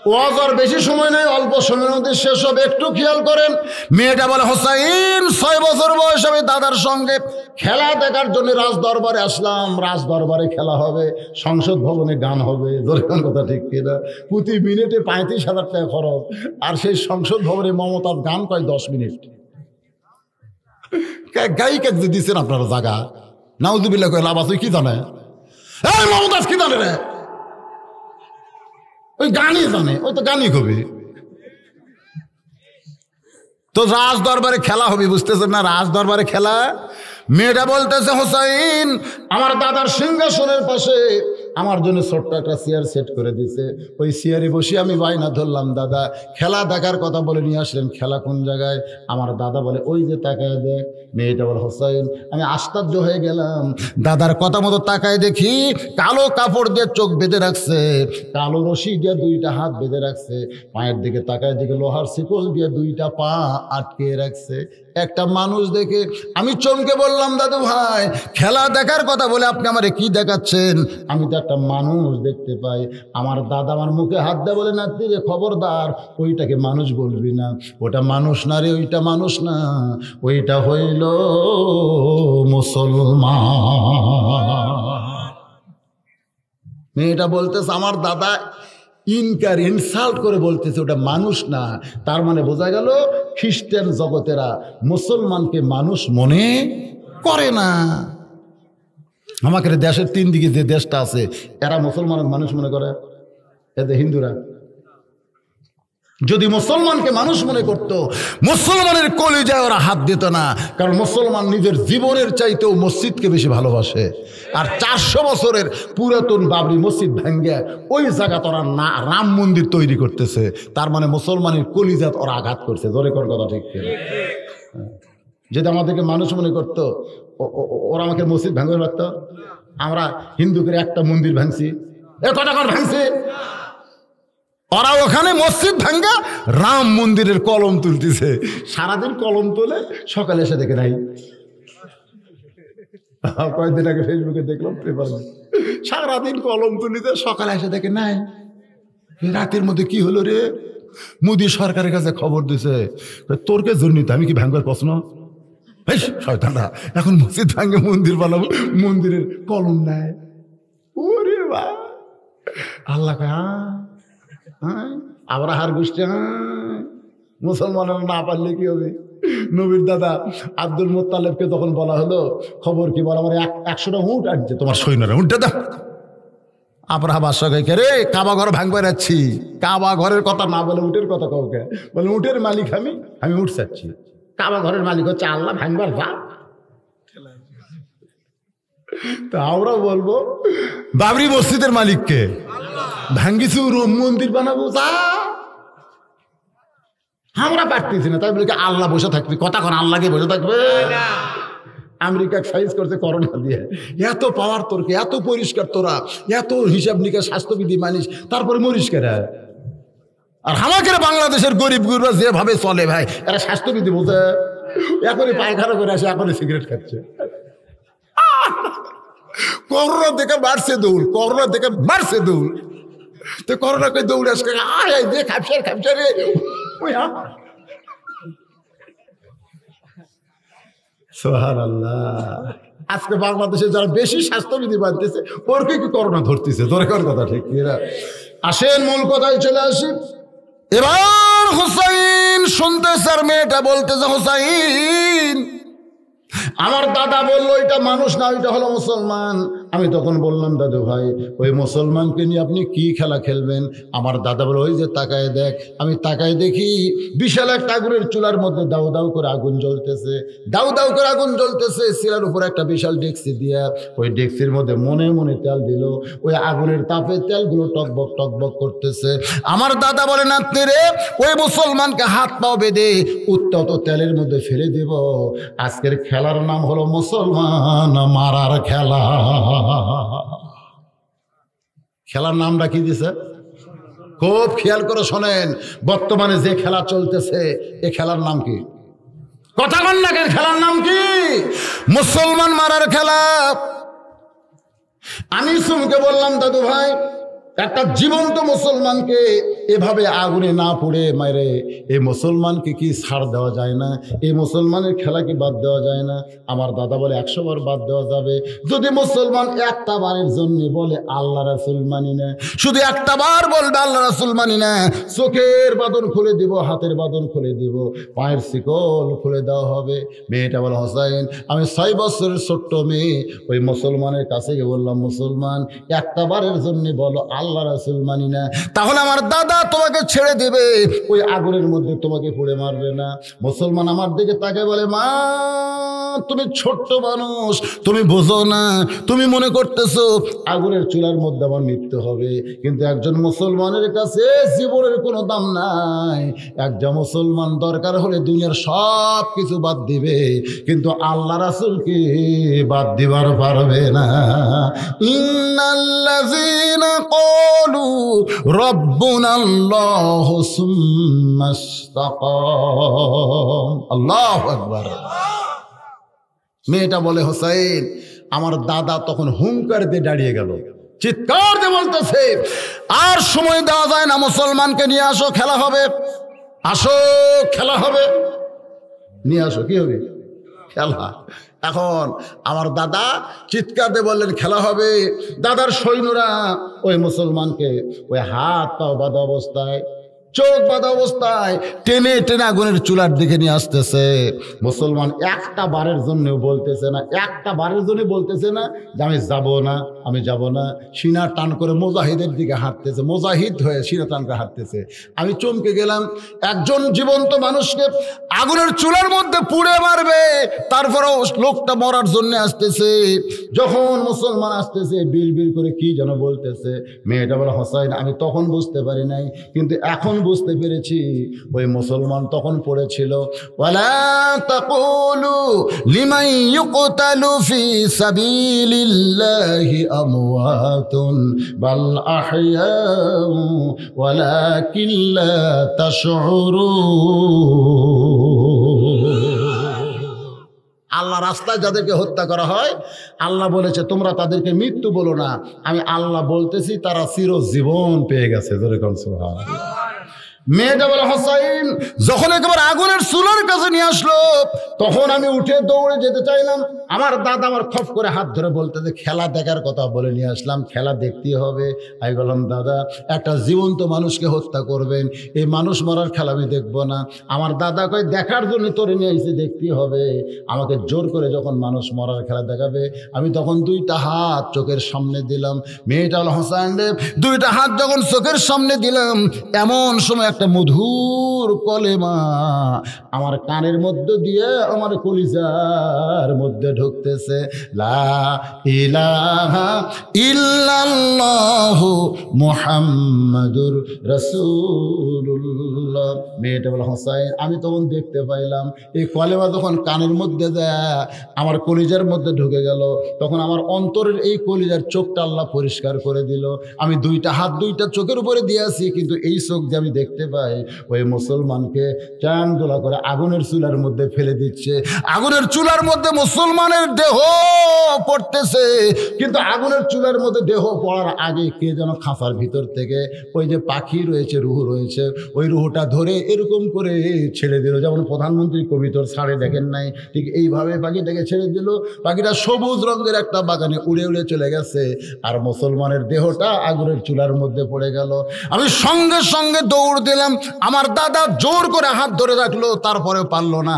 ওয়াজের বেশি সময় নাই, অল্প সময়ের মধ্যে শেষ হবে, একটু খেয়াল করেন। মেয়েটা বলে, হোসাইন 6 বছর বয়স আমি দাদার সঙ্গে খেলা দেখার জন্য রাজ দরবারে আসলাম। রাজ দরবারে খেলা হবে, সংসদ ভবনে গান হবে, দরকার কথা ঠিক কিনা? প্রতি মিনিটে 35,000 টাকা খরচ, আর সেই সংসদ ভবনে মমতার গান কয় 10 মিনিট। গায়িকা যে দিচ্ছেন আপনারা জায়গা, নাউজুবিল্লাহ কয় লাভ আছে কি জানে? এই মমতাজ কি জানে রে? ওই গানই জানে, ওই তো গানই কবি। তো রাজ দরবারে খেলা হবে, বুঝতেছেন না? রাজ দরবারে খেলা। মেয়েটা বলতেছে, হোসাইন আমার দাদার সিংহাসনের পাশে আমার জন্য ছোট্ট একটা চেয়ার সেট করে দিছে, ওই চেয়ারে বসে আমি বায়না ধরলাম, দাদা খেলা দেখার কথা বলে নিয়ে আসলেন, খেলা কোন জায়গায়? আমার দাদা বলে, ওই যে তাকায় দেখ। মেয়েটা বলে, হোসাইন আমি আশ্চর্য হয়ে গেলাম, দাদার কথা মতো তাকায় দেখি কালো কাপড় দিয়ে চোখ বেঁধে রাখছে, কালো রশি দিয়ে 2টা হাত বেঁধে রাখছে, পায়ের দিকে তাকায় দিকে লোহার শিকল দিয়ে 2টা পা আটকে রাখছে। একটা মানুষ দেখে আমি চমকে বললাম, দাদু ভাই খেলা দেখার কথা বলে আপনি আমারে কি দেখাচ্ছেন? আমি তো একটা মানুষ দেখতে পাই। আমার দাদা আমার মুখে হাত দেয়, বলে, না রে খবরদার, ওইটাকে মানুষ বলবি না, ওটা মানুষ না রে, ওইটা মানুষ না, ওইটা হইল মুসলমান। মেয়েটা বলতেছে, আমার দাদা ইনসাল্ট করে বলতেছে ওটা মানুষ না। তার মানে বোঝা গেল খ্রিস্টান জগতেরা মুসলমানকে মানুষ মনে করে না। আমাদের দেশের 3 দিকে যে দেশটা আছে, এরা মুসলমানের মানুষ মনে করে, এদের হিন্দুরা। যদি মুসলমানকে মানুষ মনে করত, মুসলমানের কলিজায় ওরা হাত দিত না। কারণ মুসলমান নিজের জীবনের চাইতেও মসজিদকে বেশি ভালোবাসে। আর 400 বছরের পুরাতন বাবরি মসজিদ ভেঙ্গে ওই জায়গা ওরা রাম মন্দির তৈরি করতেছে। তার মানে মুসলমানের কলিজাত ওরা আঘাত করছে। জোরে কর কথা ঠিক কিনা? যদি আমাদেরকে মানুষ মনে করতো, ওরা আমাকে মসজিদ ভেঙে রাখতো। আমরা হিন্দু করে একটা মন্দির ভাঙছি, এ কটা কর ভাঙছি। ওরা ওখানে মসজিদ ভাঙ্গা রাম মন্দিরের কলম তুলতেছে। সারাদিন কলম তোলে, সকালে এসে দেখে নাই। কয়েকদিন আগে ফেসবুকে দেখলাম, পেপার, সারাদিন কলম তুলিতে, সকালে এসে দেখে নাই। রাতের মধ্যে কি হলো রে? মোদী সরকারের কাছে খবর দিছে, তোরকে জন্যই আমি কি ভাঙ্গার প্রশ্ন? শয়তানরা এখন মসজিদ ভাঙ্গে মন্দির বানাবো, মন্দিরের কলম নেয়। ওরে বা আল্লাহ, আবার হার গোষ্ঠী মুসলমানেরা না পারলে কি হবে? নবীর দাদা আব্দুল মুত্তালিবকে তখন বলা হলো, খবর কি বল, আমার 100টা উট আসছে, তোমার সৈন্যরা উঠটা দাও। আব্রাহা বাদশাহ কে রে, কাবা ঘর ভাঙবে যাচ্ছি। কাবা ঘরের কথা না বলে উটের কথা কাউকে বলে, উটের মালিক আমি উঠ চাচ্ছি। কাবা ঘরের মালিক হচ্ছে আল্লাহ, ভাঙবার যা। তা আমরা বলবো বাবরি মসজিদের মালিককে, ভাঙ্গিছু রোম মন্দির বানাবো যা। আমরা পারতেছি না, তাই বলে কি আল্লাহ বসে থাকবে? কথা কোন আল্লাহকে বসে থাকবে? আমেরিকা সাইজ করছে করোনা দিয়ে, এত পাওয়ার তোরকে, এত পরিষ্কার তোরা, এত হিসাব নিকাশ স্বাস্থ্যবিধি মানিস, তারপরে মরিস কেরা? আর আমাদের বাংলাদেশের গরিব গুরুরা যেভাবে চলে ভাই, এরা স্বাস্থ্যবিধি বোঝে। এখনই পায়খানা করে আসে, এখনই সিগারেট খাচ্ছে। করোনা দেখে বাড়ছে দৌড়, করোনা দেখে বাড়ছে দৌড়। তো করোনাকে দৌড়ে আসে, আয় দে খাপসার খাপসার রে। সুবহানাল্লাহ। আজকে বাংলাদেশে যারা বেশি স্বাস্থ্যবিধি মানতেছে, ওরকে কি করোনা ধরতেছে? দরকার কথা ঠিক কিনা? আসেন মূল কথায় চলে আসি। এবার হুসাইন শুনতেছে, আর মেয়েটা বলতেছে, হুসাইন আমার দাদা বললো এটা মানুষ না, ওইটা হলো মুসলমান। আমি তখন বললাম, দাদু ভাই ওই মুসলমানকে নিয়ে আপনি কি খেলা খেলবেন? আমার দাদা বলে, ওই যে তাকায় দেখ। আমি তাকায় দেখি বিশাল একটা আগুনের চুলার মধ্যে দাউ দাউ করে আগুন জ্বলতেছে, দাউ দাউ করে আগুন জ্বলতেছে। শিলার উপর একটা বিশাল ডেকসি দিয়া, ওই ডেকসির মধ্যে মনে মনে তেল দিল। ওই আগুনের তাপে তেলগুলো টকবক টকবক করতেছে। আমার দাদা বলে, নাতনি রে, ওই মুসলমানকে হাত পাও বেঁধে উত্তত তেলের মধ্যে ফেলে দেব। আজকের খেলার নাম হলো মুসলমান মারার খেলা। খেলার নামটা কি দিছে? খুব খেয়াল করে শোনেন, বর্তমানে যে খেলা চলতেছে, এ খেলার নাম কি? কথা বল না কেন? খেলার নাম কি? মুসলমান মারার খেলা। আমি সুমকে বললাম, দাদু ভাই একটা জীবন্ত মুসলমানকে এভাবে আগুনে না পড়ে মারে এই মুসলমানকে কি ছাড় দেওয়া যায় না? এই মুসলমানের খেলা কি বাদ দেওয়া যায় না? আমার দাদা বলে 100 বার বাদ দেওয়া যাবে। যদি মুসলমান একটা বারের জন্য বলে আল্লাহ রাসূল মানি না, শুধু একটা বার বলবে আল্লাহ রাসূল মানি না, চোখের বাঁধন খুলে দিব, হাতের বাঁধন খুলে দিব, পায়ের শিকল খুলে দেওয়া হবে। মেয়েটা বলে হোসাইন, আমি 6 বছরের ছোট্ট মেয়ে, ওই মুসলমানের কাছে গিয়ে বললাম, মুসলমান একটা বারের জন্য বলো আল্লাহ রাসূল মানি না, তাহলে আমার দাদা তোমাকে ছেড়ে দেবে, ওই আগুনের মধ্যে তোমাকে পুড়ে মারবে না। মুসলমান আমার দিকে তাকে বলে, মা তুমি ছোট্ট মানুষ, তুমি বোঝো না, তুমি মনে করতেছো আগুনের চুলার মধ্যে আমার মৃত্যু হবে, কিন্তু একজন মুসলমানের কাছে জীবনের কোনো দাম নাই। একজন মুসলমান দরকার হলে দুনিয়ার সব কিছু বাদ দিবে, কিন্তু আল্লাহ রাসূলকে বাদ দিবার পারবে না। ইন্নাল্লাযীনা ক্বালু রাব্বুনাল্লাহু সুম্মা ইসতাকাম। আল্লাহু আকবার। মেয়েটা বলে, হোসাইন আমার দাদা তখন হুঙ্কার দিয়ে দাঁড়িয়ে গেল, চিৎকার দিয়ে বলতেছে, আর সময় দেওয়া যায় না, মুসলমানকে নিয়ে আসো, খেলা হবে, আসো খেলা হবে, নিয়ে আসো, কি হবে খেলা। এখন আমার দাদা চিৎকার দিয়ে বললেন খেলা হবে। দাদার সৈন্যরা ওই মুসলমানকে ওই হাত পা বাঁধা অবস্থায়, চোখ বাঁধা অবস্থায় টেনে টেনে আগুনের চুলার দিকে নিয়ে আসতেছে। মুসলমান একটা বারের জন্য বলতেছে না, একটা বারের জন্য বলতেছে না যে আমি যাব না, আমি যাব না। সিনা টান করে মুজাহিদের দিকে হাঁটতেছে, মুজাহিদ হয়ে সিনা টান করে হাঁটতেছে। আমি চমকে গেলাম, একজন জীবন্ত মানুষকে আগুনের চুলার মধ্যে পুড়ে মারবে, তারপরেও লোকটা মরার জন্য আসতেছে। যখন মুসলমান আসতেছে বিল বিল করে কি যেন বলতেছে। মেয়েটা বলে, হোসাইন আমি তখন বুঝতে পারি নাই, কিন্তু এখন বুঝতে পেরেছি। ওই মুসলমান তখন পড়েছিল, ওয়ালা তাকুলু লিমান ইউকতালু ফি সাবিলিল্লাহি আমওয়াতুন বাল আহইয়াউ ওয়ালাকিন লা তাশউরুন। আল্লাহ রাস্তায় যাদেরকে হত্যা করা হয়, আল্লাহ বলেছে তোমরা তাদেরকে মৃত্যু বলো না, আমি আল্লাহ বলতেছি তারা চিরজীবন পেয়ে গেছে। সুবহানাল্লাহ। মেয়েটা বলে, হোসাইন যখন একেবারে আগুনের চুলার কাছে নিয়ে আসলো, তখন আমি উঠে দৌড়ে যেতে চাইলাম। আমার দাদা আমার খপ করে হাত ধরে বলতে যে খেলা দেখার কথা বলে নিয়ে আসলাম, খেলা দেখতেই হবে। আমি বললাম, দাদা একটা জীবন্ত মানুষকে হত্যা করবেন, এই মানুষ মরার খেলা আমি দেখবো না। আমার দাদা কয় দেখার জন্য তোরে নিয়ে এসে দেখতেই হবে। আমাকে জোর করে যখন মানুষ মরার খেলা দেখাবে, আমি তখন 2টা হাত চোখের সামনে দিলাম। মেয়েটা হলো, হোসাইন রে 2টা হাত যখন চোখের সামনে দিলাম, এমন সময় একটা মধুর কলেমা আমার কানের মধ্যে দিয়ে আমার কলিজার মধ্যে ঢুকতেছে, লা ইলাহা ইল্লাল্লাহু মুহাম্মাদুর রাসূলুল্লাহ। মেয়েটা বলে, হোসাইন আমি তখন দেখতে পাইলাম এই কলেমা যখন কানের মধ্যে যায় আমার কলিজার মধ্যে ঢুকে গেল, তখন আমার অন্তরের এই কলিজার চোখটা আল্লাহ পরিষ্কার করে দিল। আমি 2টা হাত 2টা চোখের উপরে দিয়েছি, কিন্তু এই চোখ দিয়ে আমি দেখতে পাই ওই মুসলমানকে চান্দোলা করে আগুনের চুলার মধ্যে ফেলে দিচ্ছে। আগুনের চুলার মধ্যে মুসলমানের দেহ পড়তেছে, কিন্তু আগুনের চুলার মধ্যে দেহ পড়ার আগে কে যেন খাঁচার ভিতর থেকে ওই যে পাখি রয়েছে, রুহ রয়েছে, ওই রুহটা ধরে এরকম করে ছেড়ে দিল, যেমন প্রধানমন্ত্রী কবিতর ছাড়ে দেখেন নাই, ঠিক এইভাবে পাখিটাকে ছেড়ে দিল। পাখিটা সবুজ রঙের একটা বাগানে উড়ে উড়ে চলে গেছে, আর মুসলমানের দেহটা আগুনের চুলার মধ্যে পড়ে গেল। আমি সঙ্গে সঙ্গে দৌড় দিলাম। আমার দাদা জোর করে হাত ধরে রাখলো, তারপরে পারলো না,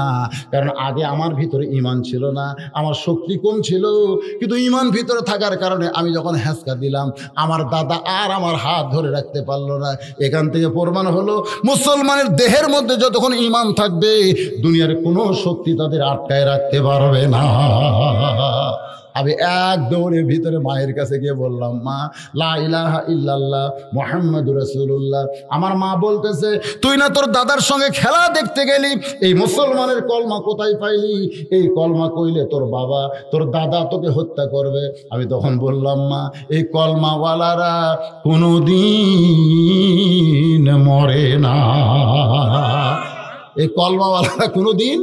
কারণ আগে আমার ভিতরে ঈমান ছিল না, আমার শক্তি কম ছিল, কিন্তু ঈমান ভিতরে থাকার কারণে আমি যখন হ্যাঁচকা দিলাম, আমার দাদা আর আমার হাত ধরে রাখতে পারলো না। এখান থেকে প্রমাণ হলো মুসলমানের দেহের মধ্যে যতক্ষণ ঈমান থাকবে, দুনিয়ার কোনো শক্তি তাদের আটকায় রাখতে পারবে না। আমি এক দৌড়ে ভিতরে মায়ের কাছে গিয়ে বললাম, মা লা ইলাহা ইল্লাল্লাহ মুহাম্মাদুর রাসূলুল্লাহ। আমার মা বলতেছে, তুই না তোর দাদার সঙ্গে খেলা দেখতে গেলি, এই মুসলমানের কলমা কোথায় পাইলি? এই কলমা কইলে তোর বাবা তোর দাদা তোকে হত্যা করবে। আমি তখন বললাম, মা এই কলমাওয়ালারা কোনোদিন মরে না, এই কলমাওয়ালারা কোনোদিন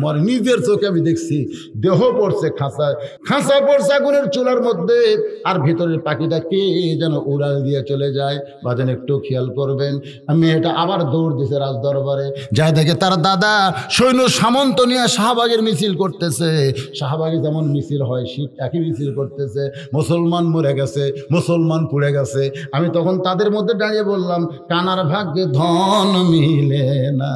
মরে নিজের চোখে আমি দেখছি, দেহ পড়ছে খাঁচায়, খাঁচা পড়ছে আগুনের চুলার মধ্যে, আর ভিতরের পাখিটা কে যেন উড়াল দিয়ে চলে যায়। বাজান একটু খেয়াল করবেন, মেয়েটা আবার দৌড় দিছে রাজ দরবারে, যাই দেখে তার দাদা সৈন্য সামন্ত নিয়ে শাহবাগের মিছিল করতেছে। শাহবাগে যেমন মিছিল হয় ঠিক একই মিছিল করতেছে। মুসলমান মরে গেছে, মুসলমান পুড়ে গেছে। আমি তখন তাদের মধ্যে দাঁড়িয়ে বললাম, কানার ভাগ্যে ধন মিলে না,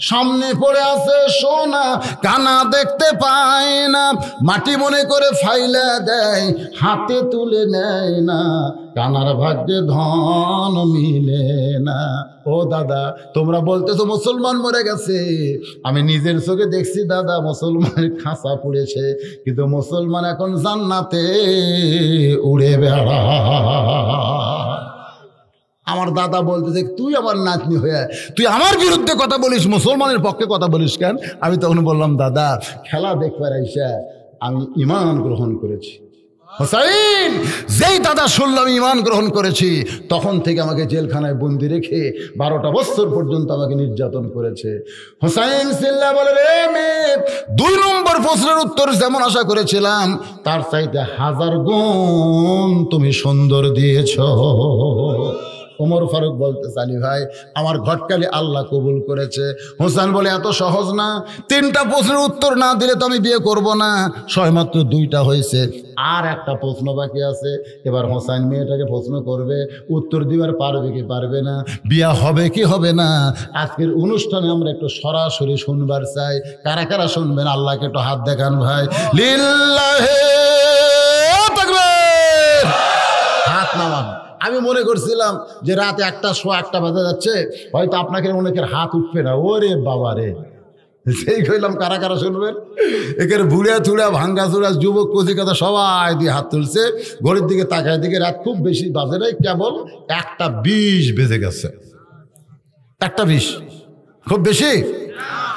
সামনে পড়ে আছে সোনা, কানা দেখতে পায় না, মাটি মনে করে ফাইলা দেয়, হাতে তুলে নেয় না, কানার ভাগ্যে ধন মিলে না। ও দাদা, তোমরা বলতেছো মুসলমান মরে গেছে, আমি নিজের চোখে দেখছি দাদা মুসলমানের খাঁচা পুড়েছে, কিন্তু মুসলমান এখন জান্নাতে উড়ে বেড়া। আমার দাদা বলতেছে, তুই আমার নাতনি হয়ে তুই আমার বিরুদ্ধে কথা বলিস, মুসলমানের পক্ষে কথা বলিস কেন? আমি তখন বললাম, দাদা খেলা দেখবার আইসা আমি ঈমান গ্রহণ করেছি। হোসাইন যেই দাদা শুনলাম ঈমান গ্রহণ করেছি, তখন থেকে আমাকে জেলখানায় বন্দি রেখে 12টা বছর পর্যন্ত আমাকে নির্যাতন করেছে। হোসাইন সিল্লা বলে, রে মেয়ে, 2 নম্বর প্রশ্নের উত্তর যেমন আশা করেছিলাম তার চাইতে 1000 গুণ তুমি সুন্দর দিয়েছ। ওমর ফারুক বলতে, আলী ভাই আমার ঘটকালি আল্লাহ কবুল করেছে। হোসেন বলে, এত সহজ না, 3টা প্রশ্নের উত্তর না দিলে তো আমি বিয়ে করব না, সবেমাত্র 2টা হয়েছে, আর একটা প্রশ্ন বাকি আছে। এবার হোসেন মেয়েটাকে প্রশ্ন করবে, উত্তর দিবার পারবে কি পারবে না, বিয়ে হবে কি হবে না। আজকের অনুষ্ঠানে আমরা একটু সরাসরি শুনবার চাই। কারা কারা শুনবেন আল্লাহকে একটু হাত দেখান ভাই, লিল্লাহে তাকবীর, হাত নামান। আমি মনে করছিলাম যে রাত 1টা বাজে যাচ্ছে, হয়তো আপনাকে অনেকের হাত উঠবে না। ওরে বাবা রে, সেই কইলাম কারা কারা শুনবেন। এখানে বুড়িয়া চুড়া ভাঙ্গা চুড়া যুবক কচিকাতা সবাই দিয়ে হাত তুলছে। ঘড়ির দিকে তাকায়, দিকে রাত খুব বেশি বাজে নাই, কেবল 1:20 বেজে গেছে। 1:20 খুব বেশি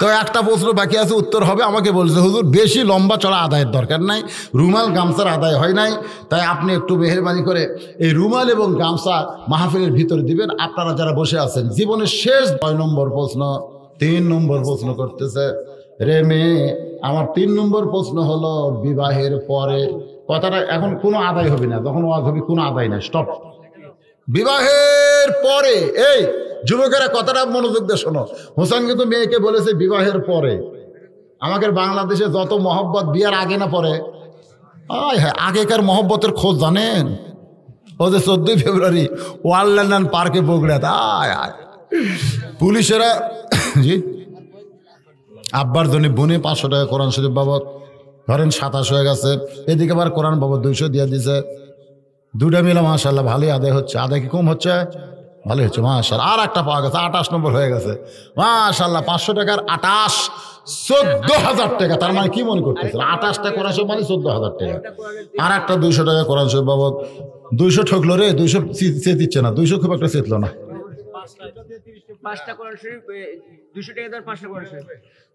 তো। একটা প্রশ্ন বাকি আছে, উত্তর হবে। আমাকে বলছে, হুজুর বেশি লম্বা চড়া আদায়ের দরকার নাই, রুমাল গামছার আদায় হয় নাই, তাই আপনি একটু মেহেরবানি করে এই রুমাল এবং গামছা মাহফিলের ভিতরে দিবেন। আপনারা যারা বসে আছেন, জীবনের শেষ 9 নম্বর প্রশ্ন, 3 নম্বর প্রশ্ন করতেছে। রে মেয়ে, আমার 3 নম্বর প্রশ্ন হলো, বিবাহের পরে কথাটা এখন কোনো আদায় হবে না, যখন ওয়াজ হবে কোনো আদায় নাই, স্টপ। বিবাহের পরে, এই যুবকেরা কথাটা মনোযোগ দিয়ে শোনো। হোসেন কিন্তু মেয়েকে বলেছে বিবাহের পরে। আমাদের বাংলাদেশে যত মহব্বত বিয়ার আগে না পরে, হ্যাঁ আগেকার মহব্বতের খোঁজ জানেন? ও যে 14 ফেব্রুয়ারি ওয়ারল্যান্ড পার্কে বগুড়াতে পুলিশেরা, জি আব্বার জন্য বোনে 500 টাকা কোরআন শরীফ বাবদ, ধরেন 27 হয়ে গেছে। এদিকে আবার কোরআন বাবদ 200 দিয়ে দিছে। 2টা মিলে মাশাআল্লাহ ভালোই আদায় হচ্ছে। আদায় কি কম হচ্ছে? ভালোই হচ্ছে মাশাআল্লাহ। আর একটা পাওয়া গেছে, 28 নম্বর হয়ে গেছে মাশাআল্লাহ। 500 টাকার 28, 14,000 টাকা। তার মানে কি মনে করতেছে? 28টা কোরআন শরীফ মানে 14,000 টাকা। আর একটা 200 টাকা কোরআন শরীফ বাবদ। 200 ঠকলো রে, 200 চেয়ে দিচ্ছে না, 200 খুব একটা চেতলো না।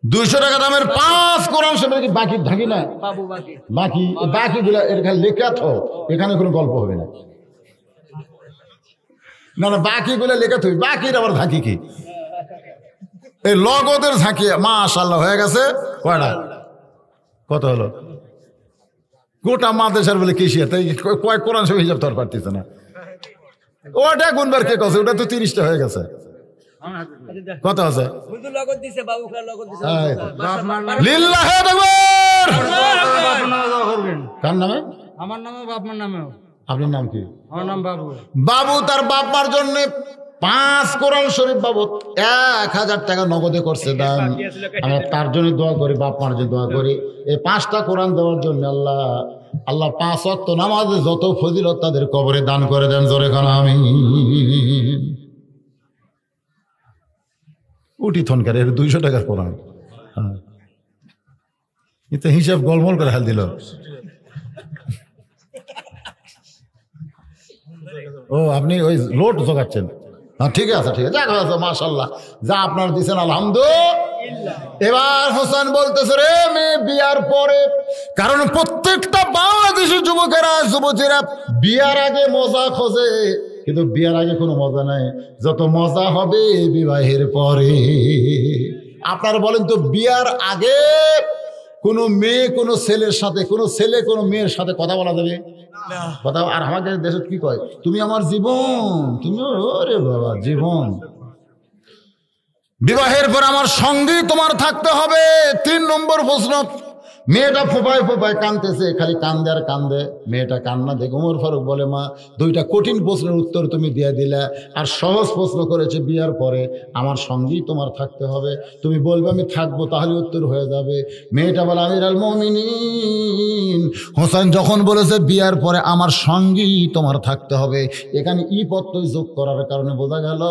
200 টাকা দামের 5 কোরআন শরীফ কি বাকি থাকি না? বাকি বাকিগুলো এখানে লেখা তো, এখানে কোনো গল্প হবে না। না না, বাকিগুলো লেখা তুই, বাকির আবার ঝাঁকি কি? এই লগদের ঝাঁকি মাশাআল্লাহ হয়ে গেছে। কয়টা? কত হলো? গোটা মাদ্রাসার বলে কেশিয়া, তাই কয় কোরআন শরীফ হিসাব তোর পারতেছে না। ওটা গুনবার কে কছে? ওটা তো 30টা হয়ে গেছে। কত আছে? লিল্লাহে তাকবীর। কার নামে? আমার নামে, বাপমার নামে। আপনার নাম কি? আমার নাম বাবু। বাবু তার বাপমার জন্য 5 কোরআন শরীফ বাবদ 1000 টাকা নগদে করছে দান। আমি তার জন্য দোয়া করি, বাপমার জন্য দোয়া করি, এই 5টা কোরআন দেওয়ার জন্য। আল্লাহ 5 ওয়াক্ত নামাজে যত ফজিলত তাদের কবরে দান করে দেন। জোরে কান আমিন। উঠি থনকার 200 টাকার কোরআন, এটা হিসাব গোলমল করে হাল দিল। ও আপনি ওই লোট জোগাচ্ছেন? হ্যাঁ ঠিক আছে, ঠিক আছে, মাশাআল্লাহ, যা আপনার দিচ্ছেন আলহামদুলিল্লাহ। এবার হোসেন বলতেছে, রে মেয়ে বিয়ার পরে, কারণ প্রত্যেকটা বাংলাদেশের যুবকেরা যুবতীরা বিয়ার আগে মজা খোঁজে, কিন্তু বিয়ার আগে কোনো মজা নাই, যত মজা হবে বিবাহের পরে। আপনারা বলেন তো, বিয়ার আগে কোনো মেয়ে কোনো ছেলের সাথে, কোনো ছেলে কোনো মেয়ের সাথে কথা বলা যাবে কথা? আর আমাদের দেশে কি কয়, তুমি আমার জীবন, তুমি ওরে বাবা জীবন। বিবাহের পর আমার সঙ্গেই তোমার থাকতে হবে। 3 নম্বর প্রশ্ন। মেয়েটা ফোপায় ফোপায় কাঁদতেছে, খালি কান্দে আর কান্দে। মেয়েটা কান্না দেখে ওমর ফারুক বলে, মা 2টা কঠিন প্রশ্নের উত্তর তুমি দিয়ে দিলে, আর সহজ প্রশ্ন করেছে, বিয়ার পরে আমার সঙ্গেই তোমার থাকতে হবে, তুমি বলবে আমি থাকবো, তাহলে উত্তর হয়ে যাবে। মেয়েটা বলে, আমিরুল মুমিনিন হোসেন যখন বলেছে বিয়ার পরে আমার সঙ্গেই তোমার থাকতে হবে, এখানে প্রত্যয় যোগ করার কারণে বোঝা গেল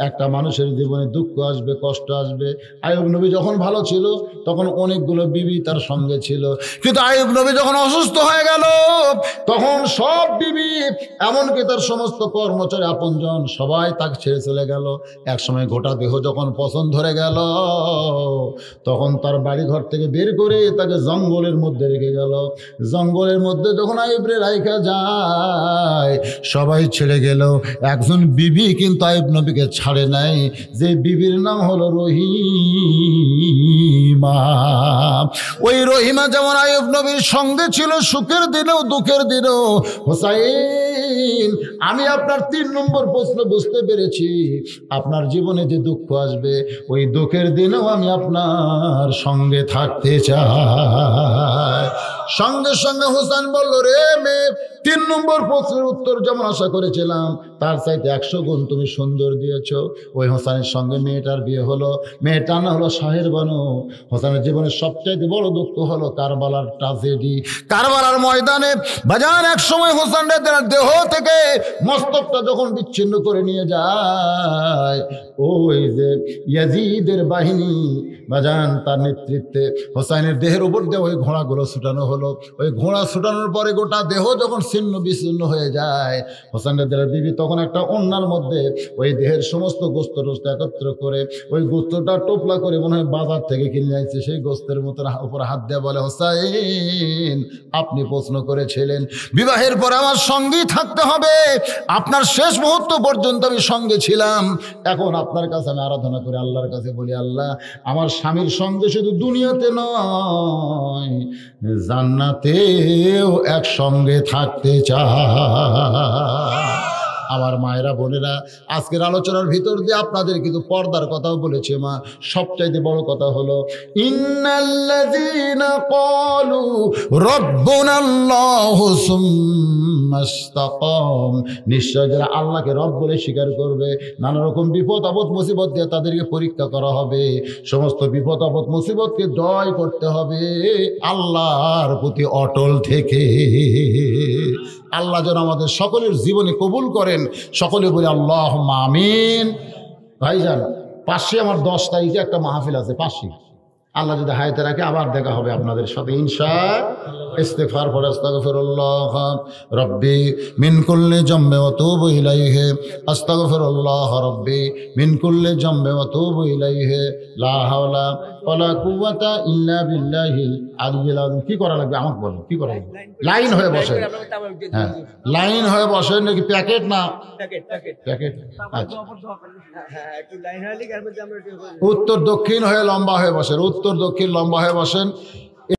একটা মানুষের জীবনে দুঃখ আসবে, কষ্ট আসবে। আইয়ুব নবী যখন ভালো ছিল তখন অনেকগুলো বিবি তার সঙ্গে ছিল, কিন্তু আইয়ুব নবী যখন অসুস্থ হয়ে গেল তখন সব বিবি, এমনকি তার সমস্ত কর্মচারী আপনজন সবাই তাকে ছেড়ে চলে গেল। এক সময় গোটা দেহ যখন পছন্দ ধরে গেল, তখন তার বাড়ি ঘর থেকে বের করে তাকে জঙ্গলের মধ্যে রেখে গেল। জঙ্গলের মধ্যে যখন আইয়ুবরে রাইখা যায়, সবাই ছেড়ে গেল, একজন বিবি কিন্তু আইয়ুব নবীকে ছাড়ে নাই, যে বিবির নাম হলো রহিমা। ওই রহিমা যেমন আইয়ুব নবীর সঙ্গে ছিল সুখের দিনেও দুঃখের দিনেও। হোসাইন, আমি আপনার 3 নম্বর প্রশ্ন বুঝতে পেরেছি। আপনার জীবনে যে দুঃখ আসবে, ওই দুঃখের দিনেও আমি আপনার সঙ্গে থাকতে চাই। সঙ্গে সঙ্গে হোসেন বলল, রে মেয়ে, 3 নম্বর প্রশ্নের উত্তর যেমন আশা করেছিলাম তার চাইতে 100 গুণ তুমি সুন্দর দিয়েছ। ওই হোসেনের সঙ্গে মেয়েটার বিয়ে হলো। মেয়েটার নাম হলো শাহের বানু। হোসেনের জীবনের সবচাইতে বড় দুঃখ হলো কারবালার ট্র্যাজেডি। কারবালার ময়দানে বাজার এক সময় হোসেনের দেহ থেকে মস্তকটা যখন বিচ্ছিন্ন করে নিয়ে যায়, ওই যে ইয়াজিদের বাহিনী বাজান তার নেতৃত্বে হোসাইনের দেহের উপর দিয়ে ওই ঘোড়াগুলো ছুটানো হলো। ওই ঘোড়া ছুটানোর পরে গোটা দেহ যখন ছিন্ন বিচ্ছিন্ন হয়ে যায়, হোসাইনের দেহের বিবি তখন একটা ওড়নার মধ্যে ওই দেহের সমস্ত গোস্ত টোস্ত একত্র করে, ওই গোস্তটা টোপলা করে মনে হয় বাজার থেকে কিনে আনছে, সেই গোস্তের মতো উপর হাত দিয়ে বলে, হোসাইন, আপনি প্রশ্ন করেছিলেন বিবাহের পর আমার সঙ্গেই থাকতে হবে, আপনার শেষ মুহূর্ত পর্যন্ত আমি সঙ্গে ছিলাম। এখন আপনার কাছে আমি আরাধনা করি, আল্লাহর কাছে বলি, আল্লাহ আমার স্বামীর সঙ্গে শুধু দুনিয়াতে নয় জান্নাতেও একসঙ্গে থাকতে চায়। আমার মায়েরা বোনেরা, আজকের আলোচনার ভিতর দিয়ে আপনাদের কিন্তু পর্দার কথাও বলেছে মা। সবচাইতে বড় কথা হলো, ইন্নাল্লাযীনা ক্বালু রাব্বুনাল্লাহু সুম্মা ইসতাকাম, নিশ্চয় যারা আল্লাহকে রব বলে স্বীকার করবে, নানা রকম বিপদ আপদ মুসিবত দিয়ে তাদেরকে পরীক্ষা করা হবে। সমস্ত বিপদ আপদ মুসিবতকে জয় করতে হবে আল্লাহর প্রতি অটল থেকে। আল্লাহ যেন আমাদের সকলের জীবনে কবুল করেন। সকলে বলি আল্লাহুম্মা আমিন। ভাইজান, পাশে আমার 10 তারিখে একটা মাহফিল আছে, পাশে। আল্লাহ যদি হায়াতে রাখে আবার দেখা হবে আপনাদের সাথে ইনশাআল্লাহ। ইস্তিগফার পড়ে আস্তাগফিরুল্লাহ রাব্বি মিন কুল্লি যামবি ওয়া তুবু ইলাইহি, আস্তাগফিরুল্লাহ রাব্বি মিন কুল্লি যামবি ওয়া তুবু ইলাইহি, লা হাওলা ওয়ালা কুওয়াতা ইল্লা বিল্লাহিল আলিয়্যিল আযীম। কি করা লাগবে আমাকে বলেন, কি করা লাগবে? লাইন হয়ে বসে, হ্যাঁ লাইন হয়ে বসে, নাকি প্যাকেট? না প্যাকেট। আচ্ছা, উত্তর দক্ষিণ হয়ে লম্বা হয়ে বসেন, উত্তর দক্ষিণ লম্বা হয়ে বসেন।